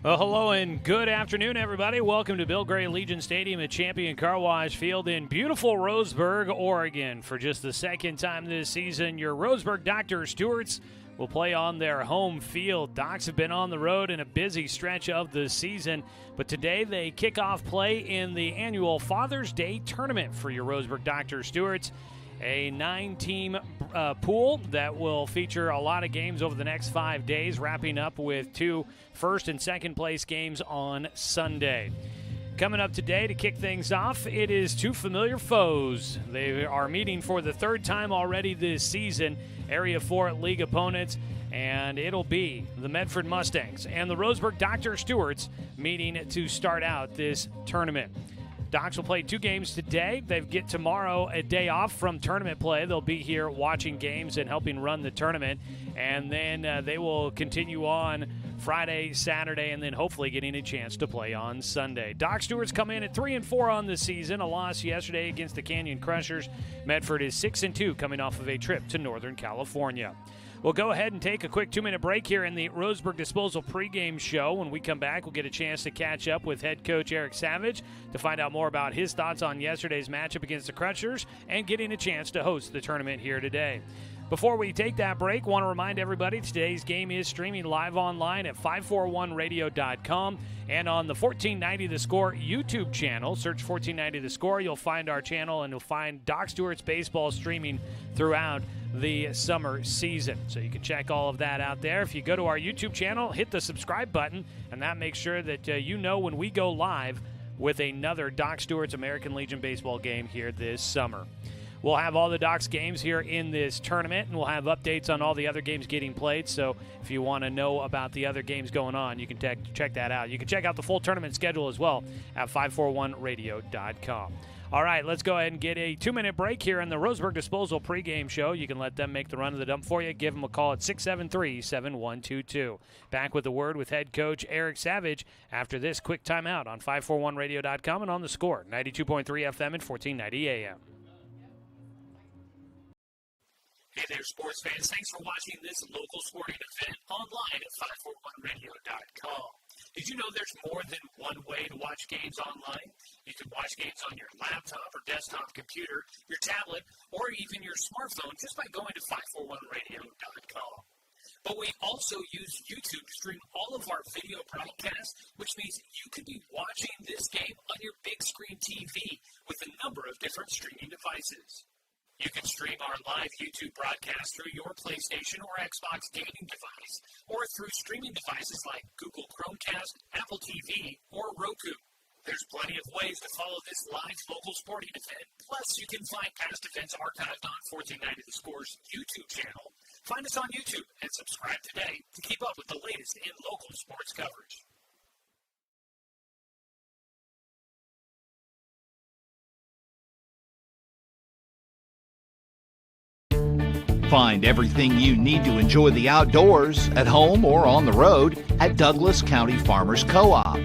Well, hello and good afternoon, everybody. Welcome to Bill Gray Legion Stadium at Champion Car Wash Field in beautiful Roseburg, Oregon. For just the second time this season, your Roseburg Dr. Stewarts will play on their home field. Docs have been on the road in a busy stretch of the season, but today they kick off play in the annual Father's Day Tournament for your Roseburg Dr. Stewarts. A 9-team pool that will feature a lot of games over the next 5 days, wrapping up with 2 first and second place games on Sunday. Coming up today to kick things off, it is 2 familiar foes. They are meeting for the 3rd time already this season, Area 4 League opponents, and it'll be the Medford Mustangs and the Roseburg Dr. Stewarts meeting to start out this tournament. Docs will play 2 games today. They get tomorrow a day off from tournament play. They'll be here watching games and helping run the tournament. And then they will continue on Friday, Saturday, and then hopefully getting a chance to play on Sunday. Doc Stewarts come in at 3-4 on the season. A loss yesterday against the Canyon Crushers. Medford is 6-2 coming off of a trip to Northern California. We'll go ahead and take a quick 2-minute break here in the Roseburg Disposal pregame show. When we come back, we'll get a chance to catch up with head coach Eric Savage to find out more about his thoughts on yesterday's matchup against the Crushers and getting a chance to host the tournament here today. Before we take that break, want to remind everybody today's game is streaming live online at 541radio.com and on the 1490 The Score YouTube channel. Search 1490 The Score. You'll find our channel, and you'll find Doc Stewart's baseball streaming throughout the summer season. So you can check all of that out there. If you go to our YouTube channel, hit the subscribe button, and that makes sure that you know when we go live with another Doc Stewart's American Legion baseball game here this summer. We'll have all the Docs games here in this tournament, and we'll have updates on all the other games getting played. So if you want to know about the other games going on, you can check that out. You can check out the full tournament schedule as well at 541radio.com. All right, let's go ahead and get a 2-minute break here in the Roseburg Disposal pregame show. You can let them make the run of the dump for you. Give them a call at 673-7122. Back with the word with head coach Eric Savage after this quick timeout on 541radio.com and on The Score, 92.3 FM and 1490 AM. Hey there, sports fans. Thanks for watching this local sporting event online at 541radio.com. Did you know there's more than one way to watch games online? You can watch games on your laptop or desktop computer, your tablet, or even your smartphone just by going to 541radio.com. But we also use YouTube to stream all of our video broadcasts, which means you could be watching this game on your big screen TV with a number of different streaming devices. You can stream our live YouTube broadcast through your PlayStation or Xbox gaming device, or through streaming devices like Google Chromecast, Apple TV, or Roku. There's plenty of ways to follow this live local sporting event. Plus, you can find past events archived on 1490 The Score's YouTube channel. Find us on YouTube and subscribe today to keep up with the latest in local sports coverage. Find everything you need to enjoy the outdoors, at home or on the road, at Douglas County Farmers Co-op.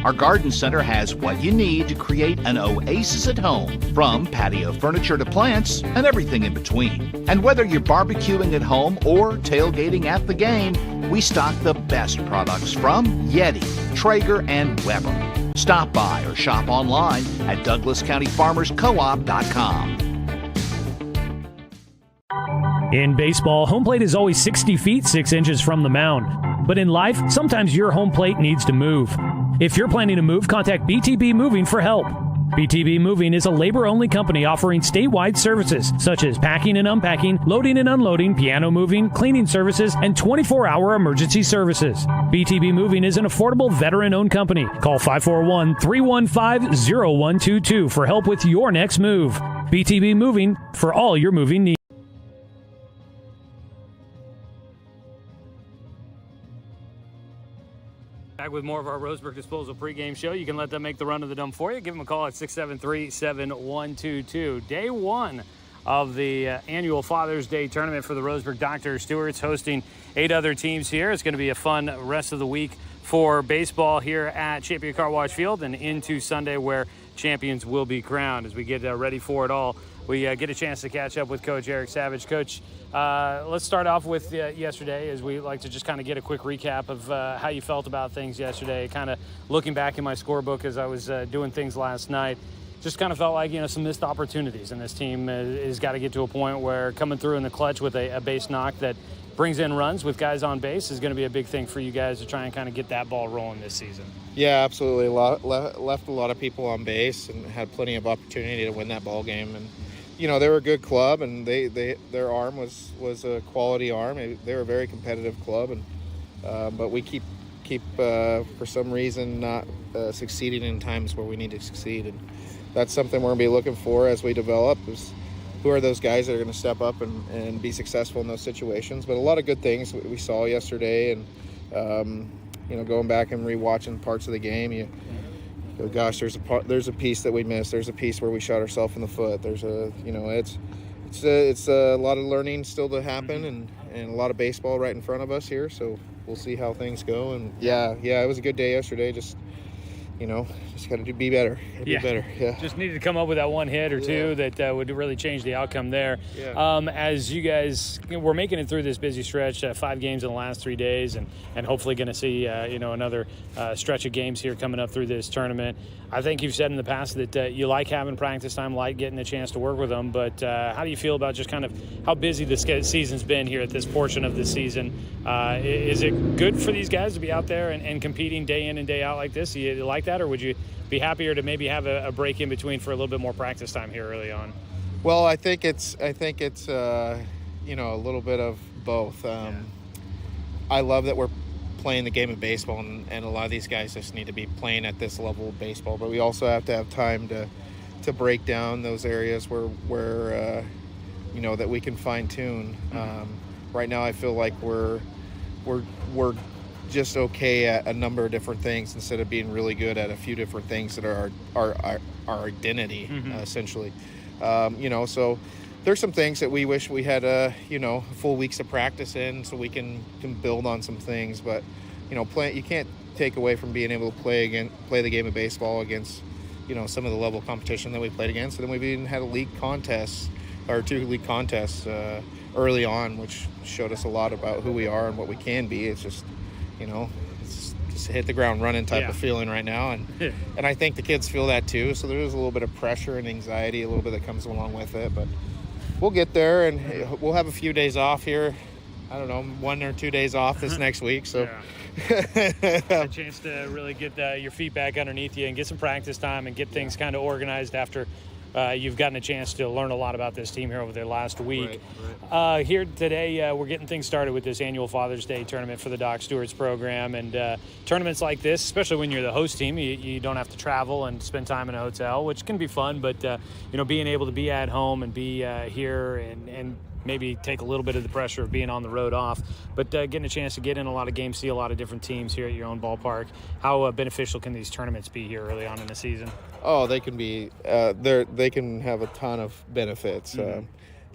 Our garden center has what you need to create an oasis at home, from patio furniture to plants and everything in between. And whether you're barbecuing at home or tailgating at the game, we stock the best products from Yeti, Traeger, and Weber. Stop by or shop online at DouglasCountyFarmersCoop.com. In baseball, home plate is always 60 feet, 6 inches from the mound. But in life, sometimes your home plate needs to move. If you're planning to move, contact BTB Moving for help. BTB Moving is a labor-only company offering statewide services such as packing and unpacking, loading and unloading, piano moving, cleaning services, and 24-hour emergency services. BTB Moving is an affordable veteran-owned company. Call 541-315-0122 for help with your next move. BTB Moving for all your moving needs. Back with more of our Roseburg Disposal pregame show. You can let them make the run of the dump for you. Give them a call at 673-7122. Day one of the annual Father's Day tournament for the Roseburg Dr. Stewarts, hosting 8 other teams here. It's going to be a fun rest of the week for baseball here at Champion Car Wash Field and into Sunday, where champions will be crowned as we get ready for it all. we get a chance to catch up with Coach Eric Savage. Coach, let's start off with yesterday, as we like to just kind of get a quick recap of how you felt about things yesterday. Kind of looking back in my scorebook as I was doing things last night, just kind of felt like, some missed opportunities, and this team has got to get to a point where coming through in the clutch with a base knock that brings in runs with guys on base is going to be a big thing for you guys to try and kind of get that ball rolling this season. Yeah, absolutely. Left a lot of people on base and had plenty of opportunity to win that ball game. And they were a good club, and their arm was a quality arm. They were a very competitive club, and but we keep for some reason not succeeding in times where we need to succeed, and that's something we're going to be looking for as we develop. Is who are those guys that are going to step up and be successful in those situations? But a lot of good things we saw yesterday, and going back and rewatching parts of the game, you go, gosh, there's a piece that we missed. There's a piece where we shot ourselves in the foot. There's it's a lot of learning still to happen, and a lot of baseball right in front of us here. So we'll see how things go. And yeah, it was a good day yesterday. Just got to be better. Be better. Yeah. Just needed to come up with that one hit or two that would really change the outcome there. Yeah. As you guys, we're making it through this busy stretch, 5 games in the last 3 days, and hopefully going to see, another stretch of games here coming up through this tournament. I think you've said in the past that you like having practice time, like getting a chance to work with them, but how do you feel about just kind of how busy this season's been here at this portion of the season? Is it good for these guys to be out there and competing day in and day out like this? Do you like that, or would you be happier to maybe have a break in between for a little bit more practice time here early on? Well, I think it's a little bit of both. I love that we're playing the game of baseball, and a lot of these guys just need to be playing at this level of baseball, but we also have to have time to break down those areas where that we can fine tune. Right now I feel like we're just okay at a number of different things instead of being really good at a few different things that are our identity, essentially. So there's some things that we wish we had full weeks of practice in, so we can build on some things. But you can't take away from being able to play the game of baseball against some of the level of competition that we played against. And then we've even had 2 league contests early on, which showed us a lot about who we are and what we can be. It's just it's just hit the ground running type of feeling right now, and I think the kids feel that too. So there's a little bit of pressure and anxiety, a little bit that comes along with it, but we'll get there, and we'll have a few days off here. I don't know, 1 or 2 days off this next week. So a chance to really get your feet back underneath you and get some practice time and get things kind of organized after you've gotten a chance to learn a lot about this team here over the last week. Right. Here today, we're getting things started with this annual Father's Day tournament for the Doc Stewart's program. And tournaments like this, especially when you're the host team, you don't have to travel and spend time in a hotel, which can be fun. But, being able to be at home and be here and maybe take a little bit of the pressure of being on the road off, but getting a chance to get in a lot of games, see a lot of different teams here at your own ballpark. How beneficial can these tournaments be here early on in the season? Oh, they can be. They can have a ton of benefits,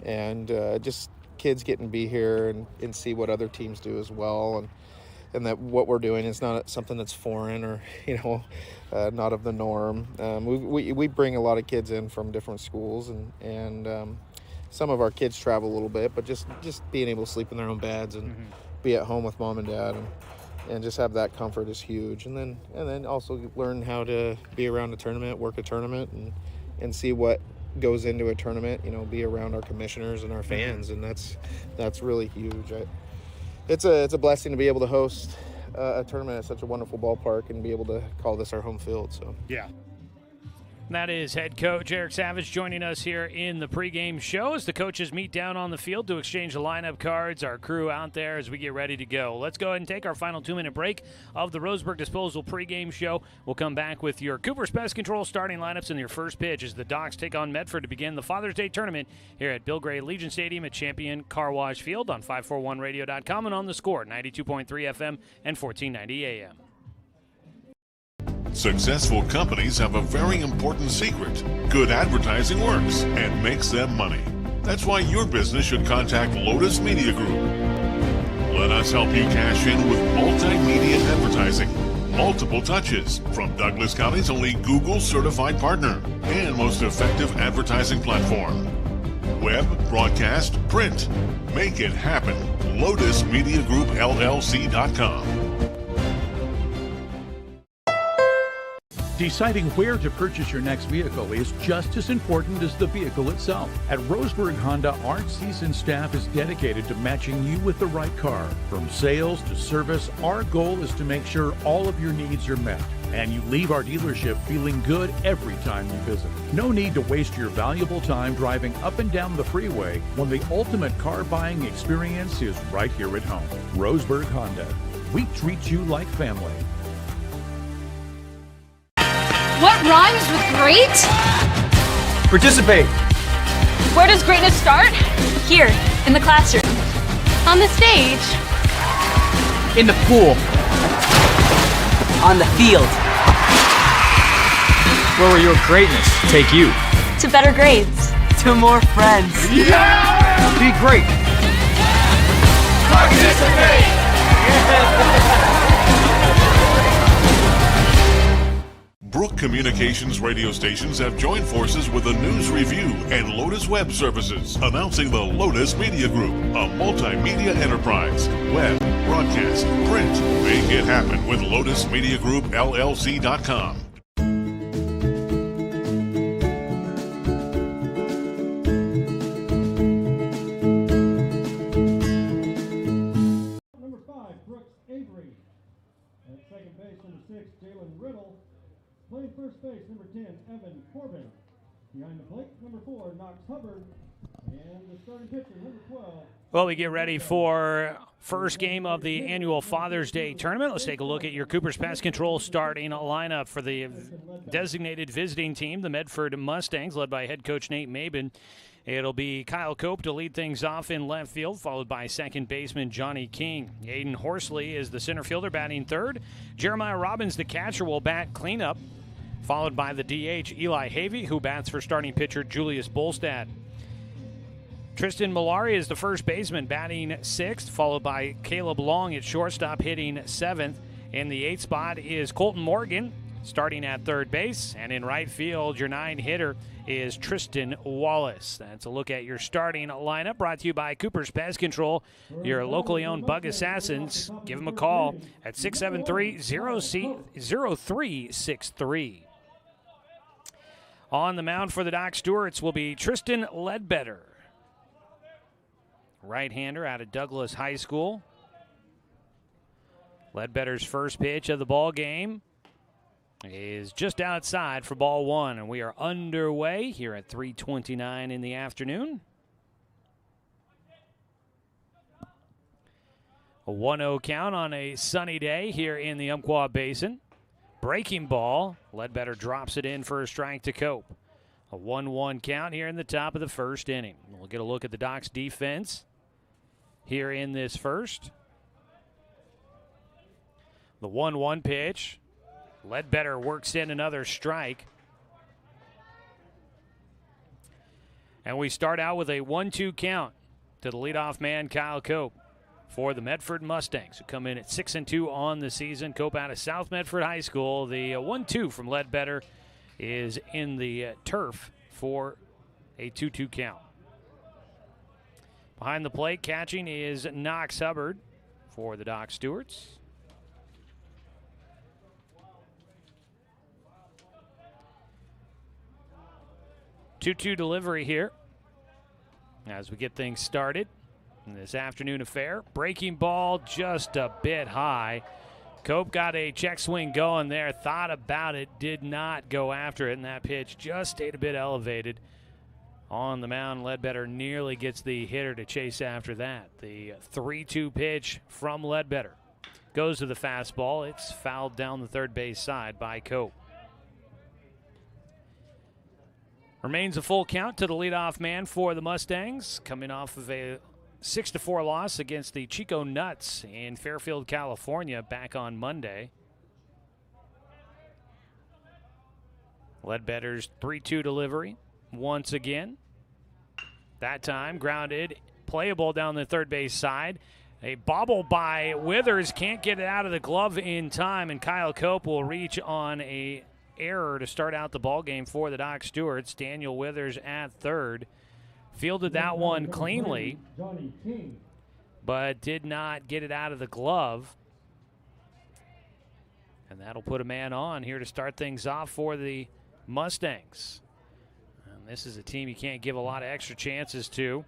and just kids getting to be here and see what other teams do as well, and that what we're doing is not something that's foreign or not of the norm. We bring a lot of kids in from different schools, and some of our kids travel a little bit, but just being able to sleep in their own beds and be at home with mom and dad and just have that comfort is huge. And then also learn how to be around a tournament, work a tournament, and see what goes into a tournament. Be around our commissioners and our fans, and that's really huge. It's a blessing to be able to host a tournament at such a wonderful ballpark and be able to call this our home field. So yeah. That is head coach Eric Savage joining us here in the pregame show as the coaches meet down on the field to exchange the lineup cards. Our crew out there as we get ready to go. Let's go ahead and take our final 2-minute break of the Roseburg Disposal pregame show. We'll come back with your Cooper's Pest Control starting lineups and your first pitch as the Docs take on Medford to begin the Father's Day tournament here at Bill Gray Legion Stadium at Champion Car Wash Field on 541radio.com and on the Score, 92.3 FM and 1490 AM. Successful companies have a very important secret. Good advertising works and makes them money. That's why your business should contact Lotus Media Group. Let us help you cash in with multimedia advertising. Multiple touches from Douglas County's only Google certified partner and most effective advertising platform. Web, broadcast, print. Make it happen. Lotus Media Group LLC.com. Deciding where to purchase your next vehicle is just as important as the vehicle itself. At Roseburg Honda, our seasoned staff is dedicated to matching you with the right car. From sales to service, our goal is to make sure all of your needs are met, and you leave our dealership feeling good every time you visit. No need to waste your valuable time driving up and down the freeway when the ultimate car buying experience is right here at home. Roseburg Honda. We treat you like family. What rhymes with great? Participate. Where does greatness start? Here, in the classroom. On the stage. In the pool. On the field. Where will your greatness take you? To better grades. To more friends. Yeah! Be great. Participate! Brook Communications radio stations have joined forces with the News Review and Lotus Web Services, announcing the Lotus Media Group, a multimedia enterprise. Web, broadcast, print. Make it happen with Lotus Media Group LLC.com. Number 5, Brooks Avery. At second base, number 6, Jalen Riddle. Playing first base, number 10, Evan Corbin. Behind the plate, number 4, Knox Hubbard. And the starting pitcher, number 12. Well, we get ready for first game of the annual Father's Day tournament. Let's take a look at your Cooper's Pest Control starting lineup for the designated visiting team, the Medford Mustangs, led by head coach Nate Mabin. It'll be Kyle Cope to lead things off in left field, followed by second baseman Johnny King. Aiden Horsley is the center fielder, batting third. Jeremiah Robbins, the catcher, will bat cleanup, followed by the DH Eli Havey, who bats for starting pitcher Julius Bolstad. Tristan Malari is the first baseman, batting sixth, followed by Caleb Long at shortstop, hitting seventh. In the eighth spot is Colton Morgan, starting at third base. And in right field, your 9-hitter is Tristan Wallace. That's a look at your starting lineup, brought to you by Cooper's Pest Control, your locally owned bug assassins. Give them a call at 673-0363. On the mound for the Doc Stewarts will be Tristan Ledbetter, right-hander out of Douglas High School. Ledbetter's first pitch of the ball game is just outside for ball one, and we are underway here at 3:29 in the afternoon. A 1-0 count on a sunny day here in the Umpqua Basin. Breaking ball. Ledbetter drops it in for a strike to Cope. A 1-1 count here in the top of the first inning. We'll get a look at the Docs defense here in this first. The 1-1 pitch. Ledbetter works in another strike. And we start out with a 1-2 count to the leadoff man, Kyle Cope, for the Medford Mustangs, who come in at 6-2 on the season. Cope out of South Medford High School. The 1-2 from Ledbetter is in the turf for a 2-2 count. Behind the plate, catching is Knox Hubbard for the Doc Stewarts. Two-two delivery here as we get things started in this afternoon affair. Breaking ball just a bit high. Cope got a check swing going there, thought about it, did not go after it, and that pitch just stayed a bit elevated. On the mound, Ledbetter nearly gets the hitter to chase after that. The 3-2 pitch from Ledbetter goes to the fastball. It's fouled down the third base side by Cope. Remains a full count to the leadoff man for the Mustangs, coming off of a 6-4 loss against the Chico Nuts in Fairfield, California, back on Monday. Ledbetter's 3-2 delivery once again. That time grounded, playable down the third base side. A bobble by Withers, can't get it out of the glove in time, and Kyle Cope will reach on a error to start out the ball game for the Doc Stewarts. Daniel Withers at third Fielded that one Number cleanly, 3, Johnny King. but did not get it out of the glove. And that'll put a man on here to start things off for the Mustangs. And this is a team you can't give a lot of extra chances to.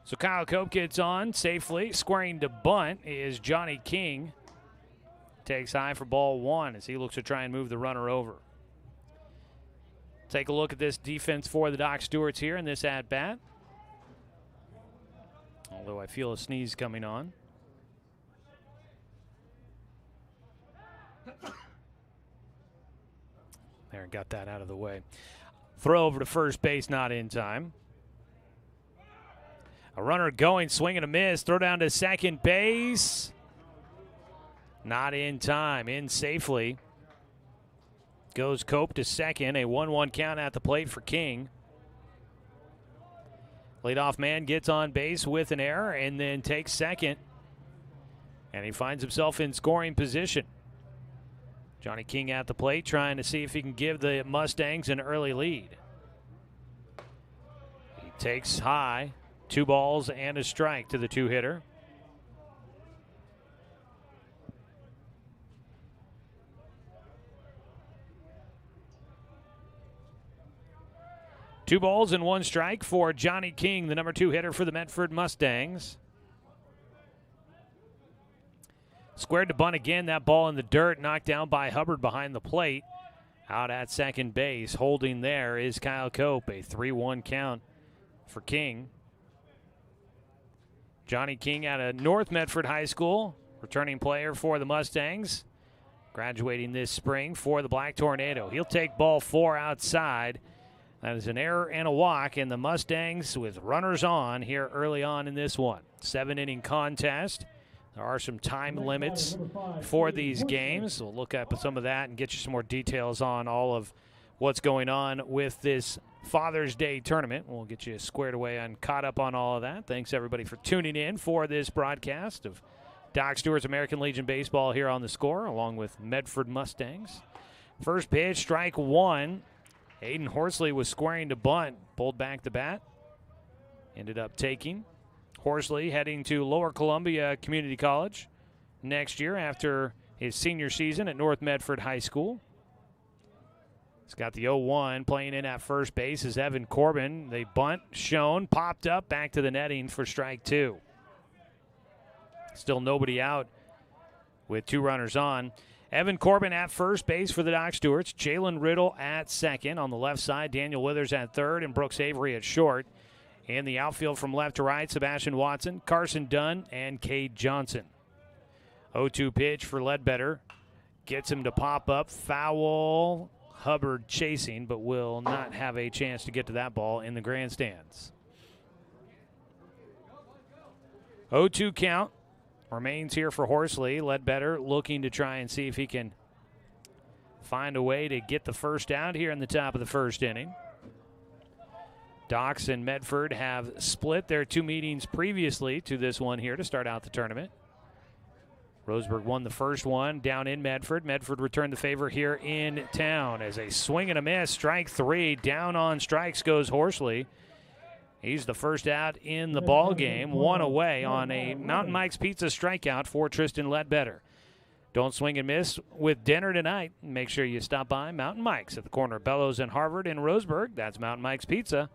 So Kyle Cope gets on safely. Squaring to bunt is Johnny King. Takes high for ball 1 as he looks to try and move the runner over. Take a look at this defense for the Doc Stewarts here in this at-bat. Although I feel a sneeze coming on. There, got that out of the way. Throw over to first base, not in time. A runner going, swing and a miss. Throw down to second base. Not in time, in safely. Goes Cope to second, a 1-1 count at the plate for King. Leadoff man gets on base with an error and then takes second. And he finds himself in scoring position. Johnny King at the plate trying to see if he can give the Mustangs an early lead. He takes high, 2 balls and a strike to the 2-hitter. Two balls and 1 strike for Johnny King, the number 2 hitter for the Medford Mustangs. Squared to bunt again. That ball in the dirt, knocked down by Hubbard behind the plate. Out at second base, holding there is Kyle Cope. A 3-1 count for King. Johnny King out of North Medford High School, returning player for the Mustangs. Graduating this spring for the Black Tornado. He'll take ball 4 outside. That is an error and a walk, and the Mustangs with runners on here early on in this one. 7-inning contest. There are some time limits for these games. We'll look up at some of that and get you some more details on all of what's going on with this Father's Day tournament. We'll get you squared away and caught up on all of that. Thanks, everybody, for tuning in for this broadcast of Doc Stewart's American Legion Baseball here on The Score, along with Medford Mustangs. First pitch, strike 1. Aiden Horsley was squaring to bunt, pulled back the bat, ended up taking. Horsley heading to Lower Columbia Community College next year after his senior season at North Medford High School. He's got the 0-1. Playing in at first base is Evan Corbin. They bunt, shown, popped up, back to the netting for strike 2. Still nobody out with 2 runners on. Evan Corbin at first base for the Doc Stewarts. Jalen Riddle at second. On the left side, Daniel Withers at third and Brooks Avery at short. In the outfield from left to right, Sebastian Watson, Carson Dunn, and Cade Johnson. 0-2 pitch for Ledbetter. Gets him to pop up. Foul. Hubbard chasing, but will not have a chance to get to that ball in the grandstands. 0-2 count. Remains here for Horsley. Ledbetter looking to try and see if he can find a way to get the first out here in the top of the first inning. Docs and Medford have split their 2 meetings previously to this one here to start out the tournament. Roseburg won the first one down in Medford. Medford returned the favor here in town as a swing and a miss. Strike 3. Down on strikes goes Horsley. He's the first out in the ball game, 1 away on a Mountain Mike's Pizza strikeout for Tristan Ledbetter. Don't swing and miss with dinner tonight. Make sure you stop by Mountain Mike's at the corner of Bellows and Harvard in Roseburg. That's Mountain Mike's Pizza.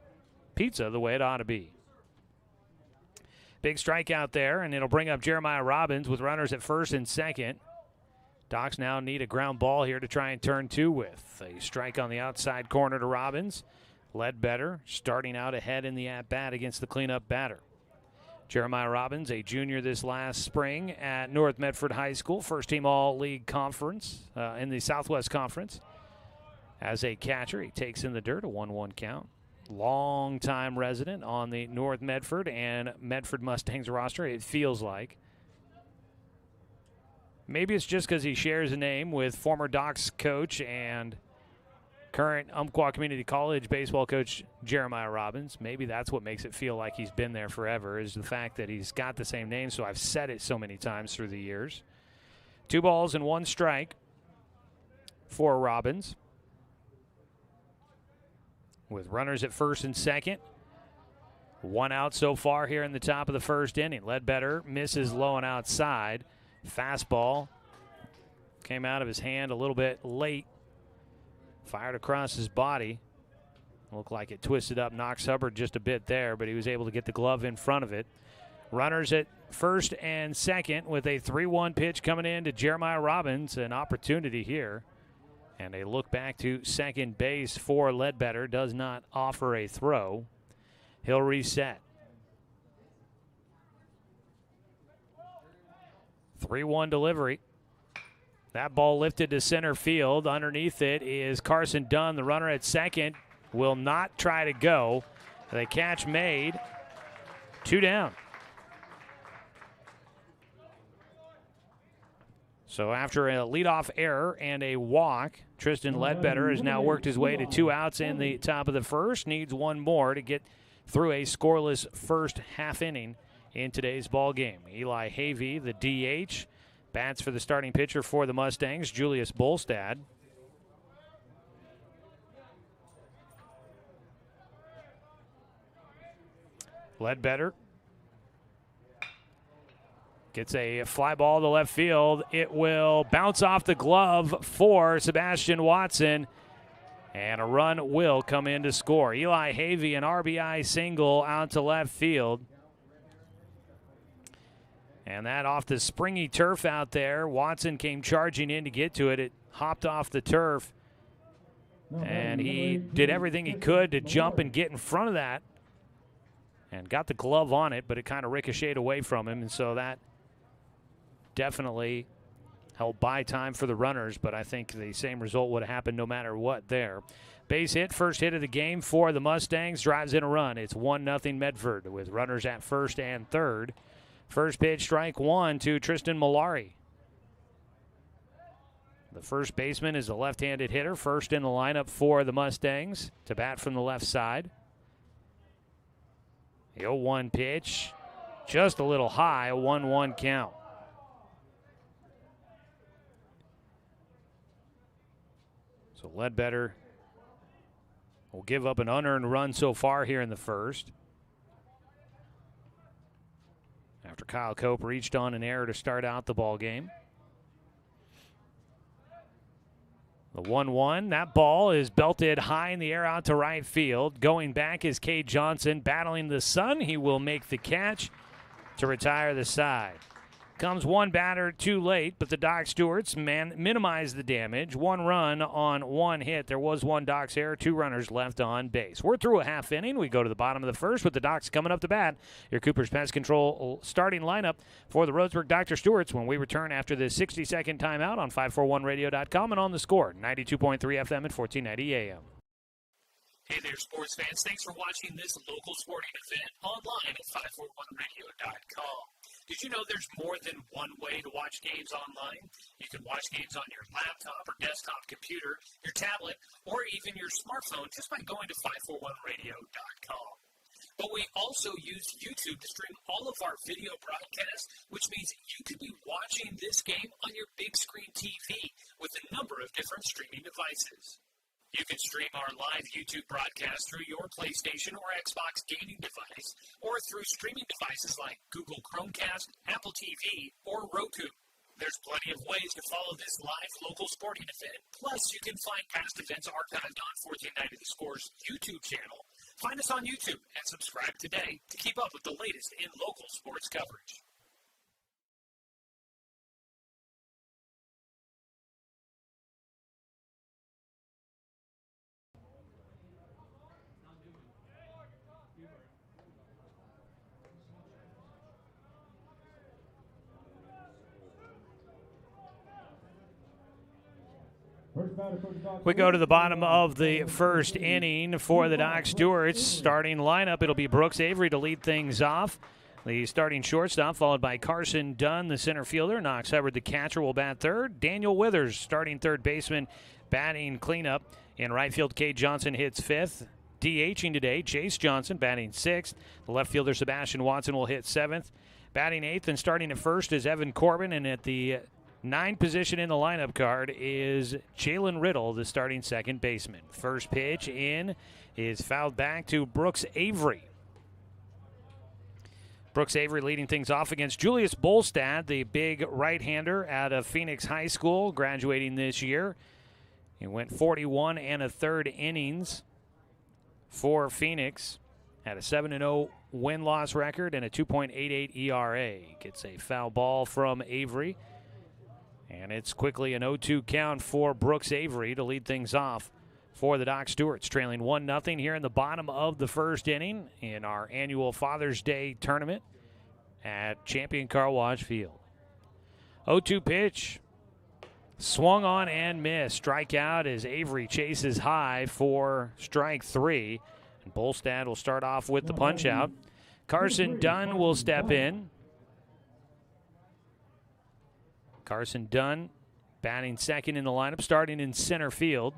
Pizza the way it ought to be. Big strikeout there, and it'll bring up Jeremiah Robbins with runners at first and second. Docs now need a ground ball here to try and turn 2 with. A strike on the outside corner to Robbins. Ledbetter starting out ahead in the at-bat against the cleanup batter. Jeremiah Robbins, a junior this last spring at North Medford High School, first-team All-League Conference in the Southwest Conference. As a catcher, he takes in the dirt, a 1-1 count. Long-time resident on the North Medford and Medford Mustangs roster, it feels like. Maybe it's just because he shares a name with former Docs coach and current Umpqua Community College baseball coach Jeremiah Robbins. Maybe that's what makes it feel like he's been there forever, is the fact that he's got the same name, so I've said it so many times through the years. 2 balls and 1 strike for Robbins. With runners at first and second, One out so far here in the top of the first inning. Ledbetter misses low and outside. Fastball came out of his hand a little bit late. Fired across his body. Looked like it twisted up Knox Hubbard just a bit there, but he was able to get the glove in front of it. Runners at first and second with a 3-1 pitch coming in to Jeremiah Robbins. An opportunity here. And a look back to second base for Ledbetter. Does not offer a throw. He'll reset. 3-1 delivery. That ball lifted to center field. Underneath it is Carson Dunn. The runner at second will not try to go. The catch made. 2 down. So after a leadoff error and a walk, Tristan Ledbetter has now worked his way to 2 outs in the top of the first. Needs one more to get through a scoreless first half inning in today's ball game. Eli Havey, the DH, bats for the starting pitcher for the Mustangs, Julius Bolstad. Ledbetter gets a fly ball to left field. It will bounce off the glove for Sebastian Watson, and a run will come in to score. Eli Havey, an RBI single out to left field. And that off the springy turf out there. Watson came charging in to get to it. It hopped off the turf, and he did everything he could to jump and get in front of that and got the glove on it, but it kind of ricocheted away from him, and so that definitely helped buy time for the runners, but I think the same result would have happened no matter what there. Base hit, first hit of the game for the Mustangs, drives in a run. It's 1-0 Medford with runners at first and third. First pitch, strike one to Tristan Malari. The first baseman is a left-handed hitter, first in the lineup for the Mustangs to bat from the left side. The 0-1 pitch, just a little high, a 1-1 count. So Ledbetter will give up an unearned run so far here in the first. After Kyle Cope reached on an error to start out the ball game. The 1-1, that ball is belted high in the air out to right field. Going back is Cade Johnson battling the sun. He will make the catch to retire the side. Comes one batter too late, but the Doc Stewarts minimize the damage. 1 run on 1 hit. There was 1 Doc's error, 2 runners left on base. We're through a half inning. We go to the bottom of the first with the Docs coming up to bat. Your Cooper's Pest Control starting lineup for the Roseburg Dr. Stewarts when we return after the 60-second timeout on 541radio.com and on the Score, 92.3 FM at 1490 AM. Hey there, sports fans. Thanks for watching this local sporting event online at 541radio.com. Did you know there's more than one way to watch games online? You can watch games on your laptop or desktop computer, your tablet, or even your smartphone just by going to 541radio.com. But we also use YouTube to stream all of our video broadcasts, which means you could be watching this game on your big screen TV with a number of different streaming devices. You can stream our live YouTube broadcast through your PlayStation or Xbox gaming device, or through streaming devices like Google Chromecast, Apple TV, or Roku. There's plenty of ways to follow this live local sporting event. Plus, you can find past events archived on 1490 The Score's YouTube channel. Find us on YouTube and subscribe today to keep up with the latest in local sports coverage. We go to the bottom of the first inning for the Doc Stewarts. Starting lineup, it'll be Brooks Avery to lead things off. The starting shortstop, followed by Carson Dunn, the center fielder. Knox Hubbard, the catcher, will bat third. Daniel Withers, starting third baseman, batting cleanup. In right field, Cade Johnson hits fifth. DHing today, Chase Johnson batting sixth. The left fielder, Sebastian Watson, will hit seventh. Batting eighth and starting at first is Evan Corbin, and at the 9 position in the lineup card is Jalen Riddle, the starting second baseman. First pitch in is fouled back to Brooks Avery. Brooks Avery leading things off against Julius Bolstad, the big right-hander out of Phoenix High School, graduating this year. He went 41 1/3 innings for Phoenix. Had a 7-0 win-loss record and a 2.88 ERA. Gets a foul ball from Avery. And it's quickly an 0-2 count for Brooks Avery to lead things off for the Doc Stewarts, trailing 1-0 here in the bottom of the first inning in our annual Father's Day tournament at Champion Car Wash Field. 0-2 pitch. Swung on and missed. Strikeout as Avery chases high for strike 3. And Bolstad will start off with the punch out. Carson Dunn will step in. Carson Dunn batting second in the lineup, starting in center field.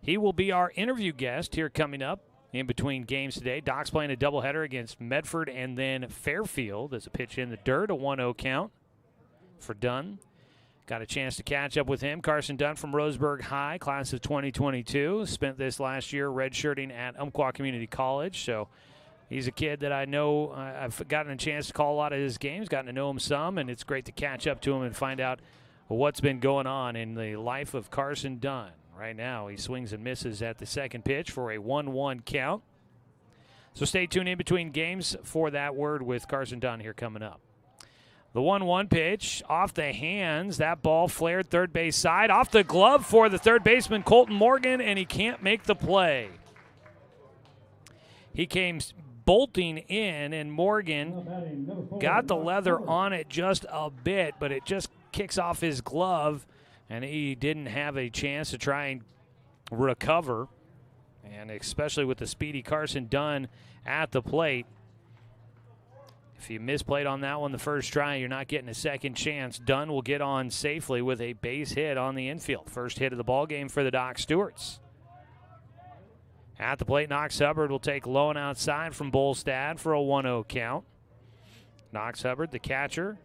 He will be our interview guest here coming up in between games today. Doc's playing a doubleheader against Medford and then Fairfield as a pitch in the dirt, a 1-0 count for Dunn. Got a chance to catch up with him. Carson Dunn from Roseburg High, class of 2022. Spent this last year redshirting at Umpqua Community College. So he's a kid that I know. I've gotten a chance to call a lot of his games, gotten to know him some, and it's great to catch up to him and find out what's been going on in the life of Carson Dunn. Right now, he swings and misses at the second pitch for a 1-1 count. So stay tuned in between games for that word with Carson Dunn here coming up. The 1-1 pitch off the hands. That ball flared third base side. Off the glove for the third baseman, Colton Morgan, and he can't make the play. He came bolting in, and Morgan got the leather on it just a bit, but it just kicks off his glove, and he didn't have a chance to try and recover. And especially with the speedy Carson Dunn at the plate, if you misplayed on that one the first try, you're not getting a second chance. Dunn will get on safely with a base hit on the infield. First hit of the ball game for the Doc Stewarts. At the plate, Knox Hubbard will take low and outside from Bolstad for a 1-0 count. Knox Hubbard, the catcher.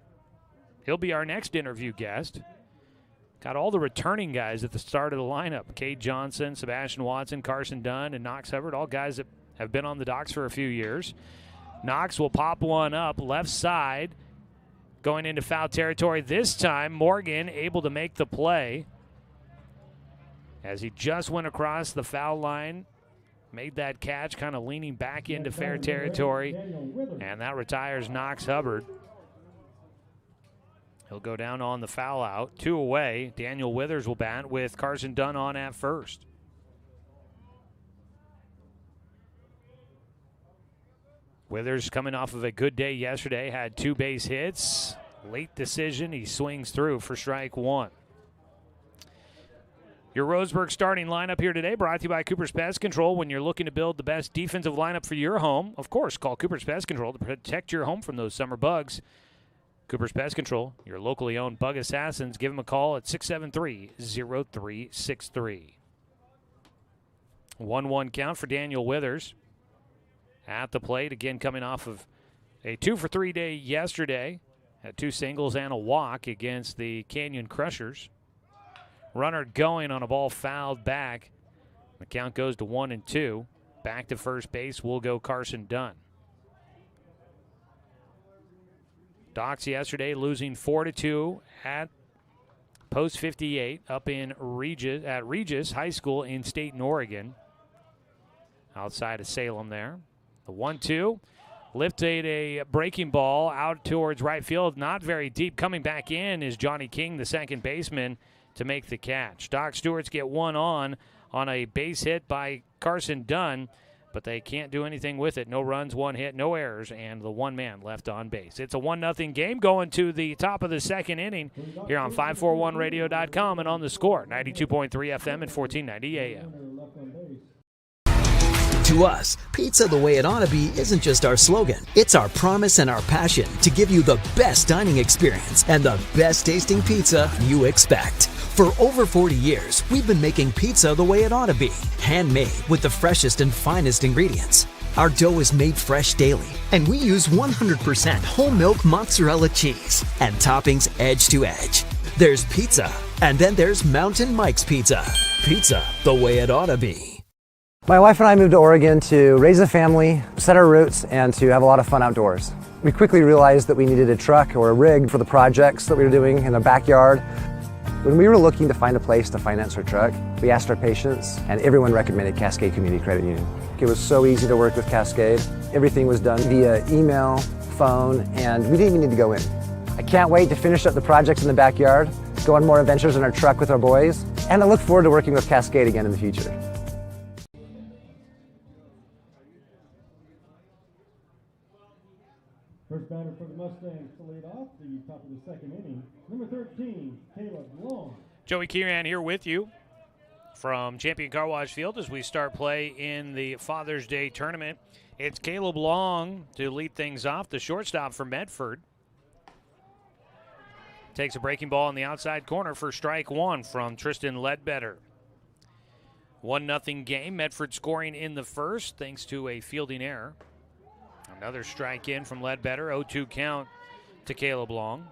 He'll be our next interview guest. Got all the returning guys at the start of the lineup. Cade Johnson, Sebastian Watson, Carson Dunn, and Knox Hubbard, all guys that have been on the Docs for a few years. Knox will pop one up left side, going into foul territory. This time, Morgan able to make the play as he just went across the foul line, made that catch, kind of leaning back into fair territory, and that retires Knox Hubbard. He'll go down on the foul out. 2 away. Daniel Withers will bat with Carson Dunn on at first. Withers coming off of a good day yesterday, had 2 base hits. Late decision, he swings through for strike 1. Your Roseburg starting lineup here today brought to you by Cooper's Pest Control. When you're looking to build the best defensive lineup for your home, of course, call Cooper's Pest Control to protect your home from those summer bugs. Cooper's Pest Control, your locally owned bug assassins. Give them a call at 673-0363. 1-1 count for Daniel Withers. At the plate, again coming off of a 2-for-3 day yesterday. Had 2 singles and a walk against the Canyon Crushers. Runner going on a ball fouled back. The count goes to 1-2. Back to first base will go Carson Dunn. Docs yesterday losing 4-2 at Post 58 up in Regis High School in Staten, Oregon. Outside of Salem there. The 1-2 lifted a breaking ball out towards right field, not very deep. Coming back in is Johnny King, the second baseman, to make the catch. Doc Stewarts get one on a base hit by Carson Dunn, but they can't do anything with it. No runs, 1 hit, no errors, and the 1 man left on base. It's a 1-0 game going to the top of the second inning here on 541radio.com and on the Score, 92.3 FM and 1490 AM. To us, pizza the way it ought to be isn't just our slogan. It's our promise and our passion to give you the best dining experience and the best tasting pizza you expect. For over 40 years, we've been making pizza the way it ought to be. Handmade with the freshest and finest ingredients. Our dough is made fresh daily, and we use 100% whole milk mozzarella cheese and toppings edge to edge. There's pizza, and then there's Mountain Mike's Pizza. Pizza the way it ought to be. My wife and I moved to Oregon to raise a family, set our roots, and to have a lot of fun outdoors. We quickly realized that we needed a truck or a rig for the projects that we were doing in the backyard. When we were looking to find a place to finance our truck, we asked our patients, and everyone recommended Cascade Community Credit Union. It was so easy to work with Cascade. Everything was done via email, phone, and we didn't even need to go in. I can't wait to finish up the projects in the backyard, go on more adventures in our truck with our boys, and I look forward to working with Cascade again in the future. First batter for the Mustangs to lead off the top of the second inning, number 13, Caleb Long. Joey Kieran here with you from Champion Car Wash Field as we start play in the Father's Day tournament. It's Caleb Long to lead things off, the shortstop for Medford. Takes a breaking ball in the outside corner for strike one from Tristan Ledbetter. 1-0 game, Medford scoring in the first thanks to a fielding error. Another strike in from Ledbetter, 0-2 count to Caleb Long.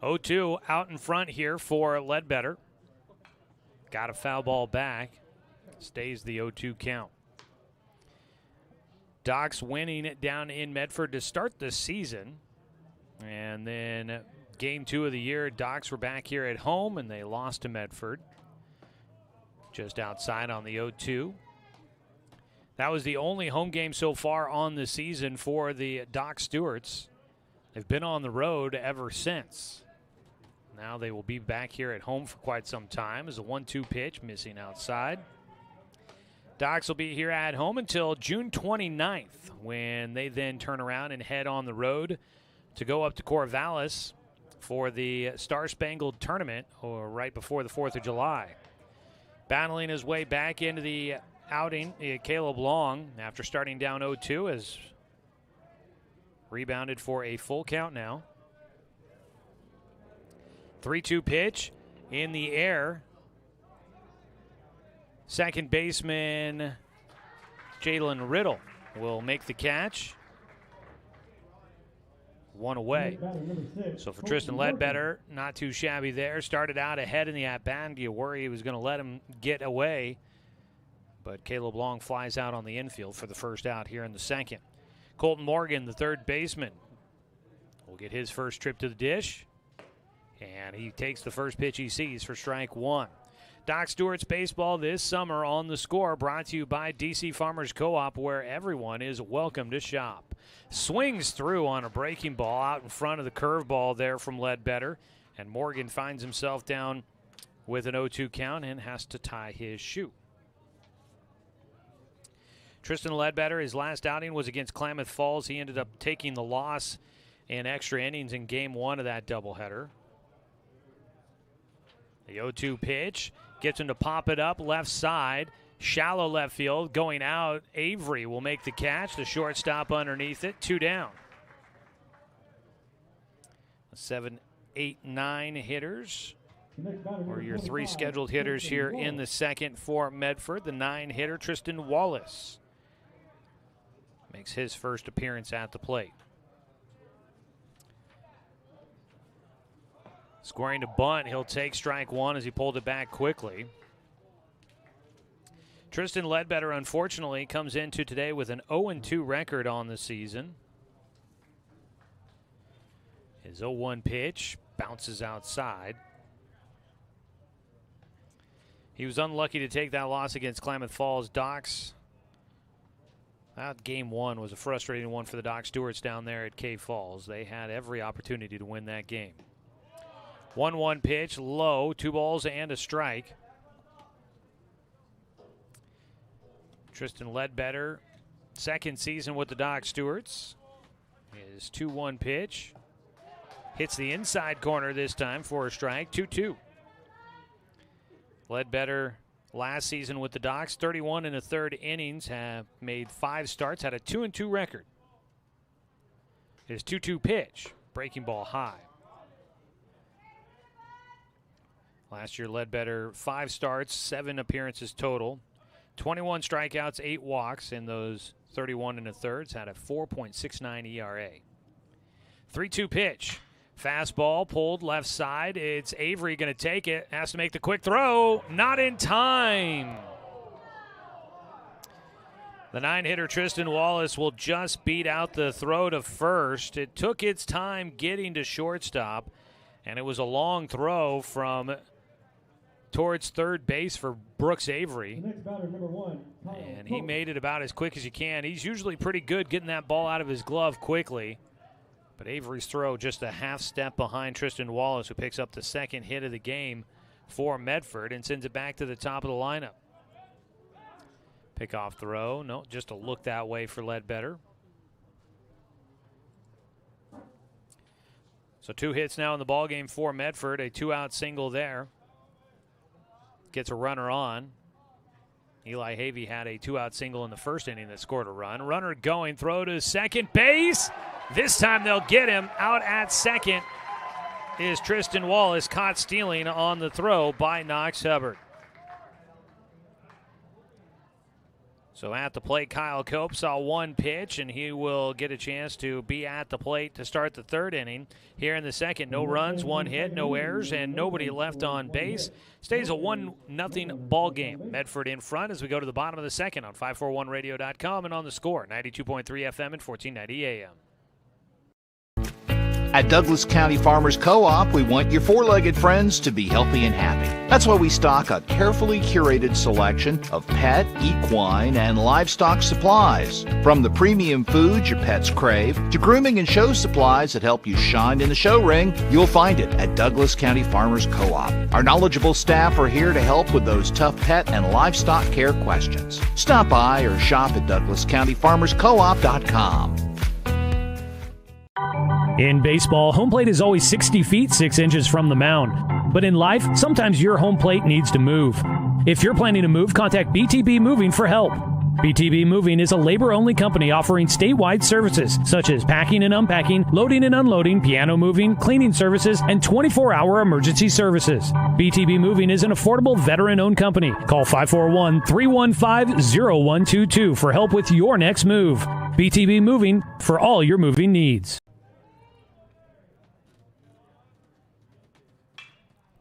0-2 out in front here for Ledbetter. Got a foul ball back. Stays the 0-2 count. Docs winning it down in Medford to start the season. And then game 2 of the year, Docs were back here at home and they lost to Medford. Just outside on the 0-2. That was the only home game so far on the season for the Doc Stewarts. They've been on the road ever since. Now they will be back here at home for quite some time as a 1-2 pitch missing outside. Docs will be here at home until June 29th when they then turn around and head on the road to go up to Corvallis for the Star Spangled Tournament or right before the 4th of July. Battling his way back into the outing, Caleb Long, after starting down 0-2, has rebounded for a full count now. 3-2 pitch in the air. Second baseman Jalen Riddle will make the catch. One away. So for Tristan Ledbetter, not too shabby there. Started out ahead in the at-bat. You worry he was going to let him get away. But Caleb Long flies out on the infield for the first out here in the second. Colton Morgan, the third baseman, will get his first trip to the dish. And he takes the first pitch he sees for strike one. Doc Stewart's baseball this summer on the Score, brought to you by DC Farmers Co-op, where everyone is welcome to shop. Swings through on a breaking ball out in front of the curveball there from Ledbetter. And Morgan finds himself down with an 0-2 count and has to tie his shoe. Tristan Ledbetter, his last outing was against Klamath Falls. He ended up taking the loss in extra innings in game 1 of that doubleheader. The 0-2 pitch gets him to pop it up left side. Shallow left field going out. Avery will make the catch. The shortstop underneath it. 2 down. 7, 8, 9 hitters. Or your 3 scheduled hitters here in the second for Medford. The 9 hitter Tristan Wallace makes his first appearance at the plate. Scoring to bunt, he'll take strike one as he pulled it back quickly. Tristan Ledbetter, unfortunately, comes into today with an 0-2 record on the season. His 0-1 pitch bounces outside. He was unlucky to take that loss against Klamath Falls. Docs, that game 1 was a frustrating one for the Doc Stewarts down there at Cave Falls. They had every opportunity to win that game. 1-1 pitch, low, 2 balls and a strike. Tristan Ledbetter, second season with the Doc Stewarts. His 2-1 pitch hits the inside corner this time for a strike, 2-2. Ledbetter last season with the Docs, 31 1/3 innings, have made 5 starts, had a 2-2 record. His 2-2 pitch, breaking ball high. Last year, Ledbetter, 5 starts, 7 appearances total, 21 strikeouts, 8 walks in those 31 1/3, had a 4.69 ERA. 3-2 pitch, Fastball pulled left side. It's Avery going to take it. Has to make the quick throw. Not in time. The 9-hitter Tristan Wallace will just beat out the throw to first. It took its time getting to shortstop, and it was a long throw from towards third base for Brooks Avery. The next batter, number 1, and he made it about as quick as you can. He's usually pretty good getting that ball out of his glove quickly. But Avery's throw just a half step behind Tristan Wallace, who picks up the second hit of the game for Medford and sends it back to the top of the lineup. Pickoff throw. No, just a look that way for Ledbetter. So 2 hits now in the ballgame for Medford. A 2-out single there. Gets a runner on. Eli Havey had a 2-out single in the first inning that scored a run. Runner going, throw to second base. This time they'll get him. Out at second is Tristan Wallace, caught stealing on the throw by Knox Hubbard. So at the plate, Kyle Cope saw 1 pitch, and he will get a chance to be at the plate to start the 3rd inning. Here in the 2nd, no runs, 1 hit, no errors, and nobody left on base. Stays a 1-0 ball game. Medford in front as we go to the bottom of the 2nd on 541radio.com and on the score, 92.3 FM and 1490 AM. At Douglas County Farmers Co-op, we want your four-legged friends to be healthy and happy. That's why we stock a carefully curated selection of pet, equine, and livestock supplies. From the premium foods your pets crave to grooming and show supplies that help you shine in the show ring, you'll find it at Douglas County Farmers Co-op. Our knowledgeable staff are here to help with those tough pet and livestock care questions. Stop by or shop at DouglasCountyFarmersCoop.com. In baseball, home plate is always 60 feet, 6 inches from the mound. But in life, sometimes your home plate needs to move. If you're planning to move, contact BTB Moving for help. BTB Moving is a labor-only company offering statewide services such as packing and unpacking, loading and unloading, piano moving, cleaning services, and 24-hour emergency services. BTB Moving is an affordable veteran-owned company. Call 541-315-0122 for help with your next move. BTB Moving for all your moving needs.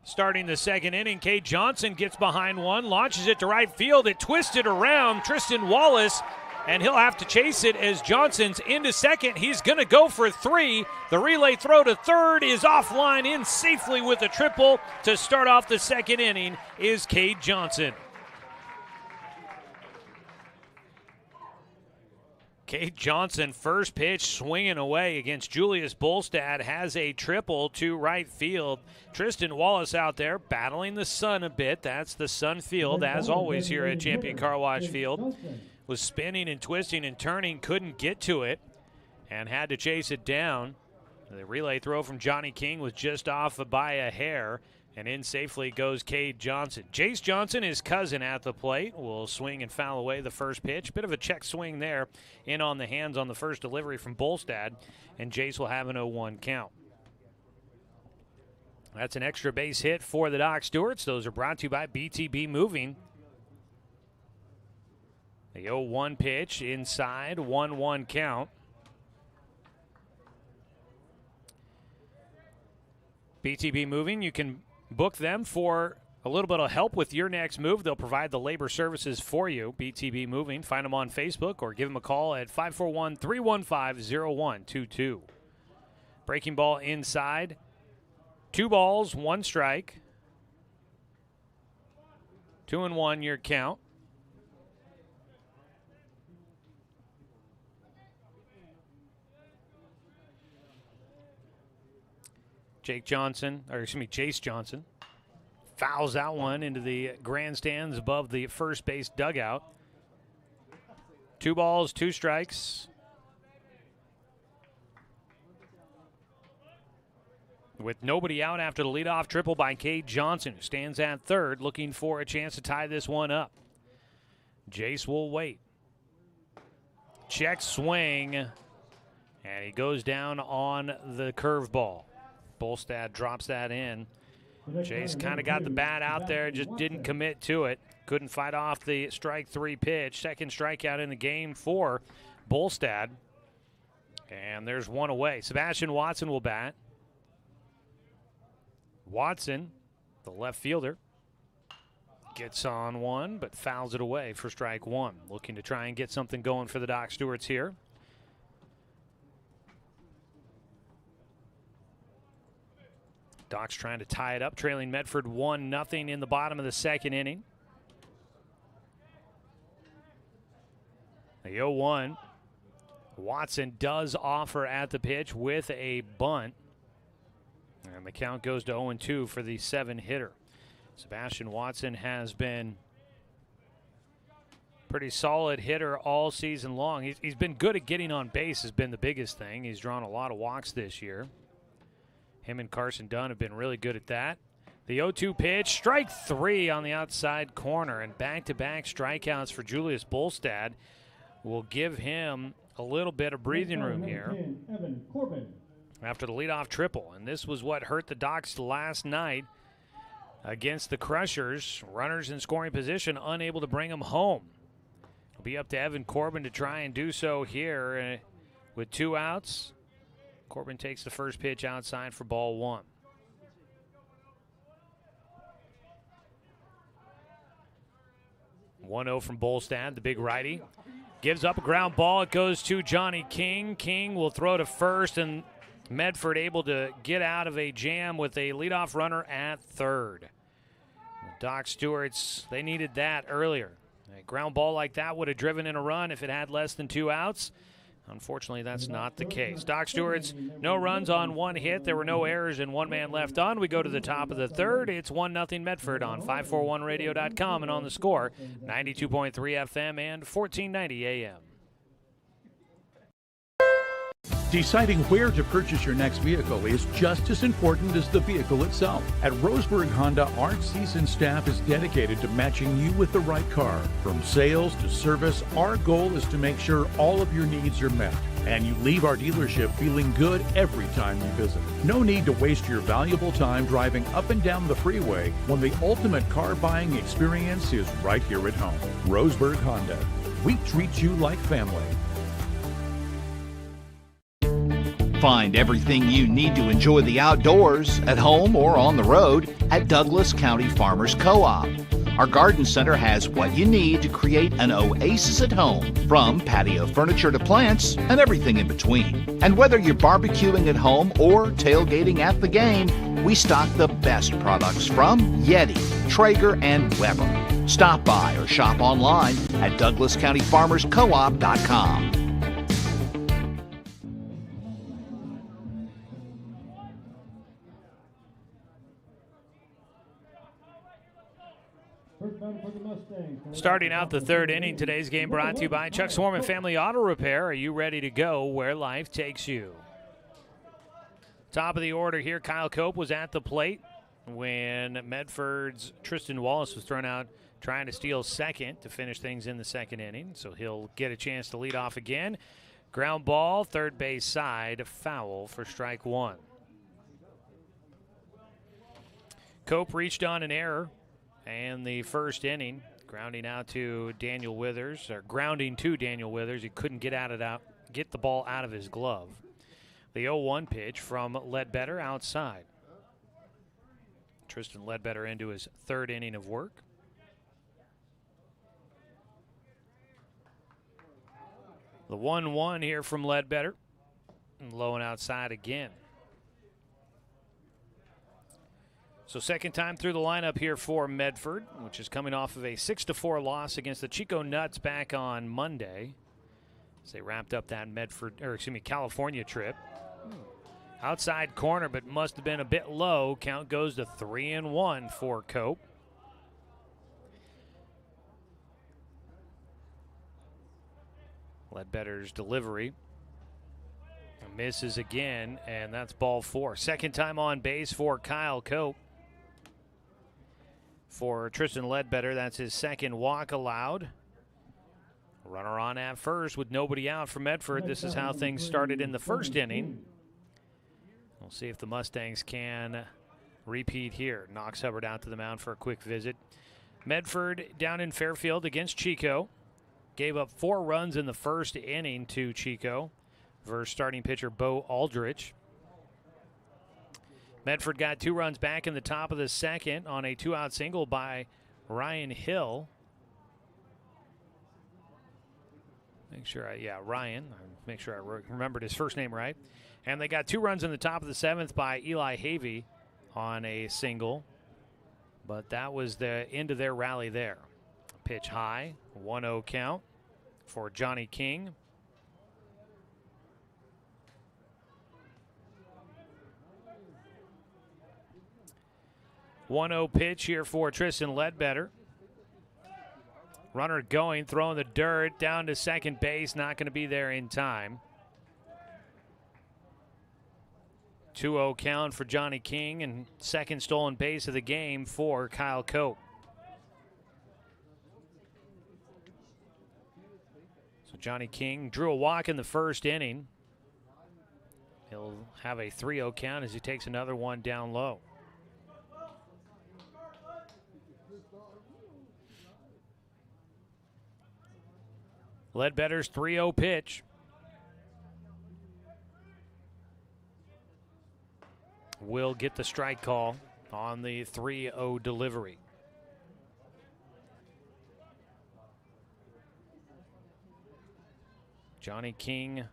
Starting the 2nd inning, Cade Johnson gets behind one, launches it to right field. It twisted around Tristan Wallace, and he'll have to chase it as Johnson's into second. He's going to go for 3. The relay throw to third is offline, in safely with a triple to start off the 2nd inning is Cade Johnson. Cade Johnson, first pitch, swinging away against Julius Bolstad, has a triple to right field. Tristan Wallace out there battling the sun a bit. That's the Sun Field, as always here at Champion Car Wash Field. Was spinning and twisting and turning, couldn't get to it, and had to chase it down. The relay throw from Johnny King was just off by a hair, and in safely goes Cade Johnson. Jace Johnson, his cousin, at the plate, will swing and foul away the first pitch. Bit of a check swing there, in on the hands on the first delivery from Bolstad, and Jace will have an 0-1 count. That's an extra base hit for the Doc Stewarts. Those are brought to you by BTB Moving. The 0-1 pitch inside, 1-1 count. BTB Moving, you can book them for a little bit of help with your next move. They'll provide the labor services for you. BTB Moving. Find them on Facebook or give them a call at 541-315-0122. Breaking ball inside. 2 balls, 1 strike. 2-1 your count. Jace Johnson fouls that one into the grandstands above the first base dugout. 2 balls, 2 strikes. With nobody out after the leadoff triple by Cade Johnson, who stands at third, looking for a chance to tie this one up. Jace will wait. Check swing, and he goes down on the curveball. Bolstad drops that in. Jace kind of got the bat out there, just didn't commit to it. Couldn't fight off the strike 3 pitch. Second strikeout in the game for Bolstad. And there's one away. Sebastian Watson will bat. Watson, the left fielder, gets on one, but fouls it away for strike one. Looking to try and get something going for the Doc Stewarts here. Doc's trying to tie it up, trailing Medford 1-0 in the bottom of the second inning. The 0-1. Watson does offer at the pitch with a bunt. And the count goes to 0-2 for the 7-hitter. Sebastian Watson has been pretty solid hitter all season long. He's been good at getting on base has been the biggest thing. He's drawn a lot of walks this year. Him and Carson Dunn have been really good at that. The 0-2 pitch, strike three on the outside corner, and back-to-back strikeouts for Julius Bolstad will give him a little bit of breathing room here after the leadoff triple. And this was what hurt the Docs last night against the Crushers. Runners in scoring position, unable to bring them home. It'll be up to Evan Corbin to try and do so here with 2 outs. Corbin takes the first pitch outside for ball 1. (1-0) from Bolstad, the big righty. Gives up a ground ball. It goes to Johnny King. King will throw to first, and Medford able to get out of a jam with a leadoff runner at third. Doc Stewarts, they needed that earlier. A ground ball like that would have driven in a run if it had less than 2 outs. Unfortunately, that's not the case. Doc Stewart's no runs on 1 hit. There were no errors and 1 man left on. We go to the top of the third. It's 1-0 Medford on 541radio.com and on the Score, 92.3 FM and 1490 AM. Deciding where to purchase your next vehicle is just as important as the vehicle itself. At Roseburg Honda, our seasoned staff is dedicated to matching you with the right car. From sales to service, our goal is to make sure all of your needs are met, and you leave our dealership feeling good every time you visit. No need to waste your valuable time driving up and down the freeway when the ultimate car buying experience is right here at home. Roseburg Honda. We treat you like family. Find everything you need to enjoy the outdoors at home or on the road at Douglas County Farmers Co-op. Our garden center has what you need to create an oasis at home, from patio furniture to plants and everything in between. And whether you're barbecuing at home or tailgating at the game, we stock the best products from Yeti, Traeger, and Weber. Stop by or shop online at DouglasCountyFarmersCoop.com. Starting out the third inning, today's game brought to you by Chuck Swarman Family Auto Repair. Are you ready to go where life takes you? Top of the order here, Kyle Cope was at the plate when Medford's Tristan Wallace was thrown out trying to steal second to finish things in the second inning. So he'll get a chance to lead off again. Ground ball, third base side, foul for strike 1. Cope reached on an error and the first inning, grounding to Daniel Withers. He couldn't get the ball out of his glove. The 0-1 pitch from Ledbetter outside. Tristan Ledbetter into his third inning of work. The 1-1 here from Ledbetter. And low and outside again. So second time through the lineup here for Medford, which is coming off of a 6-4 loss against the Chico Nuts back on Monday, as they wrapped up that California trip. Outside corner, but must have been a bit low. Count goes to 3-1 for Cope. Ledbetter's delivery misses again, and that's ball 4. Second time on base for Kyle Cope. For Tristan Ledbetter, that's his second walk allowed. Runner on at first with nobody out for Medford. This is how things started in the first inning. We'll see if the Mustangs can repeat here. Knox Hubbard out to the mound for a quick visit. Medford down in Fairfield against Chico. Gave up 4 runs in the first inning to Chico versus starting pitcher Bo Aldrich. Medford got 2 runs back in the top of the second on a 2-out single by Ryan Hill. Ryan. Make sure I remembered his first name right. And they got 2 runs in the top of the 7th by Eli Havey on a single. But that was the end of their rally there. Pitch high, 1-0 count for Johnny King. One-0 pitch here for Tristan Ledbetter. Runner going, throwing the dirt down to second base, not going to be there in time. 2-0 count for Johnny King, and second stolen base of the game for Kyle Cope. So Johnny King drew a walk in the first inning. He'll have a 3-0 count as he takes another one down low. Ledbetter's 3-0 pitch. Will get the strike call on the 3-0 delivery. Johnny King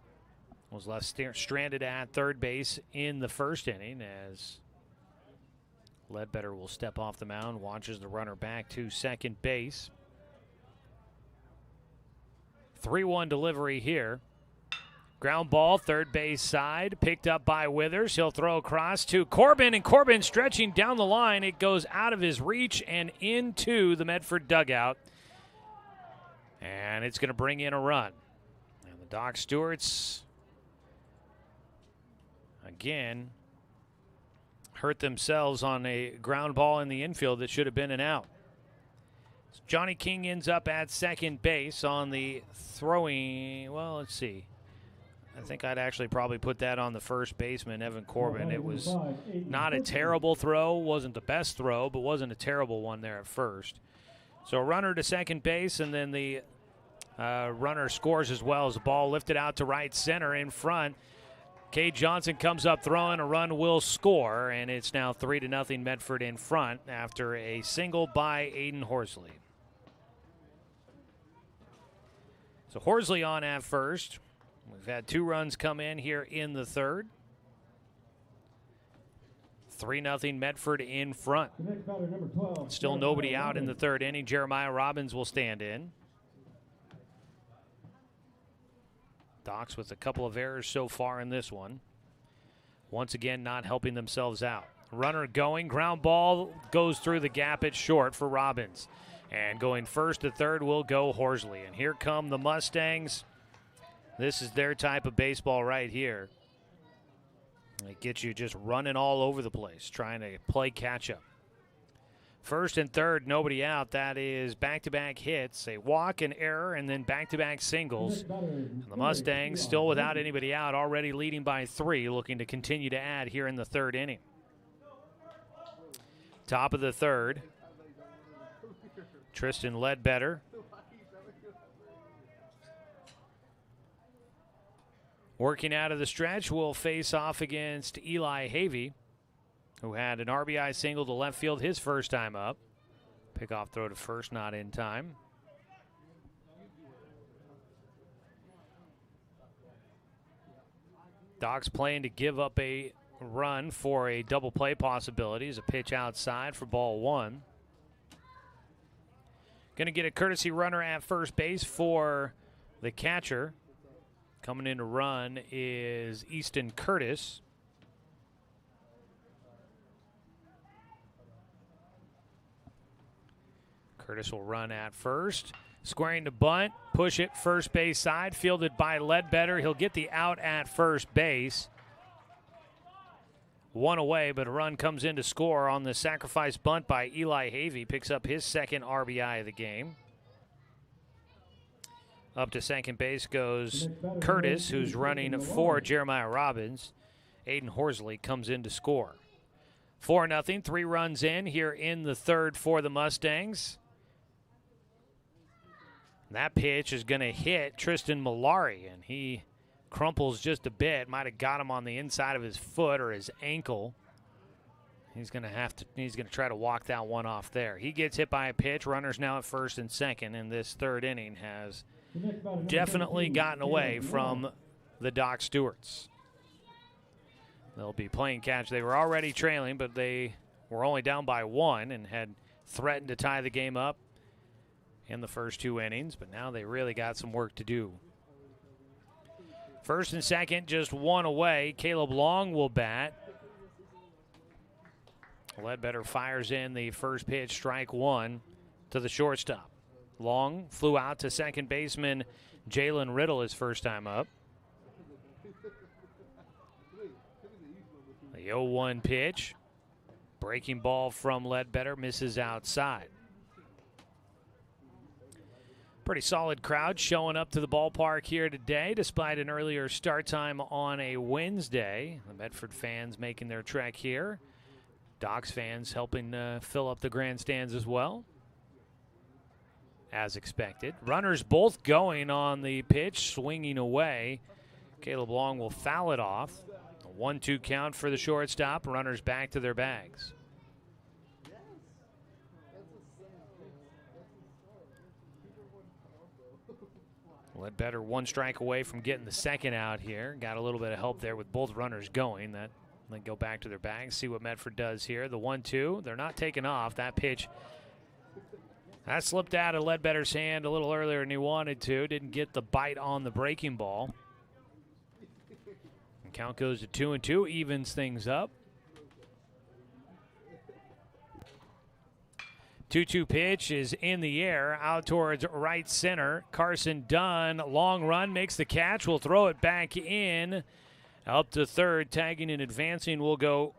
was left stranded at third base in the first inning as Ledbetter will step off the mound, watches the runner back to second base. 3-1 delivery here. Ground ball, third base side, picked up by Withers. He'll throw across to Corbin, and Corbin stretching down the line. It goes out of his reach and into the Medford dugout. And it's going to bring in a run. And the Doc Stewarts, again, hurt themselves on a ground ball in the infield that should have been an out. Johnny King ends up at second base on the throwing. Well, let's see. I think I'd actually probably put that on the first baseman, Evan Corbin. It was not a terrible throw. Wasn't the best throw, but wasn't a terrible one there at first. So a runner to second base, and then the runner scores as well as the ball lifted out to right center in front. Cade Johnson comes up throwing. A run will score, and it's now 3-0 Medford in front after a single by Aiden Horsley. So Horsley on at first. We've had 2 runs come in here in the third. 3-0 Medford in front. Still nobody out in the third inning. Jeremiah Robbins will stand in. Docs with a couple of errors so far in this one. Once again, not helping themselves out. Runner going, ground ball goes through the gap at short for Robbins. And going first to third will go Horsley. And here come the Mustangs. This is their type of baseball right here. It gets you just running all over the place, trying to play catch-up. First and third, nobody out. That is back-to-back hits, a walk, an error, and then back-to-back singles. And the Mustangs still without anybody out, already leading by 3, looking to continue to add here in the third inning. Top of the third. Tristan Ledbetter. Working out of the stretch will face off against Eli Havey, who had an RBI single to left field his first time up. Pickoff throw to first, not in time. Docs playing to give up a run for a double play possibility as a pitch outside for ball 1. Going to get a courtesy runner at first base for the catcher. Coming in to run is Easton Curtis. Curtis will run at first. Squaring to bunt, push it first base side, fielded by Ledbetter. He'll get the out at first base. 1 away, but a run comes in to score on the sacrifice bunt by Eli Havey. Picks up his second RBI of the game. Up to second base goes Curtis, who's running for Jeremiah Robbins. Aiden Horsley comes in to score. 4-0, 3 runs in here in the third for the Mustangs. That pitch is going to hit Tristan Malari, and he crumples just a bit. Might have got him on the inside of his foot or his ankle. He's going to try to walk that one off there. He gets hit by a pitch. Runners now at first and second, and this third inning has definitely gotten away from the Doc Stewarts. They'll be playing catch. They were already trailing, but they were only down by one and had threatened to tie the game up in the first two innings, but now they really got some work to do. First and second, just one away. Caleb Long will bat. Ledbetter fires in the first pitch, strike one to the shortstop. Long flew out to second baseman Jalen Riddle his first time up. The 0-1 pitch. Breaking ball from Ledbetter, misses outside. Pretty solid crowd showing up to the ballpark here today, despite an earlier start time on a Wednesday. The Medford fans making their trek here. Docs fans helping fill up the grandstands as well, as expected. Runners both going on the pitch, swinging away. Caleb Long will foul it off. A 1-2 count for the shortstop. Runners back to their bags. Ledbetter one strike away from getting the second out here. Got a little bit of help there with both runners going. That they go back to their bags, see what Medford does here. The 1-2, they're not taking off. That pitch, that slipped out of Ledbetter's hand a little earlier than he wanted to. Didn't get the bite on the breaking ball. And count goes to 2-2, evens things up. 2-2 pitch is in the air, out towards right center. Carson Dunn, long run, makes the catch. Will throw it back in. Up to third, tagging and advancing will go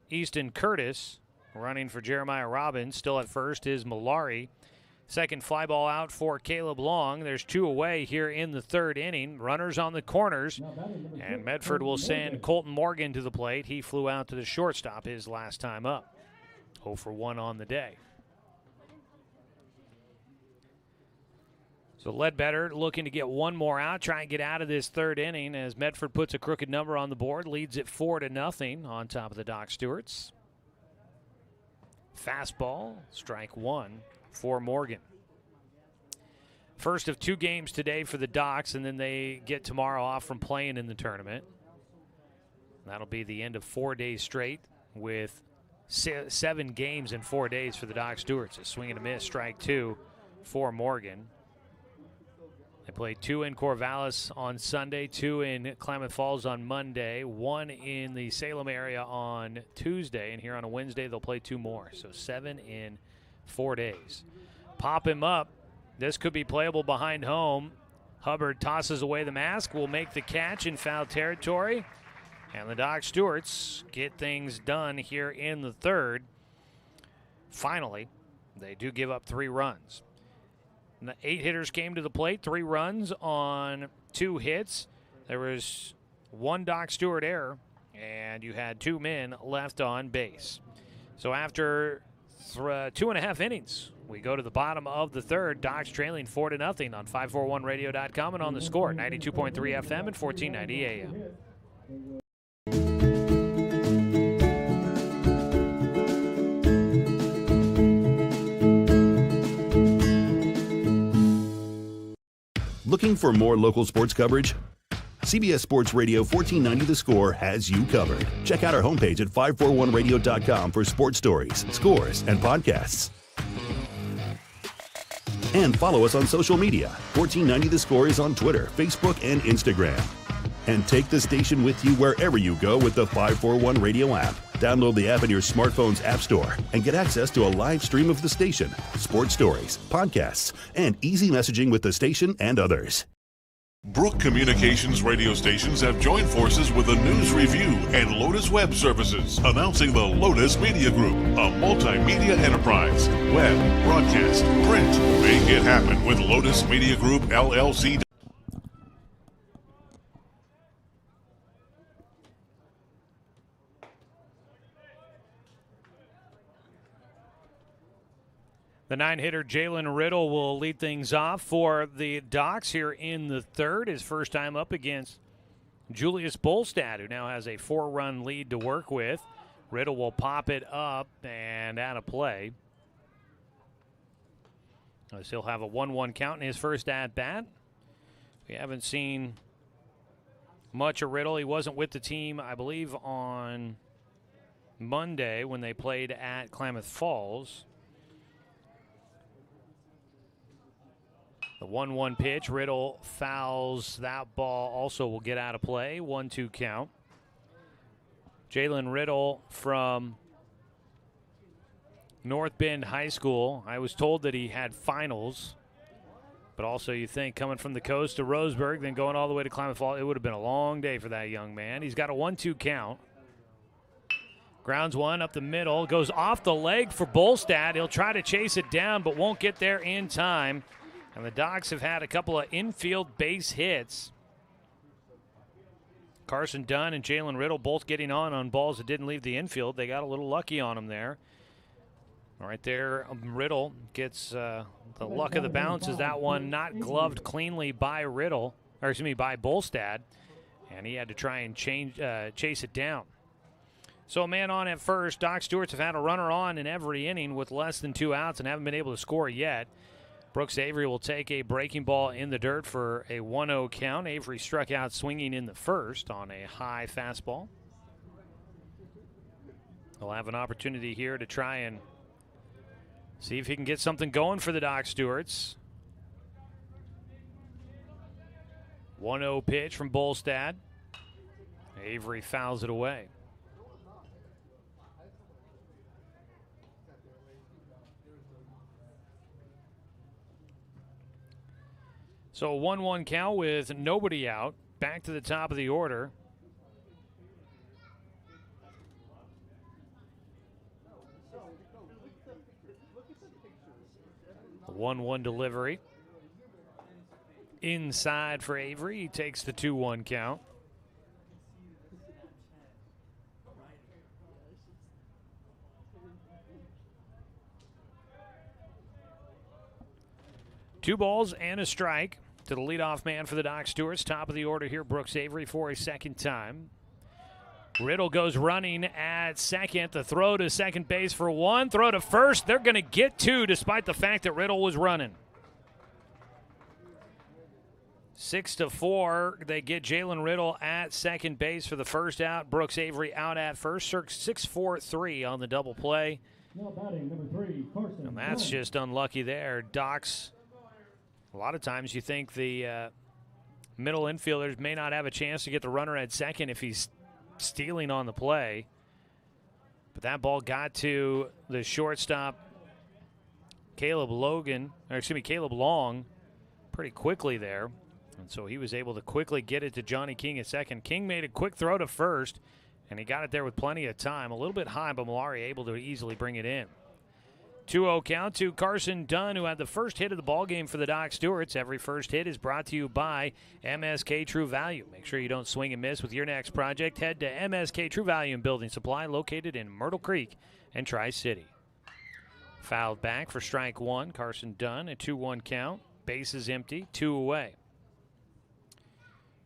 Easton Curtis. Running for Jeremiah Robbins. Still at first is Malari. Second fly ball out for Caleb Long. There's two away here in the third inning. Runners on the corners. And Medford will send Colton Morgan to the plate. He flew out to the shortstop his last time up. 0 for 1 on the day. So Ledbetter looking to get one more out, try and get out of this third inning as Medford puts a crooked number on the board, leads it 4-0 on top of the Doc Stewarts. Fastball, strike one for Morgan. First of two games today for the Docs, and then they get tomorrow off from playing in the tournament. That'll be the end of 4 days straight with 7 games in 4 days for the Doc Stewarts. A swing and a miss, strike two for Morgan. They played 2 in Corvallis on Sunday, 2 in Klamath Falls on Monday, 1 in the Salem area on Tuesday, and here on a Wednesday they'll play 2 more. So 7 in 4 days. Pop him up. This could be playable behind home. Hubbard tosses away the mask, will make the catch in foul territory, and the Doc Stewarts get things done here in the third. Finally, they do give up 3 runs. And the 8 hitters came to the plate, 3 runs on 2 hits. There was 1 Doc Stewart error, and you had 2 men left on base. So after 2.5 innings, we go to the bottom of the third. Docs trailing 4-0 on 541radio.com and on the score, 92.3 FM and 1490 AM. Looking for more local sports coverage? CBS Sports Radio 1490 The Score has you covered. Check out our homepage at 541radio.com for sports stories, scores, and podcasts. And follow us on social media. 1490 The Score is on Twitter, Facebook, and Instagram. And take the station with you wherever you go with the 541 Radio app. Download the app in your smartphone's app store and get access to a live stream of the station, sports stories, podcasts, and easy messaging with the station and others. Brook Communications radio stations have joined forces with the News Review and Lotus Web Services, announcing the Lotus Media Group, a multimedia enterprise. Web, broadcast, print. Make it happen with Lotus Media Group, LLC. The 9-hitter Jalen Riddle will lead things off for the Docs here in the third. His first time up against Julius Bolstad, who now has a 4-run lead to work with. Riddle will pop it up and out of play. He'll have a 1-1 count in his first at-bat. We haven't seen much of Riddle. He wasn't with the team, I believe, on Monday when they played at Klamath Falls. The 1-1 pitch, Riddle fouls that ball, also will get out of play. 1-2 count. Jalen Riddle from North Bend High School. I was told that he had finals, but also you think coming from the coast to Roseburg, then going all the way to Klamath Falls, it would have been a long day for that young man. He's got a 1-2 count. Grounds one up the middle, goes off the leg for Bolstad. He'll try to chase it down, but won't get there in time. And the Docs have had a couple of infield base hits. Carson Dunn and Jalen Riddle both getting on balls that didn't leave the infield. They got a little lucky on them there. Right there, Riddle gets the luck of the bounce. Is that one not gloved cleanly by by Bolstad, and he had to try and chase it down. So a man on at first. Doc Stewarts have had a runner on in every inning with less than 2 outs and haven't been able to score yet. Brooks Avery will take a breaking ball in the dirt for a 1-0 count. Avery struck out swinging in the first on a high fastball. He'll have an opportunity here to try and see if he can get something going for the Doc Stewarts. 1-0 pitch from Bolstad. Avery fouls it away. So a 1-1 count with nobody out. Back to the top of the order. A 1-1 delivery. Inside for Avery. He takes the 2-1 count. Two balls and a strike to the leadoff man for the Doc Stewarts. Top of the order here, Brooks Avery for a second time. Riddle goes running at second. The throw to second base for one. Throw to first. They're going to get two despite the fact that Riddle was running. 6-4. They get Jalen Riddle at second base for the first out. Brooks Avery out at first. 6-4-3 on the double play. Now batting, number 3, Carson. And that's just unlucky there. Docs, a lot of times you think the middle infielders may not have a chance to get the runner at second if he's stealing on the play. But that ball got to the shortstop, Caleb Long, pretty quickly there. And so he was able to quickly get it to Johnny King at second. King made a quick throw to first, and he got it there with plenty of time. A little bit high, but Malari able to easily bring it in. 2-0 count to Carson Dunn, who had the first hit of the ballgame for the Doc Stewarts. Every first hit is brought to you by MSK True Value. Make sure you don't swing and miss with your next project. Head to MSK True Value and Building Supply, located in Myrtle Creek and Tri-City. Fouled back for strike one. Carson Dunn, a 2-1 count. Bases empty, 2 away.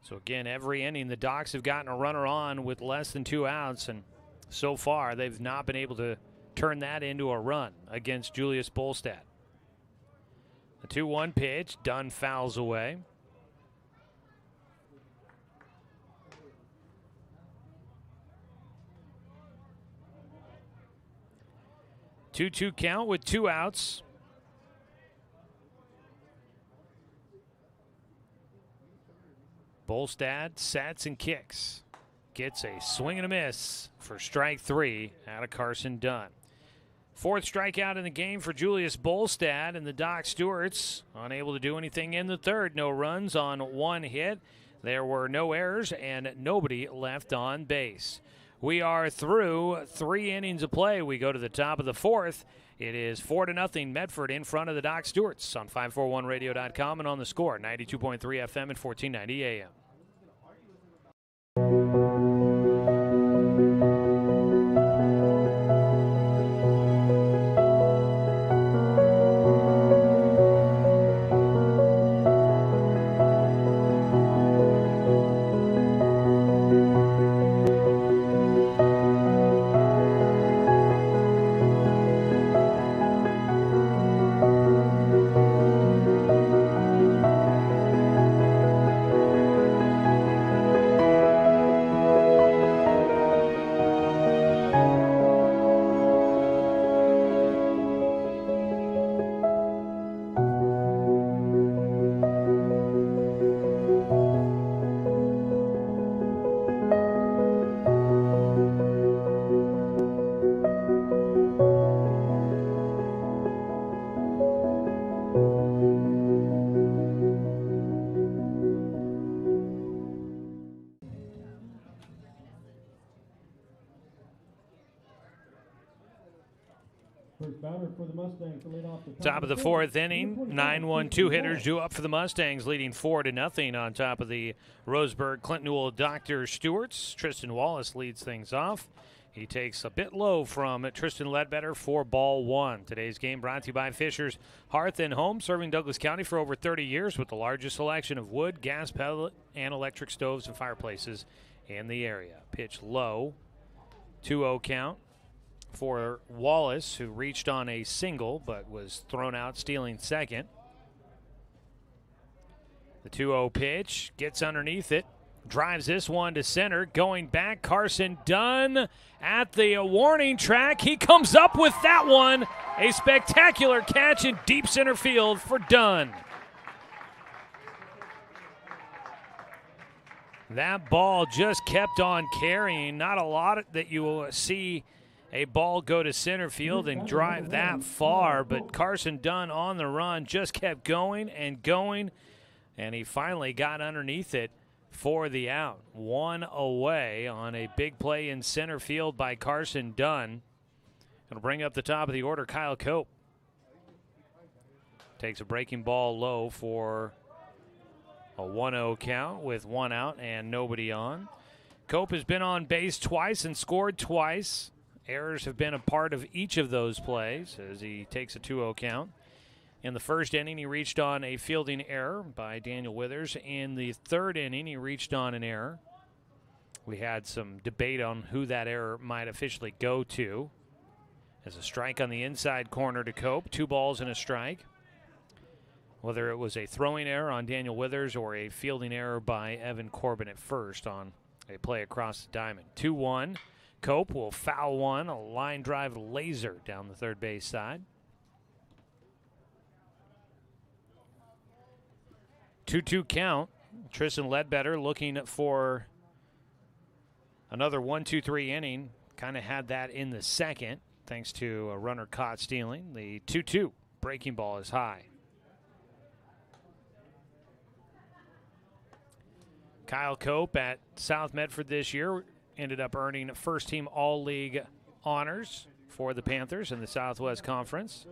So again, every inning the Docs have gotten a runner on with less than 2 outs, and so far they've not been able to turn that into a run against Julius Bolstad. The 2-1 pitch, Dunn fouls away. Two-two count with 2 outs. Bolstad sets and kicks. Gets a swing and a miss for strike 3 out of Carson Dunn. 4th strikeout in the game for Julius Bolstad, and the Doc Stewarts unable to do anything in the third. No runs on 1 hit. There were no errors and nobody left on base. We are through 3 innings of play. We go to the top of the 4th. It is 4-0 Medford in front of the Doc Stewarts on 541radio.com and on the Score, 92.3 FM and 1490 AM. First batter for the Mustangs to lead off the Top of the fourth inning, 9-1 two-hitters due up for the Mustangs, leading 4-0 on top of the Roseburg Clint Newell Dr. Stewarts. Tristan Wallace leads things off. He takes a bit low from Tristan Ledbetter for ball one. Today's game brought to you by Fisher's Hearth and Home, serving Douglas County for over 30 years with the largest selection of wood, gas, pellet, and electric stoves and fireplaces in the area. Pitch low, 2-0 count for Wallace, who reached on a single but was thrown out stealing second. The 2-0 pitch gets underneath it. Drives this one to center. Going back, Carson Dunn at the warning track. He comes up with that one. A spectacular catch in deep center field for Dunn. That ball just kept on carrying. Not a lot that you will see a ball go to center field and drive that far, but Carson Dunn on the run just kept going and going, and he finally got underneath it for the out. One away on a big play in center field by Carson Dunn. Going to bring up the top of the order, Kyle Cope. Takes a breaking ball low for a 1-0 count with one out and nobody on. Cope has been on base twice and scored twice. Errors have been a part of each of those plays as he takes a 2-0 count. In the first inning, he reached on a fielding error by Daniel Withers. In the third inning, he reached on an error. We had some debate on who that error might officially go to. As a strike on the inside corner to Cope, 2 balls and a strike. Whether it was a throwing error on Daniel Withers or a fielding error by Evan Corbin at first on a play across the diamond. 2-1. Cope will foul one, a line drive laser down the third base side. 2-2 count. Tristan Ledbetter looking for another 1-2-3 inning. Kind of had that in the second, thanks to a runner caught stealing. The 2-2 breaking ball is high. Kyle Cope at South Medford this year ended up earning first-team All-League honors for the Panthers in the Southwest Conference.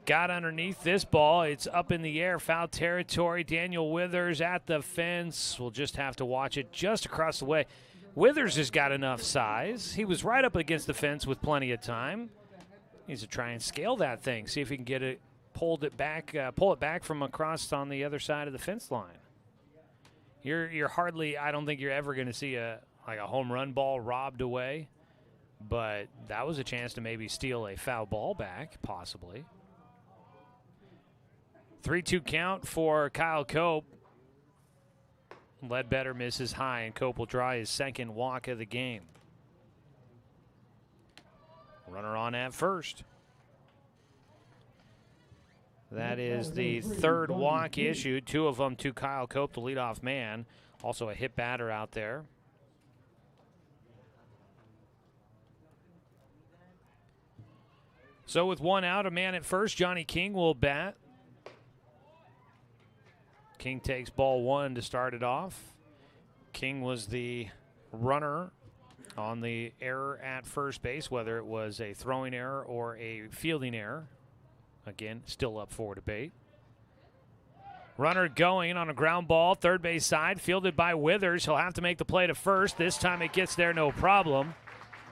Got underneath this ball. It's up in the air, foul territory. Daniel Withers at the fence. We'll just have to watch it just across the way. Withers has got enough size. He was right up against the fence with plenty of time. He needs to try and scale that thing, see if he can get it, pull it back from across on the other side of the fence line. You're hardly, I don't think you're ever going to see a home run ball robbed away, but that was a chance to maybe steal a foul ball back, possibly. 3-2 count for Kyle Cope. Ledbetter misses high, and Cope will draw his second walk of the game. Runner on at first. That is the third walk issued, 2 of them to Kyle Cope, the leadoff man. Also a hit batter out there. So with one out, a man at first, Johnny King will bat. King takes ball one to start it off. King was the runner on the error at first base, whether it was a throwing error or a fielding error. Again, still up for debate. Runner going on a ground ball, third base side, fielded by Withers. He'll have to make the play to first. This time it gets there, no problem.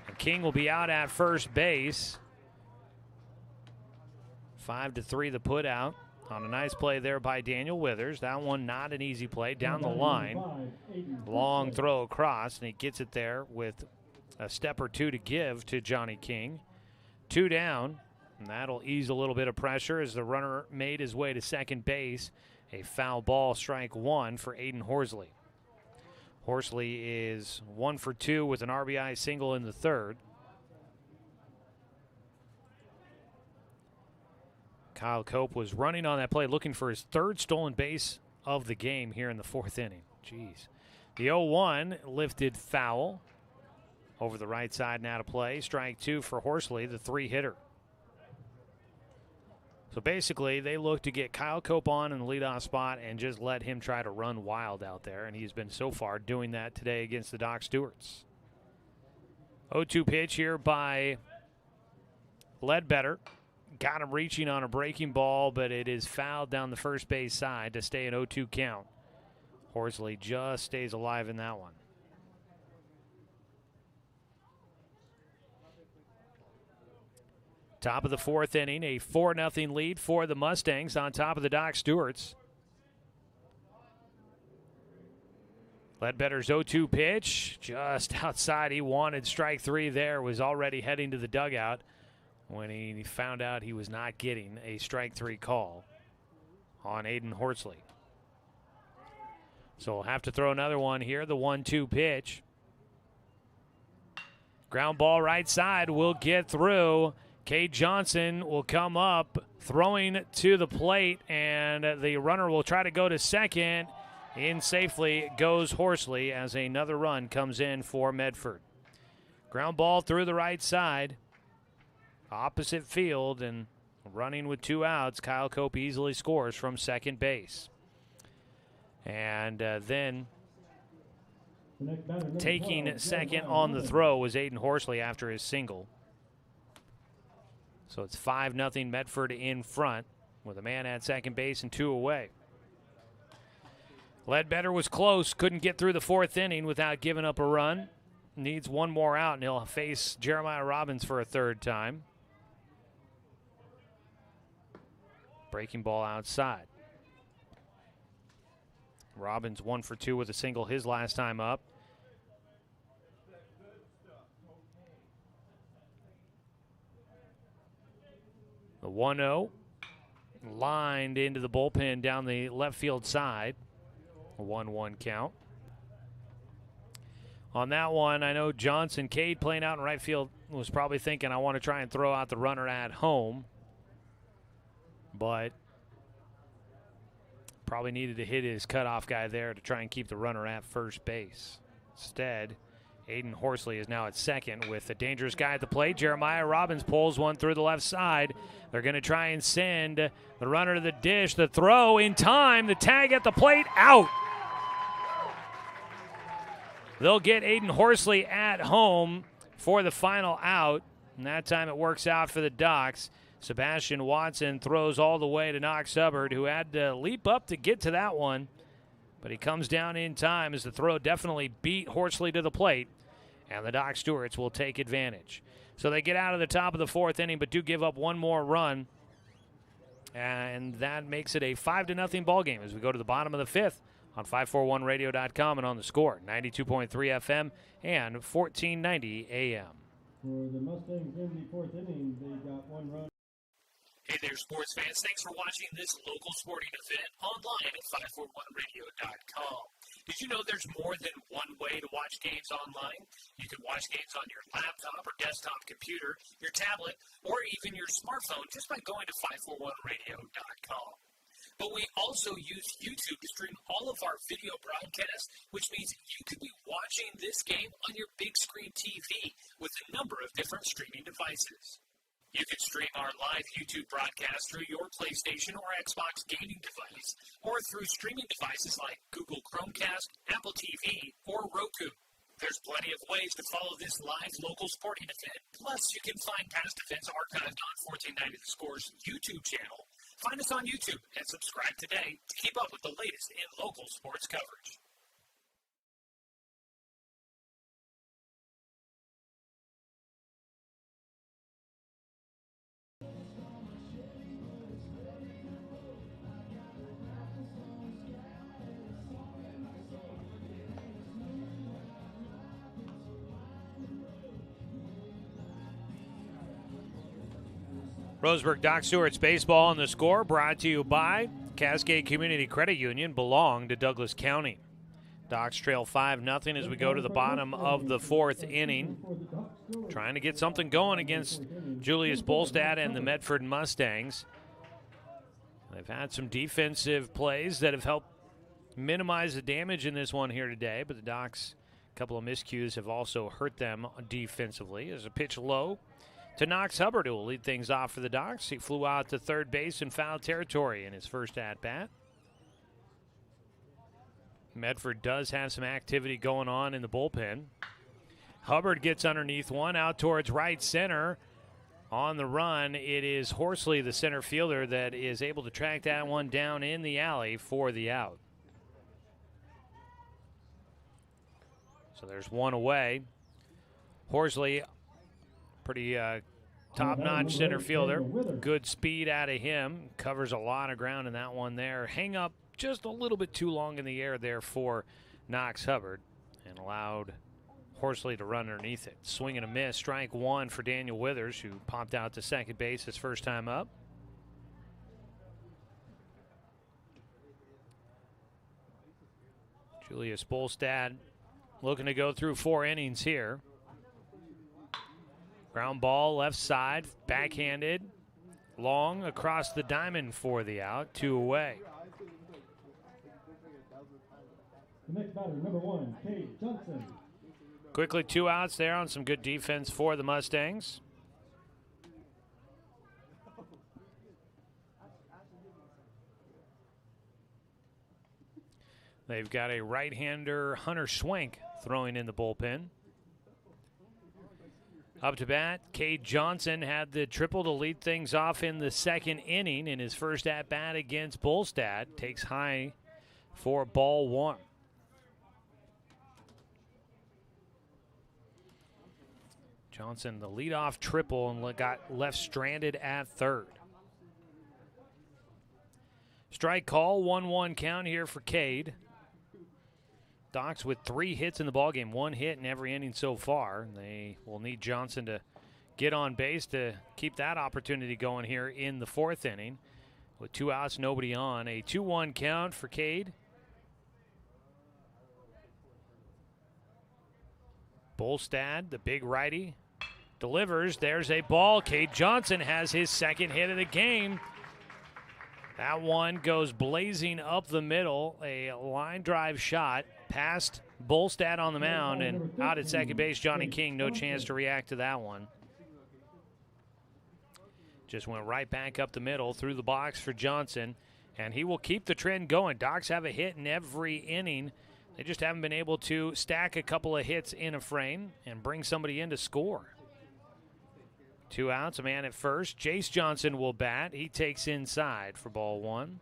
And King will be out at first base. 5-3 the put out on a nice play there by Daniel Withers. That one not an easy play down the line. Long throw across, and he gets it there with a step or two to give to Johnny King. 2 down. And that'll ease a little bit of pressure as the runner made his way to second base. A foul ball, strike one for Aiden Horsley. Horsley is 1 for 2 with an RBI single in the third. Kyle Cope was running on that play, looking for his third stolen base of the game here in the fourth inning. Jeez. The 0-1 lifted foul over the right side now to play. Strike 2 for Horsley, the 3-hitter. So basically, they look to get Kyle Cope on in the leadoff spot and just let him try to run wild out there, and he's been so far doing that today against the Doc Stewarts. 0-2 pitch here by Ledbetter got him reaching on a breaking ball, but it is fouled down the first base side to stay an 0-2 count. Horsley just stays alive in that one. Top of the fourth inning, a 4-0 lead for the Mustangs on top of the Doc Stewarts. Ledbetter's 0-2 pitch, just outside. He wanted strike three there, was already heading to the dugout when he found out he was not getting a strike three call on Aiden Horsley. So we'll have to throw another one here, the 1-2 pitch. Ground ball right side will get through. Cade Johnson will come up, throwing to the plate, and the runner will try to go to second. In safely goes Horsley as another run comes in for Medford. Ground ball through the right side, opposite field, and running with 2 outs, Kyle Cope easily scores from second base. And then taking second on the throw was Aiden Horsley after his single. So it's 5-0 Medford in front with a man at second base and 2 away. Ledbetter was close, couldn't get through the fourth inning without giving up a run. Needs one more out, and he'll face Jeremiah Robbins for a third time. Breaking ball outside. Robbins 1 for 2 with a single his last time up. The 1-0 lined into the bullpen down the left field side. A 1-1 count. On that one, I know Johnson, Cade playing out in right field, was probably thinking, I want to try and throw out the runner at home. But probably needed to hit his cutoff guy there to try and keep the runner at first base. Instead, Aiden Horsley is now at second with a dangerous guy at the plate. Jeremiah Robbins pulls one through the left side. They're going to try and send the runner to the dish. The throw in time. The tag at the plate. Out. They'll get Aiden Horsley at home for the final out. And that time it works out for the Docs. Sebastian Watson throws all the way to Knox Hubbard, who had to leap up to get to that one. But he comes down in time as the throw definitely beat Horsley to the plate. And the Doc Stewarts will take advantage. So they get out of the top of the fourth inning, but do give up one more run. And that makes it a 5-0 ball game as we go to the bottom of the fifth on 541radio.com and on the Score, 92.3 FM and 1490 AM. For the Mustangs in the fourth inning, they got 1 run. Hey there, sports fans. Thanks for watching this local sporting event online at 541radio.com. Did you know there's more than one way to watch games online? You can watch games on your laptop or desktop computer, your tablet, or even your smartphone just by going to 541radio.com. But we also use YouTube to stream all of our video broadcasts, which means you could be watching this game on your big screen TV with a number of different streaming devices. You can stream our live YouTube broadcast through your PlayStation or Xbox gaming device, or through streaming devices like Google Chromecast, Apple TV, or Roku. There's plenty of ways to follow this live local sporting event. Plus, you can find past events archived on 1490 The Score's YouTube channel. Find us on YouTube and subscribe today to keep up with the latest in local sports coverage. Roseburg Doc Stewart's baseball on the Score, brought to you by Cascade Community Credit Union, belong to Douglas County. Docs trail 5-0 as we go to the bottom of the fourth inning. Trying to get something going against Julius Bolstad and the Medford Mustangs. They've had some defensive plays that have helped minimize the damage in this one here today, but the Docs, a couple of miscues have also hurt them defensively. There's a pitch low to Knox Hubbard, who will lead things off for the Docs. He flew out to third base in foul territory in his first at-bat. Medford does have some activity going on in the bullpen. Hubbard gets underneath one, out towards right center. On the run, it is Horsley, the center fielder, that is able to track that one down in the alley for the out. So there's one away. Horsley, pretty top-notch center fielder. Good speed out of him. Covers a lot of ground in that one there. Hang up just a little bit too long in the air there for Knox Hubbard and allowed Horsley to run underneath it. Swing and a miss. Strike one for Daniel Withers, who popped out to second base his first time up. Julius Bolstad looking to go through 4 innings here. Ground ball left side, backhanded, long across the diamond for the out, 2 away. The next batter, number 1, Cade Johnson. Quickly 2 outs there on some good defense for the Mustangs. They've got a right-hander, Hunter Schwenk, throwing in the bullpen. Up to bat, Cade Johnson had the triple to lead things off in the second inning in his first at-bat against Bolstad. Takes high for ball 1. Johnson, the leadoff triple, and got left stranded at third. Strike call, 1-1 count here for Cade. Docs with 3 hits in the ballgame, 1 hit in every inning so far. They will need Johnson to get on base to keep that opportunity going here in the 4th inning. With 2 outs, nobody on. A 2-1 count for Cade. Bolstad, the big righty, delivers. There's a ball. Cade Johnson has his second hit of the game. That one goes blazing up the middle. A line drive shot past Bolstad on the mound, and out at second base, Johnny King, no chance to react to that one. Just went right back up the middle through the box for Johnson, and he will keep the trend going. Docs have a hit in every inning. They just haven't been able to stack a couple of hits in a frame and bring somebody in to score. 2 outs, a man at first. Jace Johnson will bat. He takes inside for ball 1.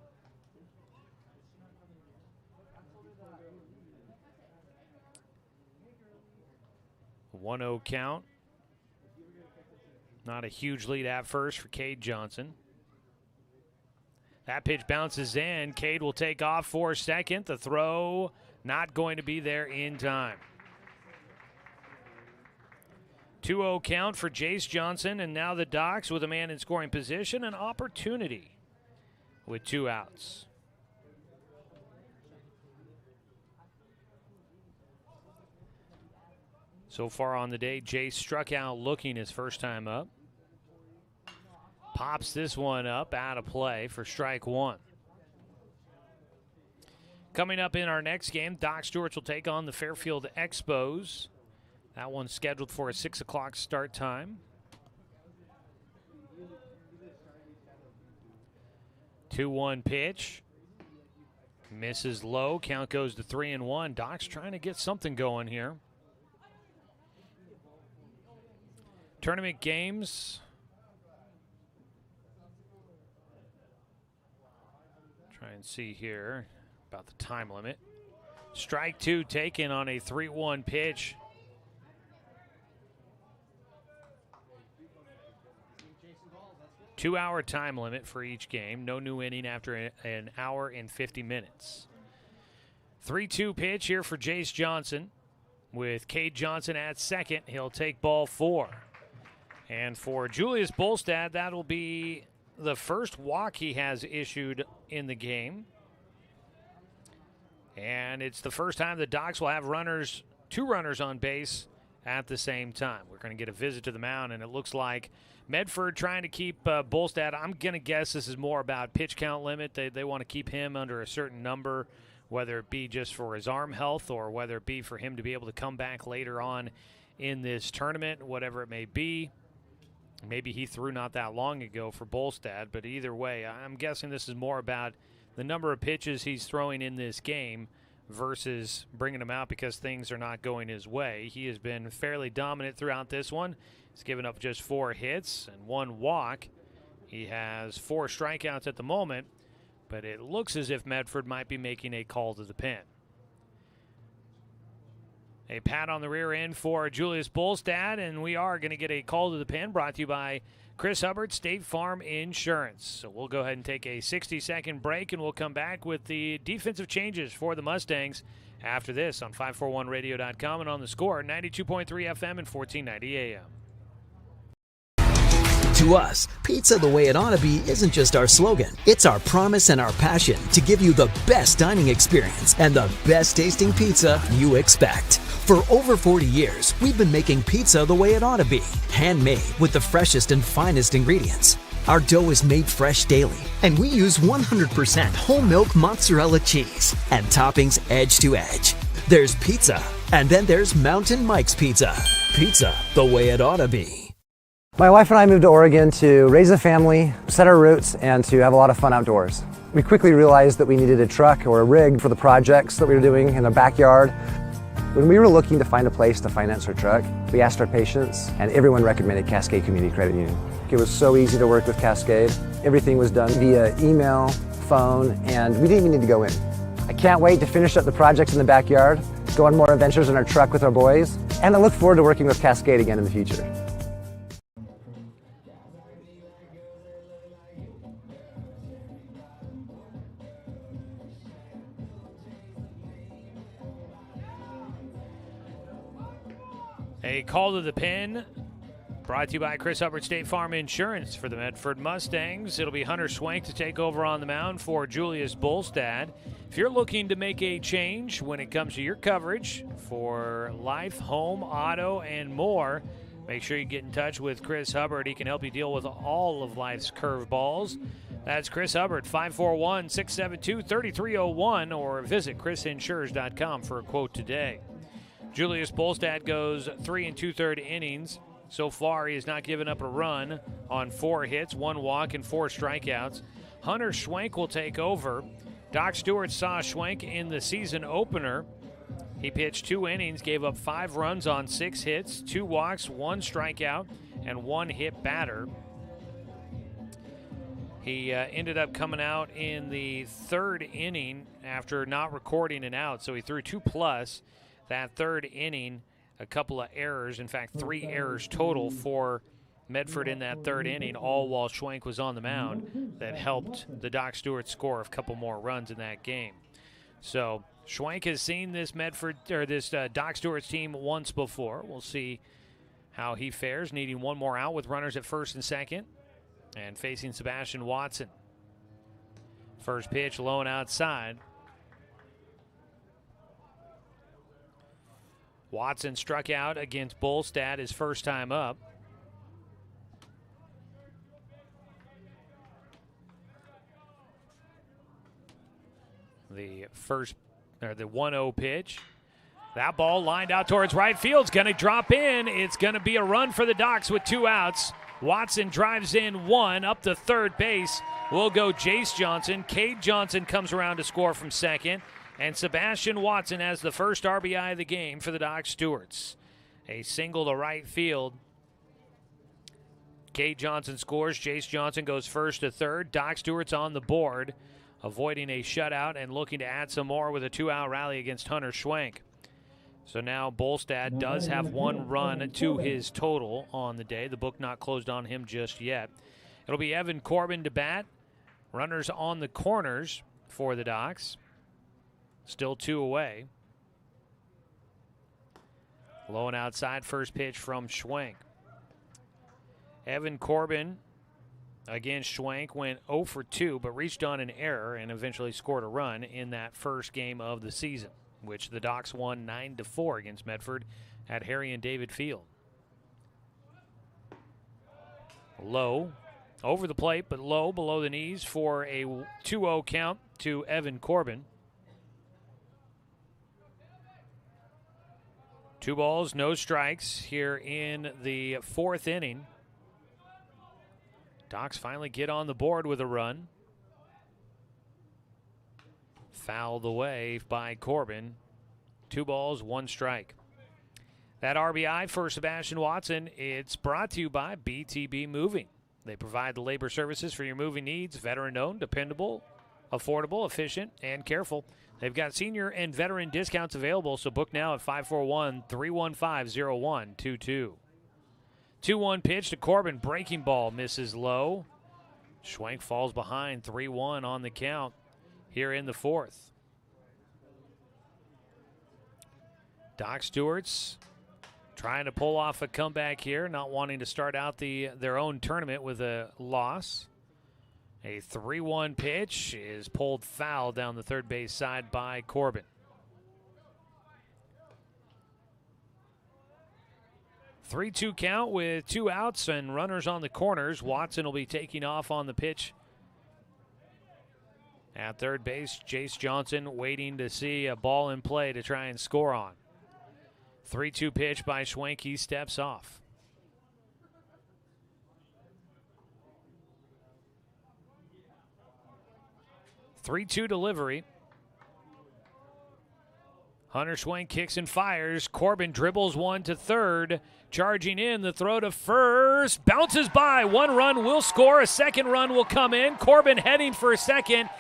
A 1-0 count. Not a huge lead at first for Cade Johnson. That pitch bounces in. Cade will take off for second. The throw not going to be there in time. 2-0 count for Jace Johnson, and now the Docs with a man in scoring position, an opportunity with 2 outs. So far on the day, Jace struck out looking his first time up. Pops this one up out of play for strike 1. Coming up in our next game, Doc Stewart's will take on the Fairfield Expos. That one's scheduled for a 6 o'clock start time. 2-1 pitch. Misses low. Count goes to 3-1. Doc's trying to get something going here. Tournament games. Try and see here about the time limit. Strike 2 taken on a 3-1 pitch. Two-hour time limit for each game. No new inning after an hour and 50 minutes. 3-2 pitch here for Jace Johnson. With Cade Johnson at second, he'll take ball 4. And for Julius Bolstad, that'll be the first walk he has issued in the game. And it's the first time the Docs will have 2 runners on base at the same time. We're going to get a visit to the mound, and it looks like Medford trying to keep Bolstad. I'm going to guess this is more about pitch count limit. They want to keep him under a certain number, whether it be just for his arm health or whether it be for him to be able to come back later on in this tournament, whatever it may be. Maybe he threw not that long ago for Bolstad, but either way, I'm guessing this is more about the number of pitches he's throwing in this game versus bringing him out because things are not going his way. He has been fairly dominant throughout this one. He's given up just 4 hits and 1 walk. He has 4 strikeouts at the moment, but it looks as if Medford might be making a call to the pen. A pat on the rear end for Julius Bolstad, and we are going to get a call to the pen brought to you by Chris Hubbard, State Farm Insurance. So we'll go ahead and take a 60-second break, and we'll come back with the defensive changes for the Mustangs after this on 541radio.com and on the Score, 92.3 FM and 1490 AM. To us, pizza the way it ought to be isn't just our slogan. It's our promise and our passion to give you the best dining experience and the best tasting pizza you expect. For over 40 years, we've been making pizza the way it ought to be. Handmade with the freshest and finest ingredients. Our dough is made fresh daily, and we use 100% whole milk mozzarella cheese and toppings edge to edge. There's pizza, and then there's Mountain Mike's Pizza. Pizza the way it ought to be. My wife and I moved to Oregon to raise a family, set our roots, and to have a lot of fun outdoors. We quickly realized that we needed a truck or a rig for the projects that we were doing in our backyard. When we were looking to find a place to finance our truck, we asked our patients, and everyone recommended Cascade Community Credit Union. It was so easy to work with Cascade. Everything was done via email, phone, and we didn't even need to go in. I can't wait to finish up the projects in the backyard, go on more adventures in our truck with our boys, and I look forward to working with Cascade again in the future. A call to the pen brought to you by Chris Hubbard, State Farm Insurance for the Medford Mustangs. It'll be Hunter Schwenk to take over on the mound for Julius Bolstad. If you're looking to make a change when it comes to your coverage for life, home, auto, and more, make sure you get in touch with Chris Hubbard. He can help you deal with all of life's curveballs. That's Chris Hubbard, 541-672-3301, or visit chrisinsures.com for a quote today. Julius Bolstad goes 3 2/3 innings. So far, he has not given up a run on 4 hits, 1 walk, and 4 strikeouts. Hunter Schwenk will take over. Doc Stewart saw Schwenk in the season opener. He pitched 2 innings, gave up 5 runs on 6 hits, 2 walks, 1 strikeout, and 1 hit batter. He ended up coming out in the 3rd inning after not recording an out, so he threw 2+. That 3rd inning, a couple of errors, in fact 3 errors total for Medford in that 3rd inning, all while Schwenk was on the mound, that helped the Doc Stewart score a couple more runs in that game. So Schwenk has seen this Doc Stewart's team once before. We'll see how he fares, needing 1 more out with runners at 1st and 2nd, and facing Sebastian Watson. First pitch low and outside. Watson struck out against Bolstad his first time up. The 1-0 pitch. That ball lined out towards right field. It's going to drop in. It's going to be a run for the Docs with 2 outs. Watson drives in 1 up to 3rd base. Will go Jace Johnson. Cade Johnson comes around to score from 2nd. And Sebastian Watson has the first RBI of the game for the Doc Stewarts. A single to right field. Cade Johnson scores. Jace Johnson goes 1st to 3rd. Doc Stewart's on the board, avoiding a shutout and looking to add some more with a 2-out rally against Hunter Schwenk. So now Bolstad does have 1 run to his total on the day. The book not closed on him just yet. It'll be Evan Corbin to bat. Runners on the corners for the Docs. Still 2 away. Low and outside, first pitch from Schwenk. Evan Corbin against Schwenk went 0 for 2, but reached on an error and eventually scored a run in that first game of the season, which the Docs won 9-4 against Medford at Harry and David Field. Low, over the plate, but low below the knees for a 2-0 count to Evan Corbin. 2 balls, no strikes here in the 4th inning. Docs finally get on the board with a run. Fouled away by Corbin. 2 balls, 1 strike. That RBI for Sebastian Watson, it's brought to you by BTB Moving. They provide the labor services for your moving needs, veteran-owned, dependable, affordable, efficient, and careful. They've got senior and veteran discounts available, so book now at 541-315-0122. 2-1 pitch to Corbin. Breaking ball misses low. Schwenk falls behind. 3-1 on the count here in the 4th. Doc Stewart's trying to pull off a comeback here, not wanting to start out their own tournament with a loss. A 3-1 pitch is pulled foul down the third base side by Corbin. 3-2 count with 2 outs and runners on the corners. Watson will be taking off on the pitch. At third base, Jace Johnson waiting to see a ball in play to try and score on. 3-2 pitch by Schwenk. He steps off. (3-2) delivery. Hunter Schwenk kicks and fires. Corbin dribbles one to third. Charging in, the throw to first. Bounces by. 1 run will score. A 2nd run will come in. Corbin heading for a second.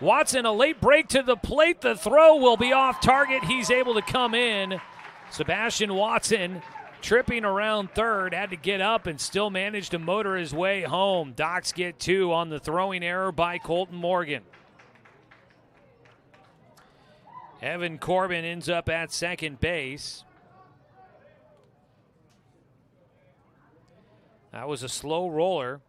Watson, a late break to the plate. The throw will be off target. He's able to come in. Sebastian Watson tripping around third, had to get up and still managed to motor his way home. Docs get 2 on the throwing error by Colton Morgan. Evan Corbin ends up at second base. That was a slow roller.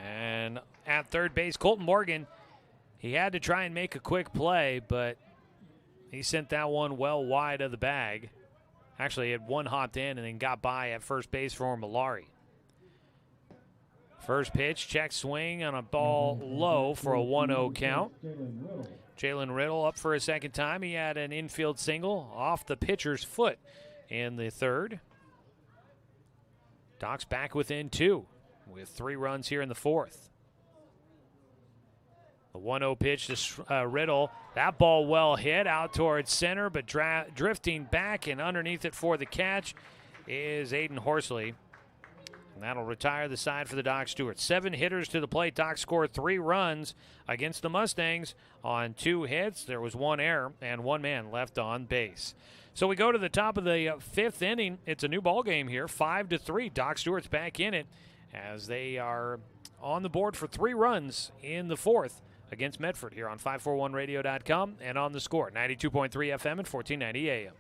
And at third base, Colton Morgan, he had to try and make a quick play, but he sent that one well wide of the bag. Actually, he had one hopped in and then got by at first base for Malari. First pitch, check swing on a ball low for a 1-0 count. Jalen Riddle up for a second time. He had an infield single off the pitcher's foot in the third. Doc's back within 2 with 3 runs here in the 4th. The 1-0 pitch to Riddle. That ball well hit out towards center, but drifting back and underneath it for the catch is Aiden Horsley. And that'll retire the side for the Doc Stewart. 7 hitters to the plate. Doc scored 3 runs against the Mustangs on 2 hits. There was 1 error and 1 man left on base. So we go to the top of the 5th inning. It's a new ball game here, 5-3. Doc Stewart's back in it as they are on the board for 3 runs in the 4th against Medford here on 541radio.com and on the Score, 92.3 FM and 1490 AM.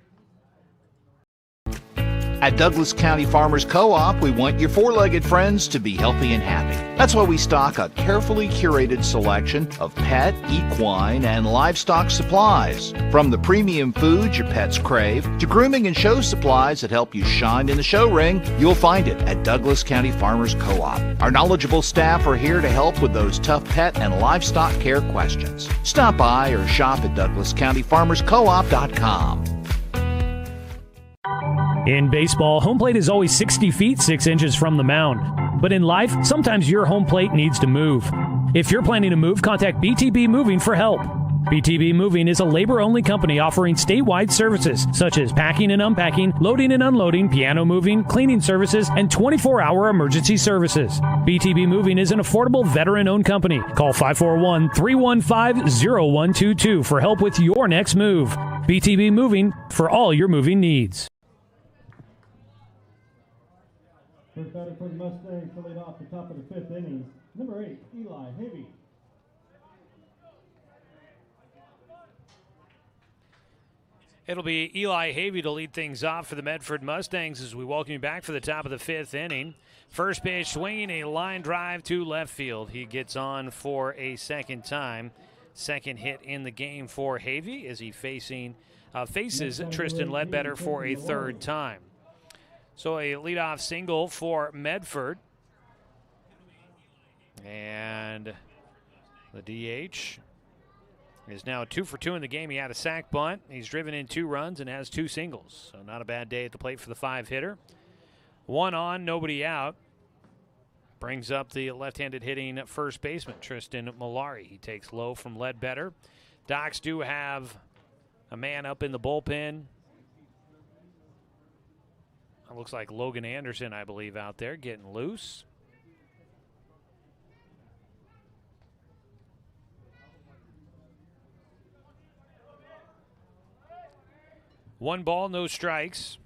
At Douglas County Farmers Co-op, we want your 4-legged friends to be healthy and happy. That's why we stock a carefully curated selection of pet, equine, and livestock supplies. From the premium foods your pets crave to grooming and show supplies that help you shine in the show ring, you'll find it at Douglas County Farmers Co-op. Our knowledgeable staff are here to help with those tough pet and livestock care questions. Stop by or shop at DouglasCountyFarmersCoop.com. In baseball, home plate is always 60 feet, 6 inches from the mound. But in life, sometimes your home plate needs to move. If you're planning to move, contact BTB Moving for help. BTB Moving is a labor-only company offering statewide services such as packing and unpacking, loading and unloading, piano moving, cleaning services, and 24-hour emergency services. BTB Moving is an affordable veteran-owned company. Call 541-315-0122 for help with your next move. BTB Moving for all your moving needs. First batter for the Mustangs to lead off the top of the 5th inning, number 8, Eli Havey. It'll be Eli Havey to lead things off for the Medford Mustangs as we welcome you back for the top of the 5th inning. First pitch swinging a line drive to left field. He gets on for a second time. Second hit in the game for Havey as he faces Tristan Ledbetter for a third time. So a leadoff single for Medford. And the DH is now 2 for 2 in the game. He had a sac bunt. He's driven in 2 runs and has 2 singles. So not a bad day at the plate for the 5-hitter. 1 on, nobody out. Brings up the left-handed hitting first baseman, Tristan Malari. He takes low from Ledbetter. Docs do have a man up in the bullpen. It looks like Logan Anderson, I believe, out there getting loose. One ball, no strikes.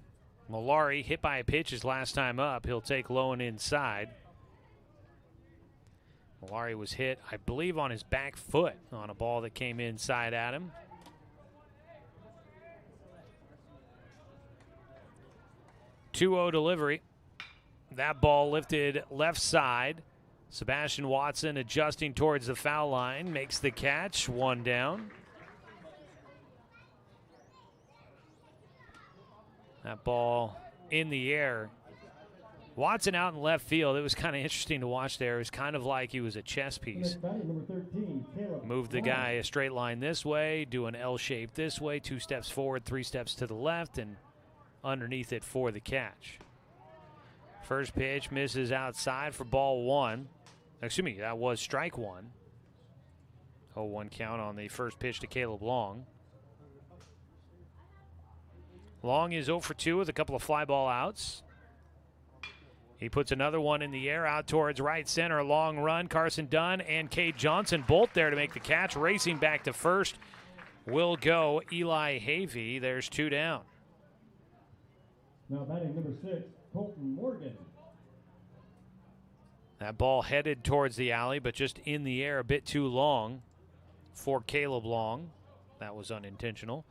Malari hit by a pitch his last time up. He'll take low and inside. Malari was hit, I believe, on his back foot on a ball that came inside at him. Two-0 delivery. That ball lifted left side. Sebastian Watson adjusting towards the foul line. Makes the catch. One down. That ball in the air. Watson out in left field. It was kind of interesting to watch there. It was kind of like he was a chess piece. Move the guy a straight line this way, do an L shape this way, 2 steps forward, 3 steps to the left, and underneath it for the catch. First pitch misses outside for ball 1. Excuse me, that was strike 1. 0-1 count on the first pitch to Caleb Long. Long is 0 for 2 with a couple of fly ball outs. He puts another one in the air out towards right center. Long run. Carson Dunn and Cade Johnson both there to make the catch. Racing back to first will go Eli Havey. There's 2 down. Now batting number 6, Colton Morgan. That ball headed towards the alley, but just in the air a bit too long for Caleb Long. That was unintentional.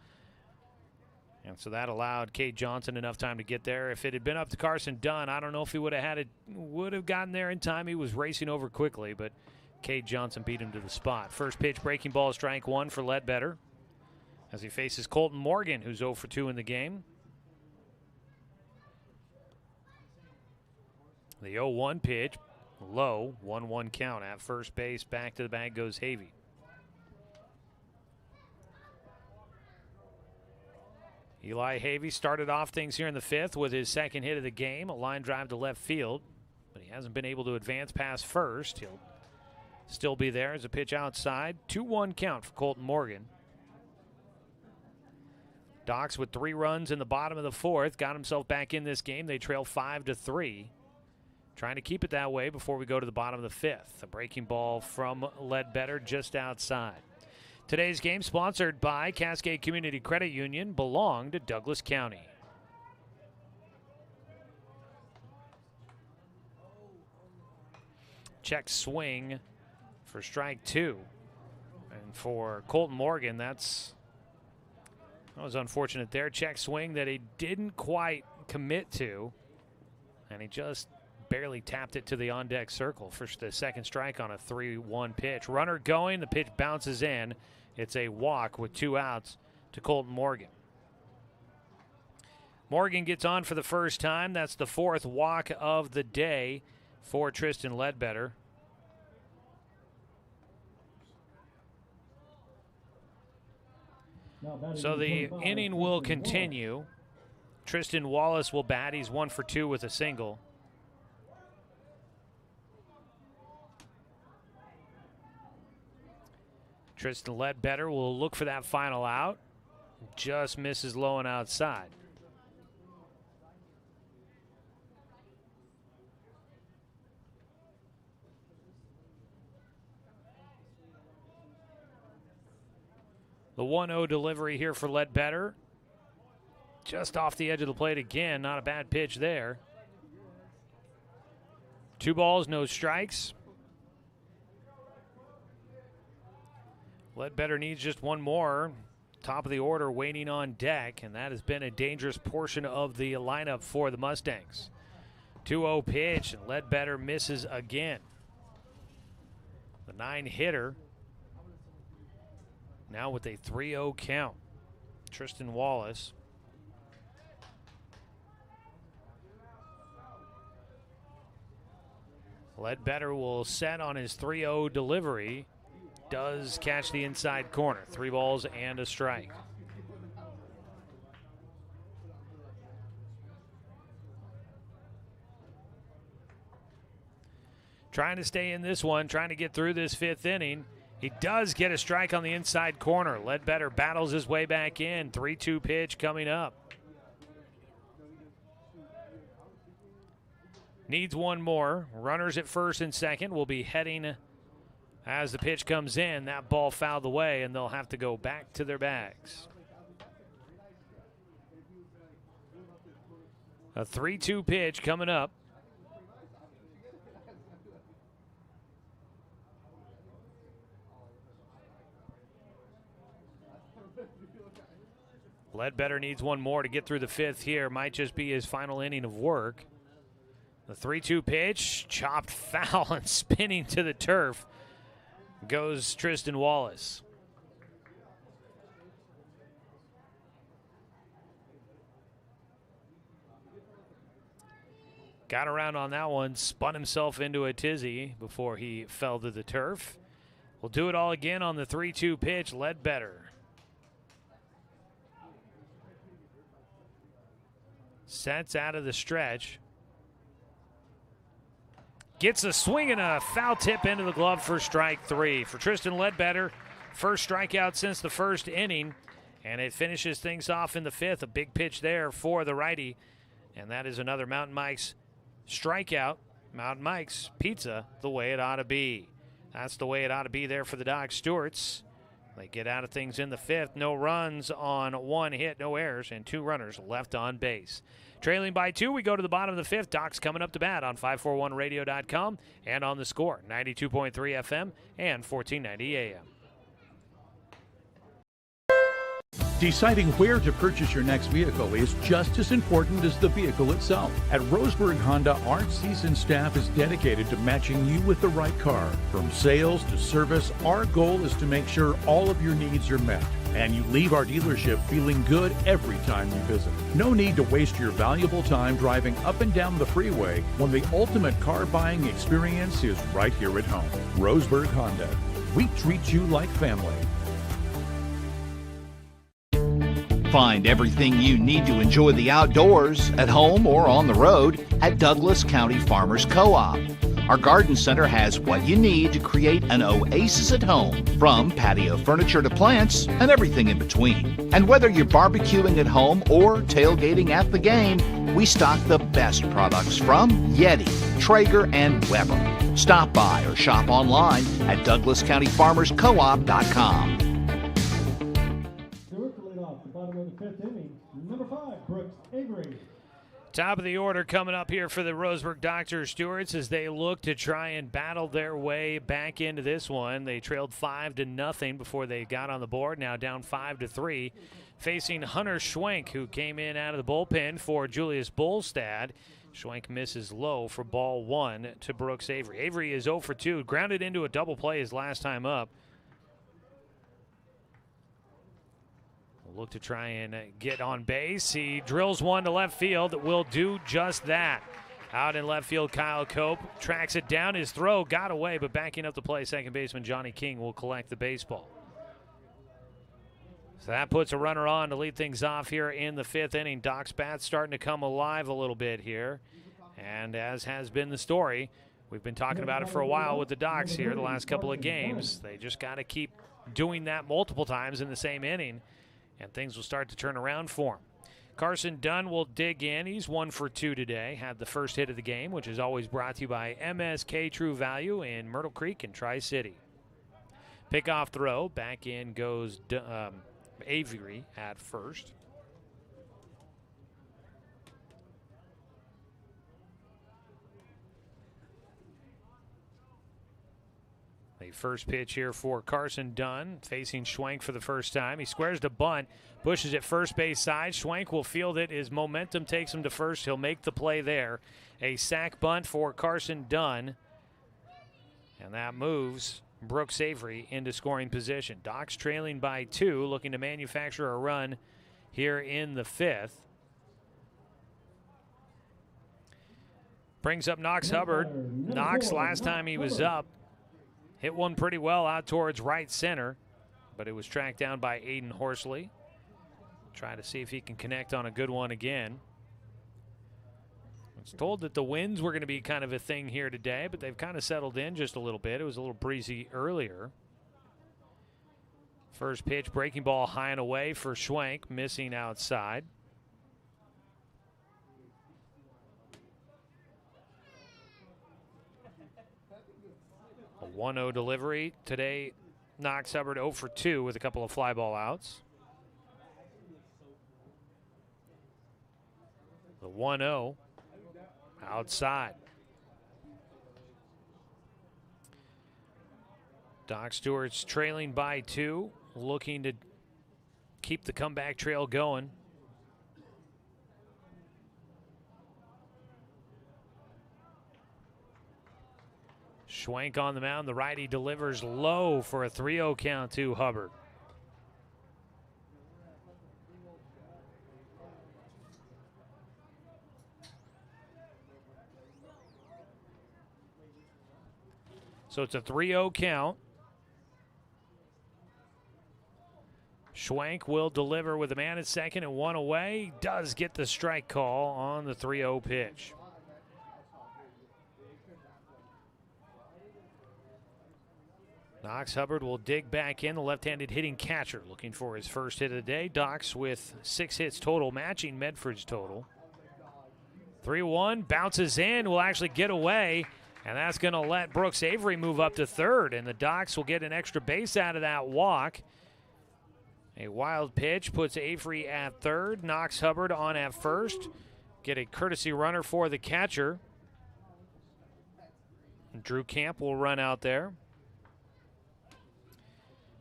And so that allowed Cade Johnson enough time to get there. If it had been up to Carson Dunn, I don't know if he would have gotten there in time. He was racing over quickly, but Cade Johnson beat him to the spot. First pitch, breaking ball, strike 1 for Ledbetter as he faces Colton Morgan, who's 0 for 2 in the game. The 0-1 pitch, low, 1-1 count at first base. Back to the bag goes Havey. Eli Havey started off things here in the 5th with his second hit of the game, a line drive to left field, but he hasn't been able to advance past first. He'll still be there as a pitch outside. 2-1 count for Colton Morgan. Docs with 3 runs in the bottom of the 4th, got himself back in this game. They trail 5-3. Trying to keep it that way before we go to the bottom of the 5th. A breaking ball from Ledbetter just outside. Today's game sponsored by Cascade Community Credit Union, belong to Douglas County. Check swing for strike 2. And for Colton Morgan, that was unfortunate there. Check swing that he didn't quite commit to. And he just barely tapped it to the on-deck circle for the second strike on a 3-1 pitch. Runner going, the pitch bounces in. It's a walk with 2 outs to Colton Morgan. Morgan gets on for the first time. That's the 4th walk of the day for Tristan Ledbetter. So the inning will continue. Tristan Wallace will bat. He's 1 for 2 with a single. Tristan Ledbetter will look for that final out. Just misses low and outside. The 1-0 delivery here for Ledbetter. Just off the edge of the plate again. Not a bad pitch there. 2 balls, no strikes. Ledbetter needs just 1 more. Top of the order waiting on deck, and that has been a dangerous portion of the lineup for the Mustangs. 2-0 pitch, and Ledbetter misses again. The 9-hitter now with a 3-0 count. Tristan Wallace. Ledbetter will set on his 3-0 delivery. Does catch the inside corner. 3 balls and a strike. trying to stay in this one, trying to get through this 5th inning. He does get a strike on the inside corner. Ledbetter battles his way back in. 3-2 pitch coming up. Needs one more. Runners at first and second will be heading as the pitch comes in. That ball fouled away, and they'll have to go back to their bags. A 3-2 pitch coming up. Ledbetter needs one more to get through the 5th here. Might just be his final inning of work. The 3-2 pitch, chopped foul and spinning to the turf goes Tristan Wallace. Got around on that one, spun himself into a tizzy before he fell to the turf. We'll do it all again on the 3-2 pitch, Ledbetter. Sets out of the stretch. Gets a swing and a foul tip into the glove for strike 3. For Tristan Ledbetter, first strikeout since the 1st inning, and it finishes things off in the 5th. A big pitch there for the righty, and that is another Mountain Mike's strikeout. Mountain Mike's pizza the way it ought to be. That's the way it ought to be there for the Doc Stewarts. They get out of things in the 5th. No runs on 1 hit, no errors, and 2 runners left on base. Trailing by 2, we go to the bottom of the 5th. Doc's coming up to bat on 541radio.com and on the Score, 92.3 FM and 1490 AM. Deciding where to purchase your next vehicle is just as important as the vehicle itself. At Roseburg Honda, our seasoned staff is dedicated to matching you with the right car. From sales to service, our goal is to make sure all of your needs are met, and you leave our dealership feeling good every time you visit. No need to waste your valuable time driving up and down the freeway when the ultimate car buying experience is right here at home. Roseburg Honda. We treat you like family. Find everything you need to enjoy the outdoors at home or on the road at Douglas County Farmers Co-op. Our garden center has what you need to create an oasis at home, from patio furniture to plants and everything in between. And whether you're barbecuing at home or tailgating at the game, we stock the best products from Yeti, Traeger, and Weber. Stop by or shop online at DouglasCountyFarmersCoop.com. Top of the order coming up here for the Roseburg Dr. Stewarts as they look to try and battle their way back into this one. They trailed 5-0 before they got on the board. Now down 5-3, facing Hunter Schwenk, who came in out of the bullpen for Julius Bolstad. Schwenk misses low for ball 1 to Brooks Avery. Avery is 0 for 2, grounded into a double play his last time up. Look to try and get on base. He drills one to left field that will do just that. Out in left field, Kyle Cope tracks it down. His throw got away, but backing up the play, second baseman Johnny King will collect the baseball. So that puts a runner on to lead things off here in the 5th inning. Doc's bat's starting to come alive a little bit here. And as has been the story, we've been talking about it for a while with the Docs here the last couple of games. They just got to keep doing that multiple times in the same inning, and things will start to turn around for him. Carson Dunn will dig in. He's 1 for 2 today. Had the first hit of the game, which is always brought to you by MSK True Value in Myrtle Creek and Tri-City. Pickoff throw. Back in goes Avery at first. The first pitch here for Carson Dunn, facing Schwenk for the first time. He squares to bunt, pushes it first base side. Schwenk will field it. His momentum takes him to first. He'll make the play there. A sac bunt for Carson Dunn. And that moves Brooks Avery into scoring position. Doc's trailing by 2, looking to manufacture a run here in the 5th. Brings up Knox Hubbard. Knox, last time he was up, hit one pretty well out towards right center, but it was tracked down by Aiden Horsley. Try to see if he can connect on a good one again. was told that the winds were going to be kind of a thing here today, but they've kind of settled in just a little bit. It was a little breezy earlier. First pitch, breaking ball high and away for Schwenk, missing outside. A 1-0 delivery. Today, Knox Hubbard 0 for 2 with a couple of fly ball outs. The 1-0 outside. Doc Stewart's trailing by 2, looking to keep the comeback trail going. Schwenk on the mound. The righty delivers low for a 3-0 count to Hubbard. So it's a 3-0 count. Schwenk will deliver with a man at second and one away. Does get the strike call on the 3-0 pitch. Knox Hubbard will dig back in, the left-handed hitting catcher, looking for his first hit of the day. Dox with 6 hits total, matching Medford's total. 3-1, bounces in, will actually get away, and that's going to let Brooks Avery move up to third, and the Docs will get an extra base out of that walk. A wild pitch puts Avery at third, Knox Hubbard on at first. Get a courtesy runner for the catcher. Drew Camp will run out there.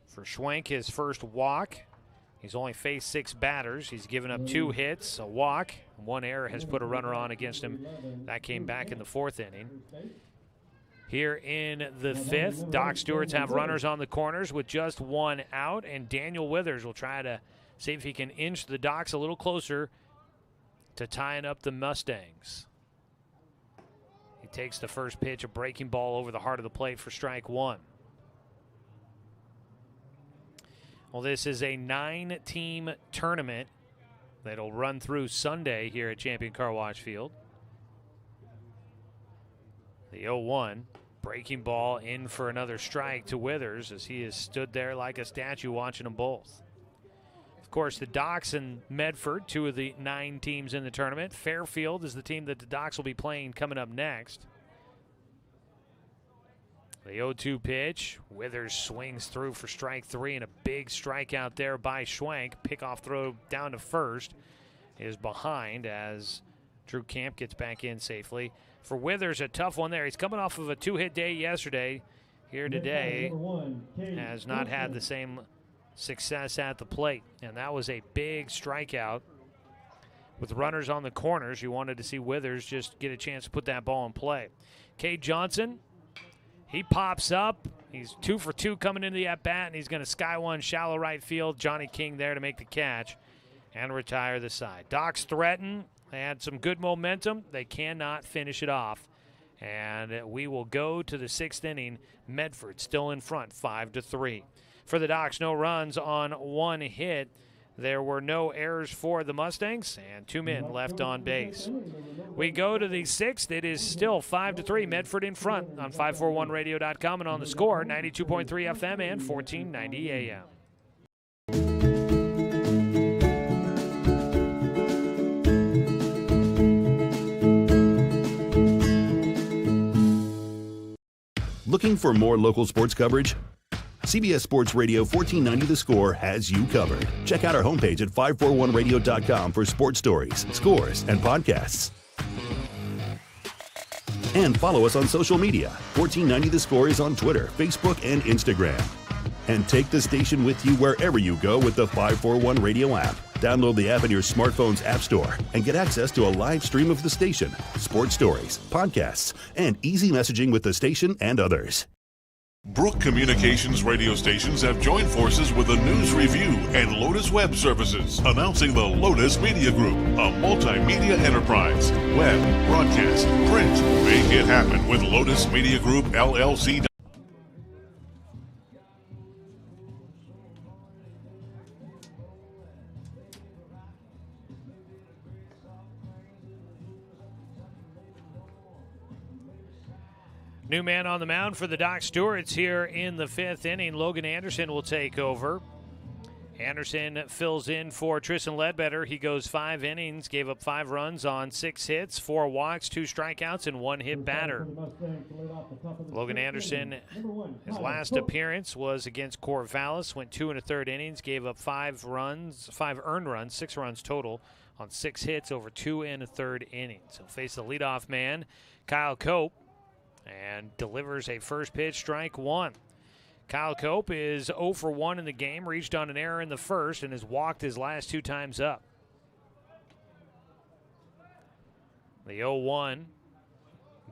For Schwenk, his first walk. He's only faced 6 batters. He's given up 2 hits, a walk. 1 error has put a runner on against him. That came back in the 4th inning. Here in the 5th, Doc Stewart's have runners on the corners with just 1 out, and Daniel Withers will try to see if he can inch the Docs a little closer to tying up the Mustangs. He takes the first pitch, a breaking ball over the heart of the plate for strike 1. Well, this is a 9-team tournament that'll run through Sunday here at Champion Car Wash Field. The 0-1, breaking ball in for another strike to Withers as he has stood there like a statue watching them both. Of course, the Docs and Medford, 2 of the 9 teams in the tournament. Fairfield is the team that the Docs will be playing coming up next. The 0-2 pitch, Withers swings through for strike 3, and a big strikeout there by Schwenk. Pickoff throw down to first is behind as Drew Camp gets back in safely. For Withers, a tough one there. He's coming off of a 2-hit day yesterday. Here today has not had the same success at the plate, and that was a big strikeout. With runners on the corners, you wanted to see Withers just get a chance to put that ball in play. Cade Johnson, he pops up. He's 2 for 2 coming into the at-bat, and he's going to sky one shallow right field. Johnny King there to make the catch and retire the side. Docs threaten. They had some good momentum. They cannot finish it off. And we will go to the 6th inning. Medford still in front, 5-3. For the Docs, no runs on 1 hit. There were no errors for the Mustangs, and 2 men left on base. We go to the 6th. It is still 5-3. Medford in front on 541radio.com and on the Score, 92.3 FM and 1490 AM. Looking for more local sports coverage? CBS Sports Radio 1490 The Score has you covered. Check out our homepage at 541radio.com for sports stories, scores, and podcasts. And follow us on social media. 1490 The Score is on Twitter, Facebook, and Instagram. And take the station with you wherever you go with the 541 Radio app. Download the app in your smartphone's app store and get access to a live stream of the station, sports stories, podcasts, and easy messaging with the station and others. Brook Communications radio stations have joined forces with the News Review and Lotus Web Services, announcing the Lotus Media Group, a multimedia enterprise. Web, broadcast, print. Make it happen with Lotus Media Group, LLC. New man on the mound for the Doc Stewarts here in the 5th inning. Logan Anderson will take over. Anderson fills in for Tristan Ledbetter. He goes 5 innings, gave up 5 runs on 6 hits, 4 walks, 2 strikeouts, and 1 hit batter. Logan Anderson, his last appearance was against Corvallis, went 2 1/3 innings, gave up 5 earned runs, 6 runs total on 6 hits over 2 1/3 innings. He'll face the leadoff man, Kyle Cope, and delivers a first pitch, strike 1. Kyle Cope is 0 for 1 in the game, reached on an error in the first, and has walked his last 2 times up. The 0-1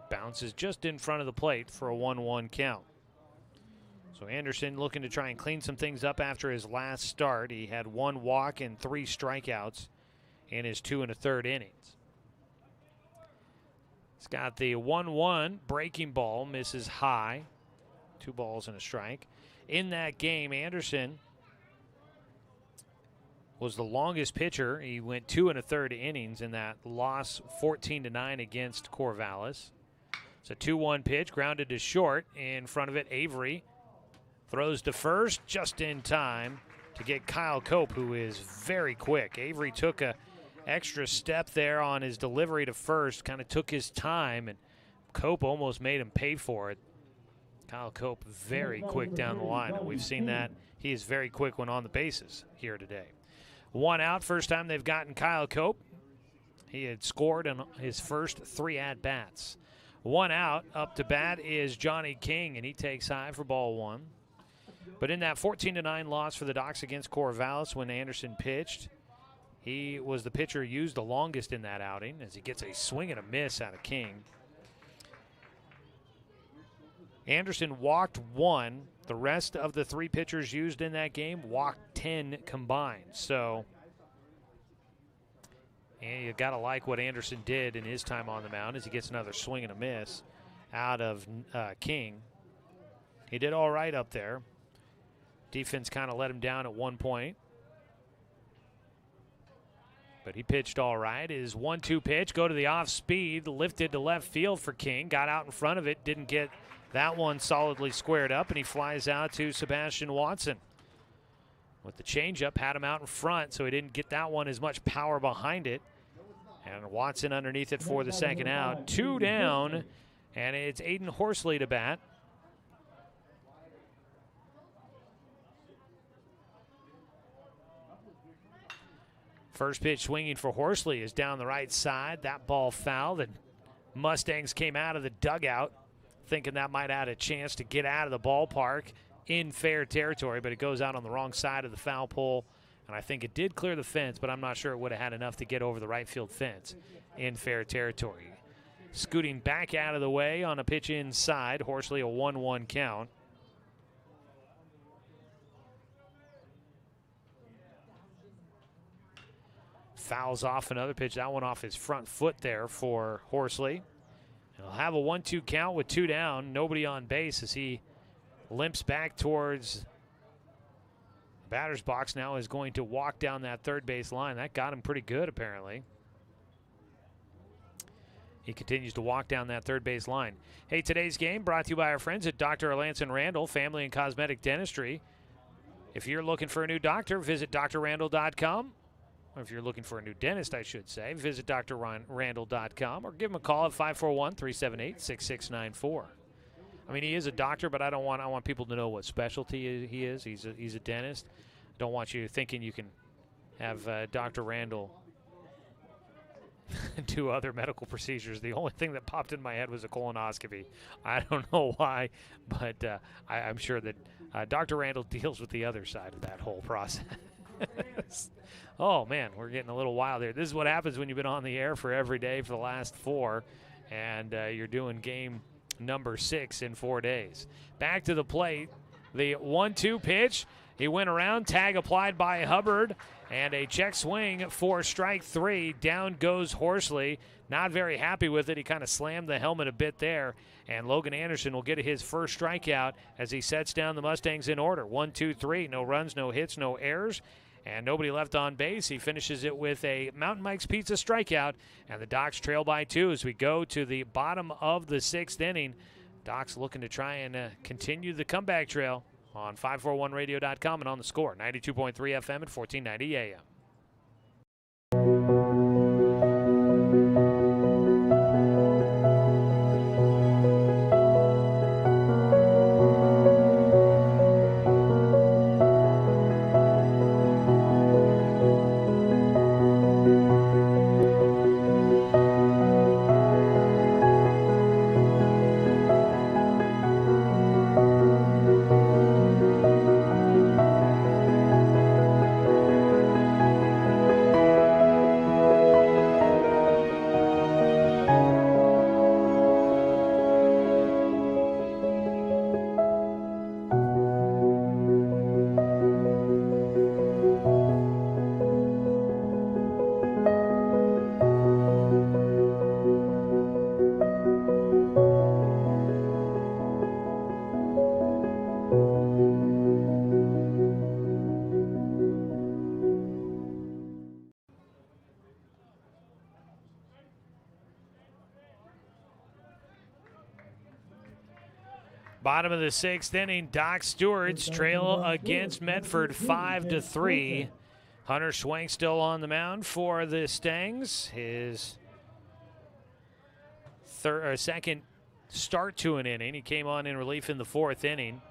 bounces just in front of the plate for a 1-1 count. So Anderson looking to try and clean some things up after his last start. He had 1 walk and 3 strikeouts in his 2 1/3 innings. He's got the 1-1 breaking ball, misses high. 2 balls and a strike. In that game, Anderson was the longest pitcher. He went 2 1/3 innings in that loss 14-9 against Corvallis. It's a 2-1 pitch, grounded to short. In front of it, Avery throws to first just in time to get Kyle Cope, who is very quick. Avery took a extra step there on his delivery to first, kind of took his time, and Cope almost made him pay for it. Kyle Cope very quick down the line, and we've seen that. He is very quick when on the bases here today. 1 out, first time they've gotten Kyle Cope. He had scored in his first 3 at-bats. 1 out, up to bat is Johnny King, and he takes high for ball 1. But in that 14-9 loss for the Docs against Corvallis when Anderson pitched, he was the pitcher used the longest in that outing as he gets a swing and a miss out of King. Anderson walked 1. The rest of the 3 pitchers used in that game walked 10 combined. So you got to like what Anderson did in his time on the mound as he gets another swing and a miss out of King. He did all right up there. Defense kind of let him down at one point. But he pitched all right. His 1-2 pitch, go to the off speed, lifted to left field for King. Got out in front of it, didn't get that one solidly squared up, and he flies out to Sebastian Watson. With the changeup, had him out in front, so he didn't get that one as much power behind it. And Watson underneath it for the second out. 2 down, and it's Aiden Horsley to bat. First pitch swinging for Horsley is down the right side. That ball fouled, and Mustangs came out of the dugout thinking that might add a chance to get out of the ballpark in fair territory, but it goes out on the wrong side of the foul pole, and I think it did clear the fence, but I'm not sure it would have had enough to get over the right field fence in fair territory. Scooting back out of the way on a pitch inside, Horsley a 1-1 count. Fouls off another pitch. That one off his front foot there for Horsley. He'll have a 1-2 count with 2 down. Nobody on base as he limps back towards the batter's box. Now is going to walk down that third base line. That got him pretty good, apparently. He continues to walk down that third base line. Hey, today's game brought to you by our friends at Dr. Alanson Randall, Family and Cosmetic Dentistry. If you're looking for a new doctor, visit drrandall.com. Or if you're looking for a new dentist, I should say, visit drrandall.com or give him a call at 541-378-6694. I mean, he is a doctor, but I want people to know what specialty he is. He's a dentist. I don't want you thinking you can have Dr. Randall do other medical procedures. The only thing that popped in my head was a colonoscopy. I don't know why, but I'm sure that Dr. Randall deals with the other side of that whole process. Oh, man, we're getting a little wild here. This is what happens when you've been on the air for every day for the last 4, and you're doing game number 6 in 4 days. Back to the plate. The 1-2 pitch. He went around. Tag applied by Hubbard, and a check swing for strike 3. Down goes Horsley. Not very happy with it. He kind of slammed the helmet a bit there, and Logan Anderson will get his first strikeout as he sets down the Mustangs in order. 1-2-3. No runs, no hits, no errors. And nobody left on base. He finishes it with a Mountain Mike's Pizza strikeout, and the Docs trail by 2 as we go to the bottom of the 6th inning. Doc's looking to try and continue the comeback trail on 541radio.com and on the score. 92.3 FM at 1490 AM. Bottom of the 6th inning, Doc Stewart's trail against Medford 5-3. Hunter Schwenk still on the mound for the Mustangs. His second start to an inning. He came on in relief in the 4th inning.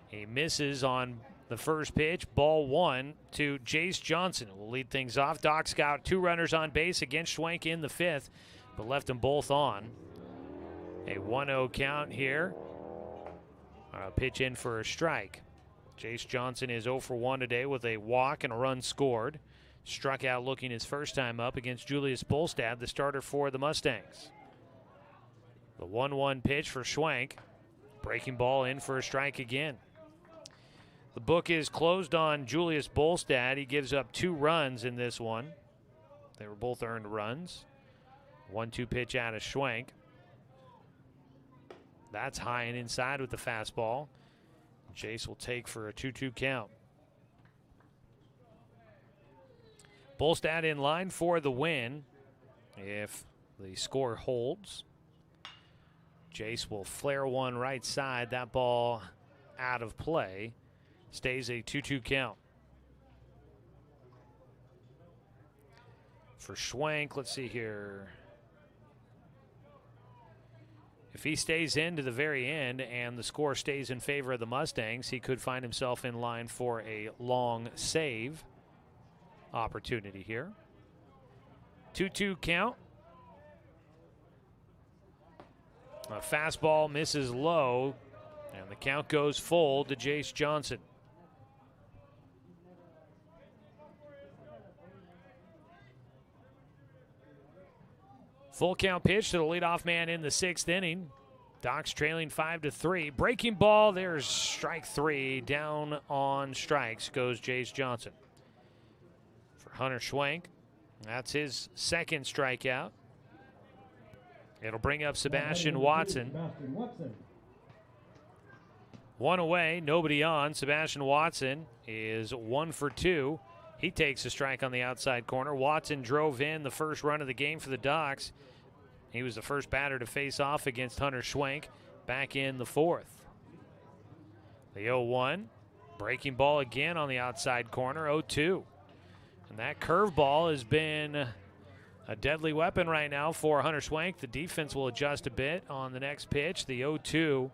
He misses on the first pitch, ball 1 to Jace Johnson. Will lead things off. Doc's got 2 runners on base against Schwenk in the 5th, but left them both on. A 1-0 count here. Pitch in for a strike. Jace Johnson is 0 for 1 today with a walk and a run scored. Struck out looking his first time up against Julius Bolstad, the starter for the Mustangs. The 1-1 pitch for Schwenk. Breaking ball in for a strike again. The book is closed on Julius Bolstad. He gives up 2 runs in this one. They were both earned runs. 1-2 pitch out of Schwenk. That's high and inside with the fastball. Jace will take for a 2-2 count. Bolstad in line for the win if the score holds. Jace will flare one right side. That ball out of play. Stays a 2-2 count. For Schwenk, let's see here. If he stays in to the very end and the score stays in favor of the Mustangs, he could find himself in line for a long save opportunity here. 2-2 count. A fastball misses low, and the count goes full to Jace Johnson. Full count pitch to the leadoff man in the 6th inning. Doc's trailing 5-3. Breaking ball, there's strike 3. Down on strikes goes Jace Johnson. For Hunter Schwenk, that's his second strikeout. It'll bring up Sebastian Watson. 1 away, nobody on. Sebastian Watson is 1 for 2. He takes a strike on the outside corner. Watson drove in the first run of the game for the Docs. He was the first batter to face off against Hunter Schwenk back in the 4th. The 0-1. Breaking ball again on the outside corner, 0-2. And that curveball has been a deadly weapon right now for Hunter Schwenk. The defense will adjust a bit on the next pitch. The 0-2,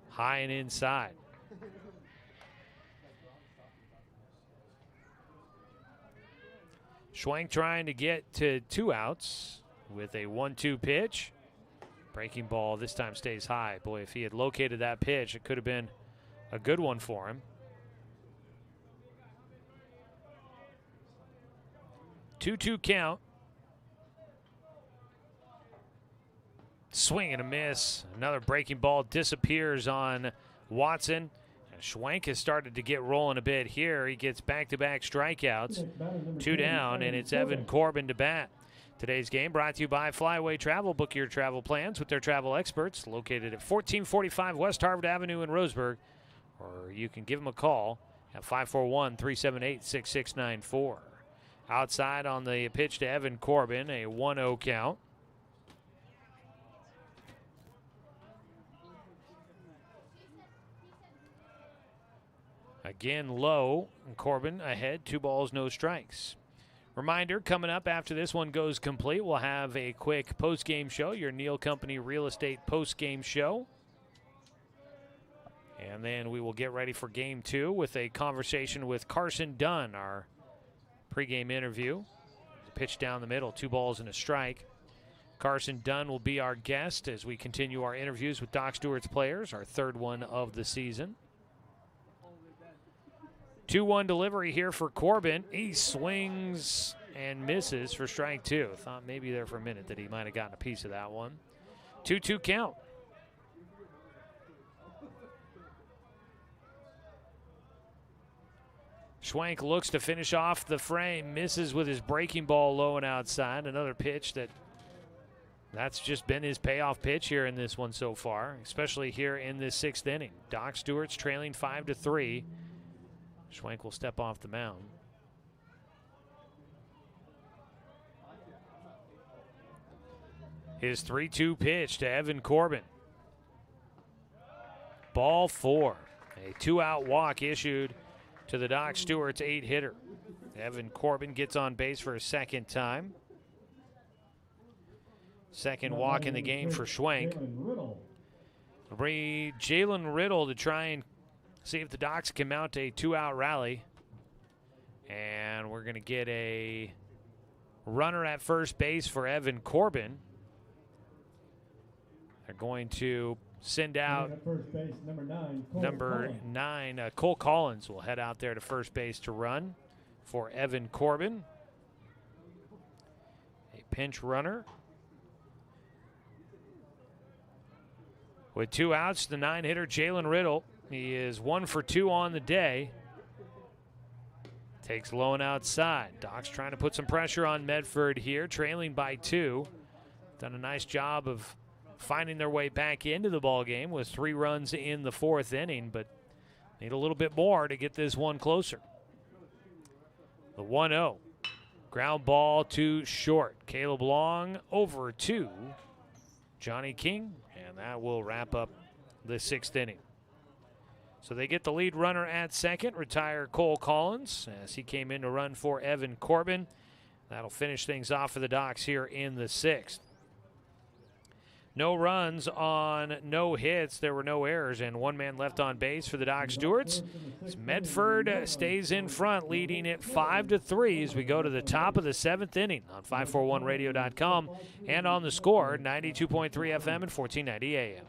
high and inside. Schwenk trying to get to 2 outs with a 1-2 pitch. Breaking ball this time stays high. Boy, if he had located that pitch, it could have been a good one for him. 2-2 count. Swing and a miss. Another breaking ball disappears on Watson. And Schwenk has started to get rolling a bit here. He gets back-to-back strikeouts. 2 down, and it's Evan Corbin to bat. Today's game brought to you by Flyaway Travel. Book your travel plans with their travel experts, located at 1445 West Harvard Avenue in Roseburg. Or you can give them a call at 541-378-6694. Outside on the pitch to Evan Corbin, a 1-0 count. Again, low, and Corbin ahead, 2 balls, no strikes. Reminder, coming up after this one goes complete, we'll have a quick post-game show, your Neal Company Real Estate post-game show. And then we will get ready for Game 2 with a conversation with Carson Dunn, our pregame interview. Pitch down the middle, 2 balls and a strike. Carson Dunn will be our guest as we continue our interviews with Doc Stewart's players, our 3rd one of the season. 2-1 delivery here for Corbin. He swings and misses for strike 2. Thought maybe there for a minute that he might have gotten a piece of that one. 2-2 count. Schwank looks to finish off the frame, misses with his breaking ball low and outside. Another pitch that's just been his payoff pitch here in this one so far, especially here in this 6th inning. Doc Stewart's trailing 5-3. Schwank will step off the mound. His 3-2 pitch to Evan Corbin. Ball 4. A 2-out walk issued to the Doc Stewart's 8-hitter. Evan Corbin gets on base for a 2nd time. 2nd walk in the game for Schwank. Jalen Riddle to try and see if the Docs can mount a 2-out rally. And we're going to get a runner at first base for Evan Corbin. They're going to send out number 9, Cole Collins will head out there to first base to run for Evan Corbin. A pinch runner. With 2 outs, the 9-hitter Jalen Riddle. He is 1 for 2 on the day. Takes low and outside. Doc's trying to put some pressure on Medford here, trailing by 2. Done a nice job of finding their way back into the ball game with 3 runs in the 4th inning, but need a little bit more to get this one closer. The 1-0. Ground ball to short. Caleb Long over to Johnny King, and that will wrap up the 6th inning. So they get the lead runner at second, retire Cole Collins as he came in to run for Evan Corbin. That'll finish things off for the Docs here in the 6th. No runs on no hits. There were no errors, and 1 man left on base for the Doc Stewarts. Medford stays in front, leading it 5-3 as we go to the top of the 7th inning on 541radio.com and on the Score, 92.3 FM and 1490 AM.